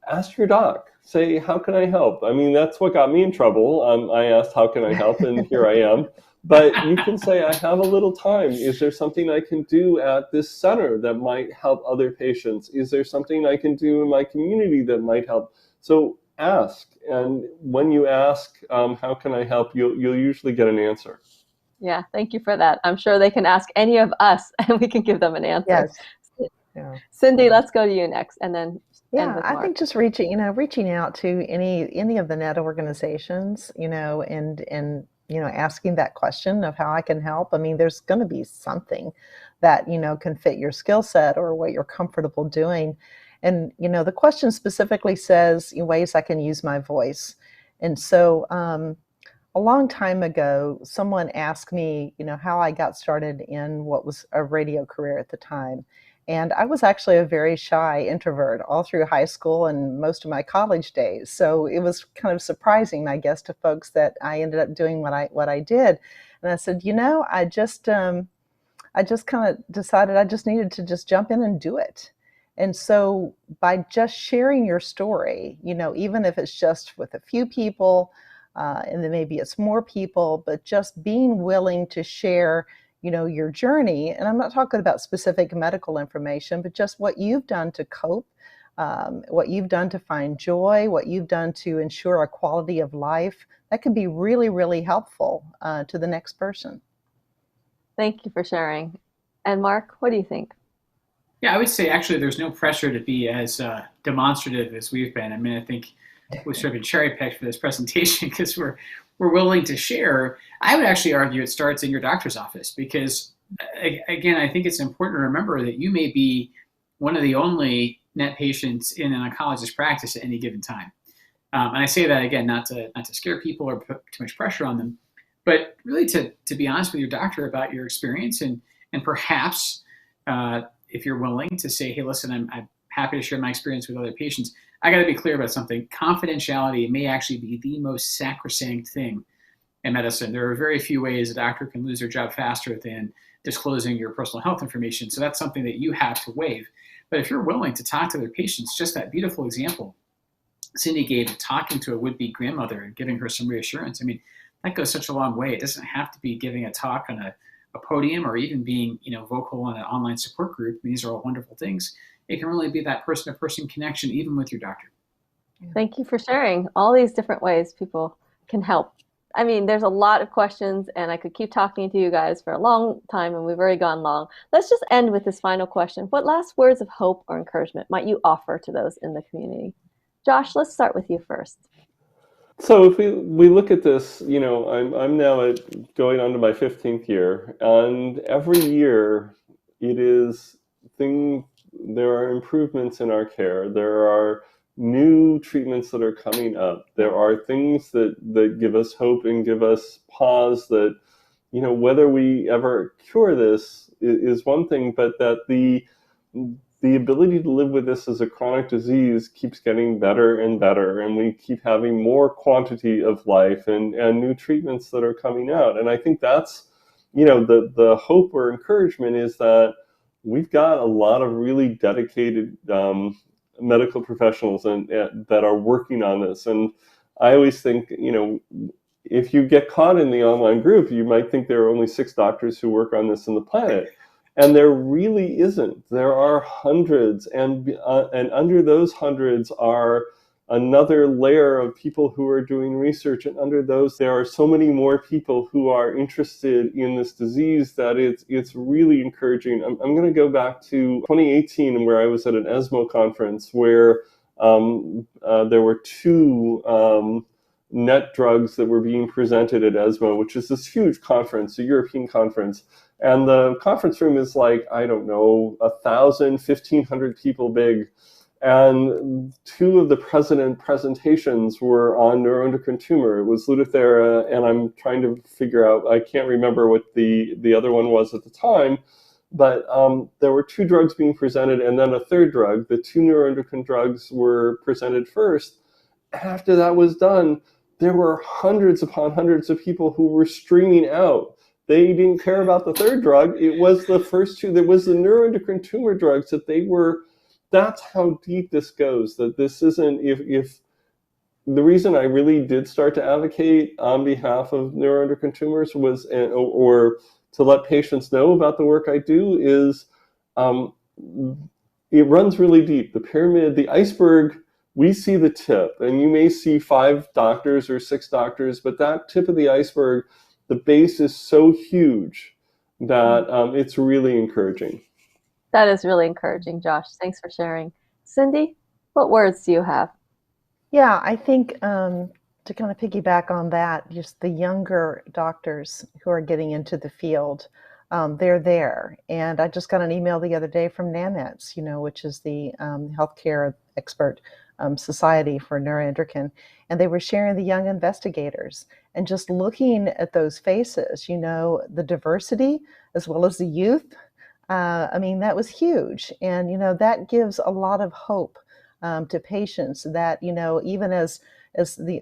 ask your doc, say, how can I help? I mean, that's what got me in trouble. I asked, how can I help? And here I am. But you can say, I have a little time. Is there something I can do at this center that might help other patients? Is there something I can do in my community that might help? So ask. And when you ask, how can I help, you'll usually get an answer. Yeah, thank you for that. I'm sure they can ask any of us and we can give them an answer. Yes. Yeah. Cindy, let's go to you next, and then I think just reaching out to any of the NET organizations, and asking that question of how I can help. I mean, there's going to be something that, can fit your skill set or what you're comfortable doing. And, the question specifically says ways I can use my voice. And so a long time ago, someone asked me, how I got started in what was a radio career at the time. And I was actually a very shy introvert all through high school and most of my college days. So it was kind of surprising, I guess, to folks that I ended up doing what I did. And I said, I just kind of decided I just needed to just jump in and do it. And so by just sharing your story, even if it's just with a few people, and then maybe it's more people, but just being willing to share your journey. And I'm not talking about specific medical information, but just what you've done to cope, what you've done to find joy, what you've done to ensure a quality of life. That can be really, really helpful to the next person. Thank you for sharing. And Mark, what do you think? Yeah, I would say actually there's no pressure to be as demonstrative as we've been. I mean, I think we've sort of been cherry-picked for this presentation because we're willing to share. I would actually argue it starts in your doctor's office because, again, I think it's important to remember that you may be one of the only NET patients in an oncologist practice at any given time. And I say that, again, not to scare people or put too much pressure on them, but really to be honest with your doctor about your experience and perhaps if you're willing to say, hey, listen, I'm happy to share my experience with other patients. I got to be clear about something. Confidentiality may actually be the most sacrosanct thing in medicine. There are very few ways a doctor can lose their job faster than disclosing your personal health information. So that's something that you have to waive. But if you're willing to talk to their patients, just that beautiful example Cindy gave of talking to a would-be grandmother and giving her some reassurance, I mean, that goes such a long way. It doesn't have to be giving a talk on a podium or even being vocal in an online support group. These are all wonderful things. It can really be that person-to-person connection, even with your doctor. Thank you for sharing all these different ways people can help. I mean, there's a lot of questions, and I could keep talking to you guys for a long time, and we've already gone long. Let's just end with this final question. What last words of hope or encouragement might you offer to those in the community? Josh, let's start with you first. So if we look at this, I'm now going on to my 15th year, and every year there are improvements in our care. There are new treatments that are coming up. There are things that give us hope and give us pause that, whether we ever cure this is one thing, but that the ability to live with this as a chronic disease keeps getting better and better, and we keep having more quantity of life and new treatments that are coming out. And I think that's, the hope or encouragement is that we've got a lot of really dedicated medical professionals that are working on this. And I always think, if you get caught in the online group, you might think there are only 6 doctors who work on this on the planet. And there really isn't. There are hundreds, and under those hundreds are another layer of people who are doing research, and under those there are so many more people who are interested in this disease that it's really encouraging. I'm going to go back to 2018 where I was at an ESMO conference where there were 2 NET drugs that were being presented at ESMO, which is this huge conference, a European conference. And the conference room is like, I don't know, 1,000, 1,500 people big. And 2 of the presentations were on neuroendocrine tumor. It was Lutathera, and I'm trying to figure out, I can't remember what the other one was at the time, but there were 2 drugs being presented and then a third drug. The 2 neuroendocrine drugs were presented first. After that was done, there were hundreds upon hundreds of people who were streaming out. They didn't care about the third drug. It was the first 2. There was the neuroendocrine tumor drugs that they were. That's how deep this goes. That this isn't. If the reason I really did start to advocate on behalf of neuroendocrine tumors was, or to let patients know about the work I do, is it runs really deep. The pyramid, the iceberg. We see the tip, and you may see 5 doctors or 6 doctors, but that tip of the iceberg, the base is so huge that it's really encouraging. That is really encouraging, Josh. Thanks for sharing. Cindy, what words do you have? Yeah, I think To kind of piggyback on that, just the younger doctors who are getting into the field, they're there. And I just got an email the other day from LACNETS, which is the healthcare expert society for neuroendocrine, and they were sharing the young investigators and just looking at those faces, the diversity as well as the youth. I mean, that was huge. And, that gives a lot of hope to patients that, even as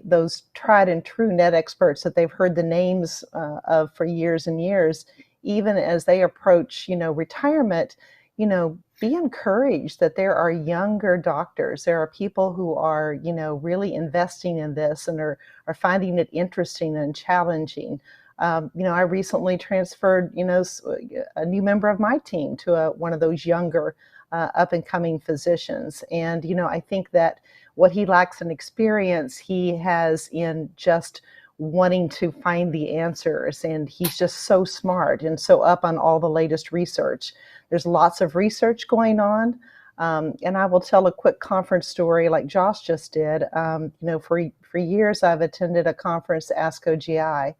those tried and true net experts that they've heard the names of for years and years, even as they approach, retirement, be encouraged that there are younger doctors. There are people who are, really investing in this and are finding it interesting and challenging. I recently transferred, a new member of my team to one of those younger up and coming physicians. And, I think that what he lacks in experience, he has in just wanting to find the answers. And he's just so smart and so up on all the latest research. There's lots of research going on. And I will tell a quick conference story like Josh just did. For years, I've attended a conference, ASCO GI.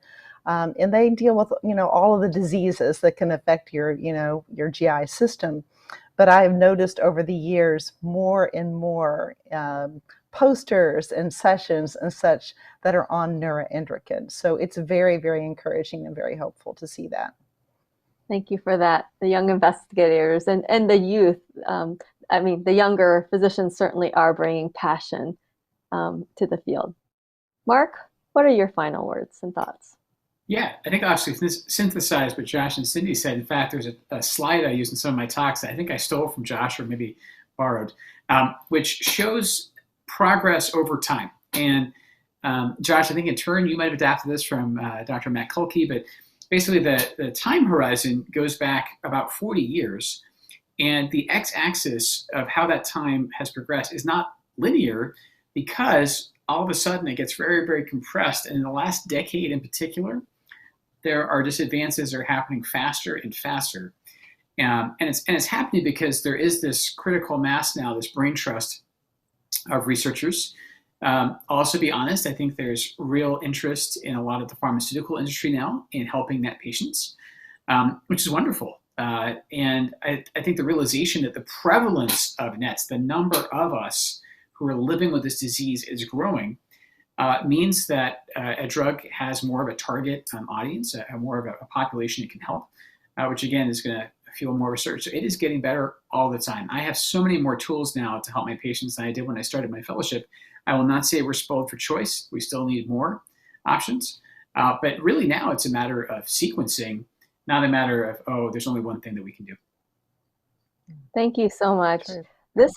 And they deal with, all of the diseases that can affect your GI system. But I've noticed over the years more and more posters and sessions and such that are on neuroendocrine. So it's very, very encouraging and very hopeful to see that. Thank you for that. The young investigators and the youth, the younger physicians certainly are bringing passion to the field. Mark, what are your final words and thoughts? Yeah, I think I'll actually synthesize what Josh and Cindy said. In fact, there's a slide I used in some of my talks that I think I stole from Josh or maybe borrowed, which shows progress over time. And Josh, I think in turn you might have adapted this from Dr. Matt Kulke, but basically the time horizon goes back about 40 years. And the x-axis of how that time has progressed is not linear because all of a sudden it gets very, very compressed. And in the last decade in particular, there are just advances that are happening faster and faster. And it's happening because there is this critical mass now, this brain trust of researchers. I'll also be honest, I think there's real interest in a lot of the pharmaceutical industry now in helping NET patients, which is wonderful. And I think the realization that the prevalence of NETs, the number of us who are living with this disease is growing, means that a drug has more of a target audience, more of a population it can help, which again is going to fuel more research. So it is getting better all the time. I have so many more tools now to help my patients than I did when I started my fellowship. I will not say we're spoiled for choice. We still need more options. But really now it's a matter of sequencing, not a matter of, oh, there's only one thing that we can do. Thank you so much. Sure. This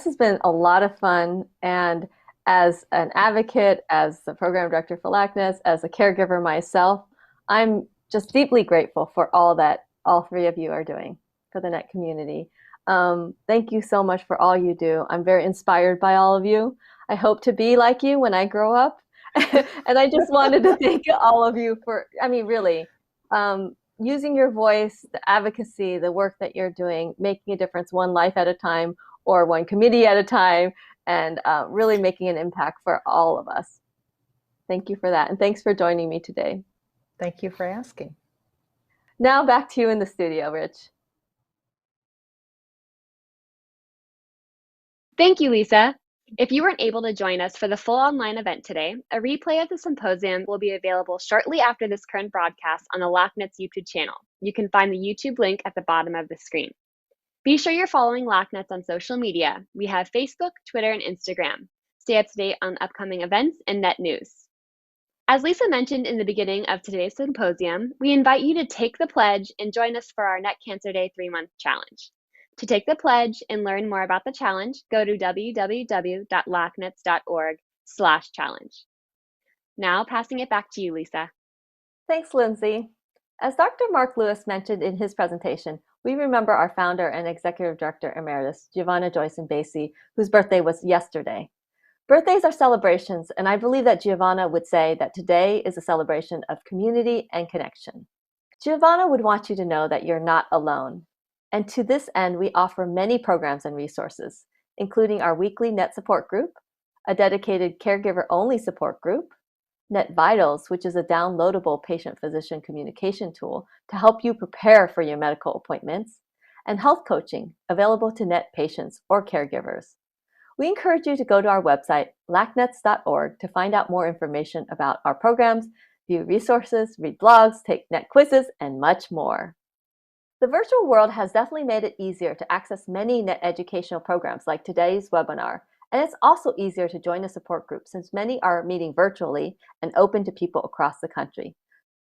has been a lot of fun. And as an advocate, as the program director for LACNETS, as a caregiver myself, I'm just deeply grateful for all that all three of you are doing for the NET community. Thank you so much for all you do. I'm very inspired by all of you. I hope to be like you when I grow up. And I just wanted to thank all of you for, really, using your voice, the advocacy, the work that you're doing, making a difference one life at a time or one committee at a time, and really making an impact for all of us. Thank you for that. And thanks for joining me today. Thank you for asking. Now back to you in the studio, Rich. Thank you, Lisa. If you weren't able to join us for the full online event today, a replay of the symposium will be available shortly after this current broadcast on the LACNETS YouTube channel. You can find the YouTube link at the bottom of the screen. Be sure you're following LACNETS on social media. We have Facebook, Twitter, and Instagram. Stay up to date on upcoming events and NET news. As Lisa mentioned in the beginning of today's symposium, we invite you to take the pledge and join us for our NET Cancer Day 3-month challenge. To take the pledge and learn more about the challenge, go to www.lacnets.org/challenge. Now passing it back to you, Lisa. Thanks, Lindsay. As Dr. Mark Lewis mentioned in his presentation, we remember our founder and executive director emeritus, Giovanna Joyson Basie, whose birthday was yesterday. Birthdays are celebrations, and I believe that Giovanna would say that today is a celebration of community and connection. Giovanna would want you to know that you're not alone. And to this end, we offer many programs and resources, including our weekly NET support group, a dedicated caregiver-only support group, Net Vitals, which is a downloadable patient-physician communication tool to help you prepare for your medical appointments, and health coaching, available to Net patients or caregivers. We encourage you to go to our website, LACNETS.org, to find out more information about our programs, view resources, read blogs, take Net quizzes, and much more. The virtual world has definitely made it easier to access many Net educational programs like today's webinar, and it's also easier to join a support group since many are meeting virtually and open to people across the country.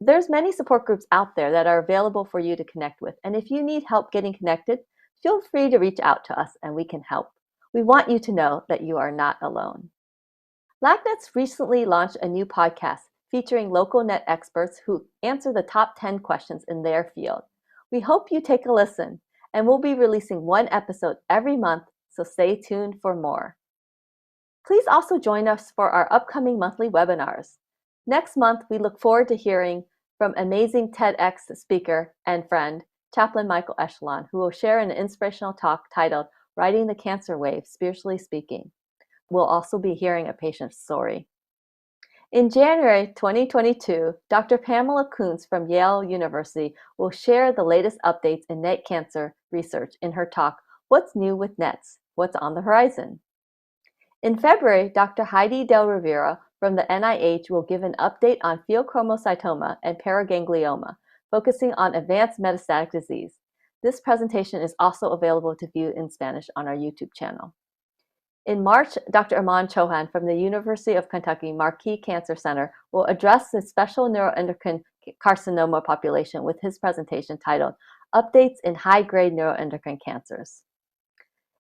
There's many support groups out there that are available for you to connect with, and if you need help getting connected, feel free to reach out to us and we can help. We want you to know that you are not alone. LACNETS recently launched a new podcast featuring local Net experts who answer the top 10 questions in their field. We hope you take a listen, and we'll be releasing one episode every month, so stay tuned for more. Please also join us for our upcoming monthly webinars. Next month, we look forward to hearing from amazing TEDx speaker and friend, Chaplain Michael Echelon, who will share an inspirational talk titled Riding the Cancer Wave, Spiritually Speaking. We'll also be hearing a patient's story. In January 2022, Dr. Pamela Kuntz from Yale University will share the latest updates in NET cancer research in her talk, What's New with NETs? What's on the Horizon? In February, Dr. Heidi Del Rivera from the NIH will give an update on pheochromocytoma and paraganglioma, focusing on advanced metastatic disease. This presentation is also available to view in Spanish on our YouTube channel. In March, Dr. Aman Chauhan from the University of Kentucky Marquis Cancer Center will address the special neuroendocrine carcinoma population with his presentation titled Updates in High-Grade Neuroendocrine Cancers.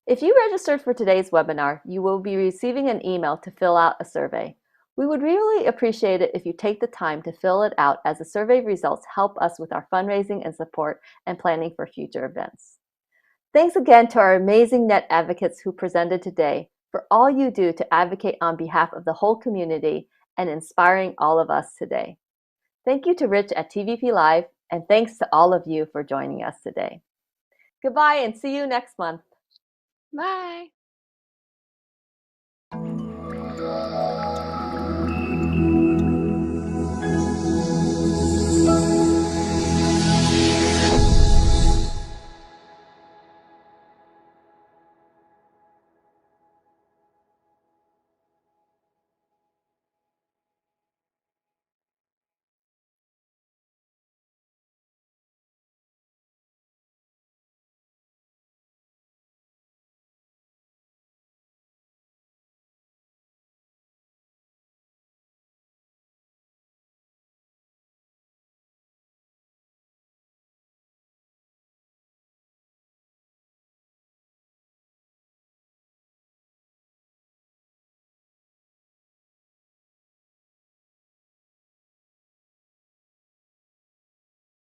If you registered for today's webinar, you will be receiving an email to fill out a survey. We would really appreciate it if you take the time to fill it out, as the survey results help us with our fundraising and support and planning for future events. Thanks again to our amazing NET advocates who presented today for all you do to advocate on behalf of the whole community and inspiring all of us today. Thank you to Rich at TVP Live, and thanks to all of you for joining us today. Goodbye and see you next month. Bye.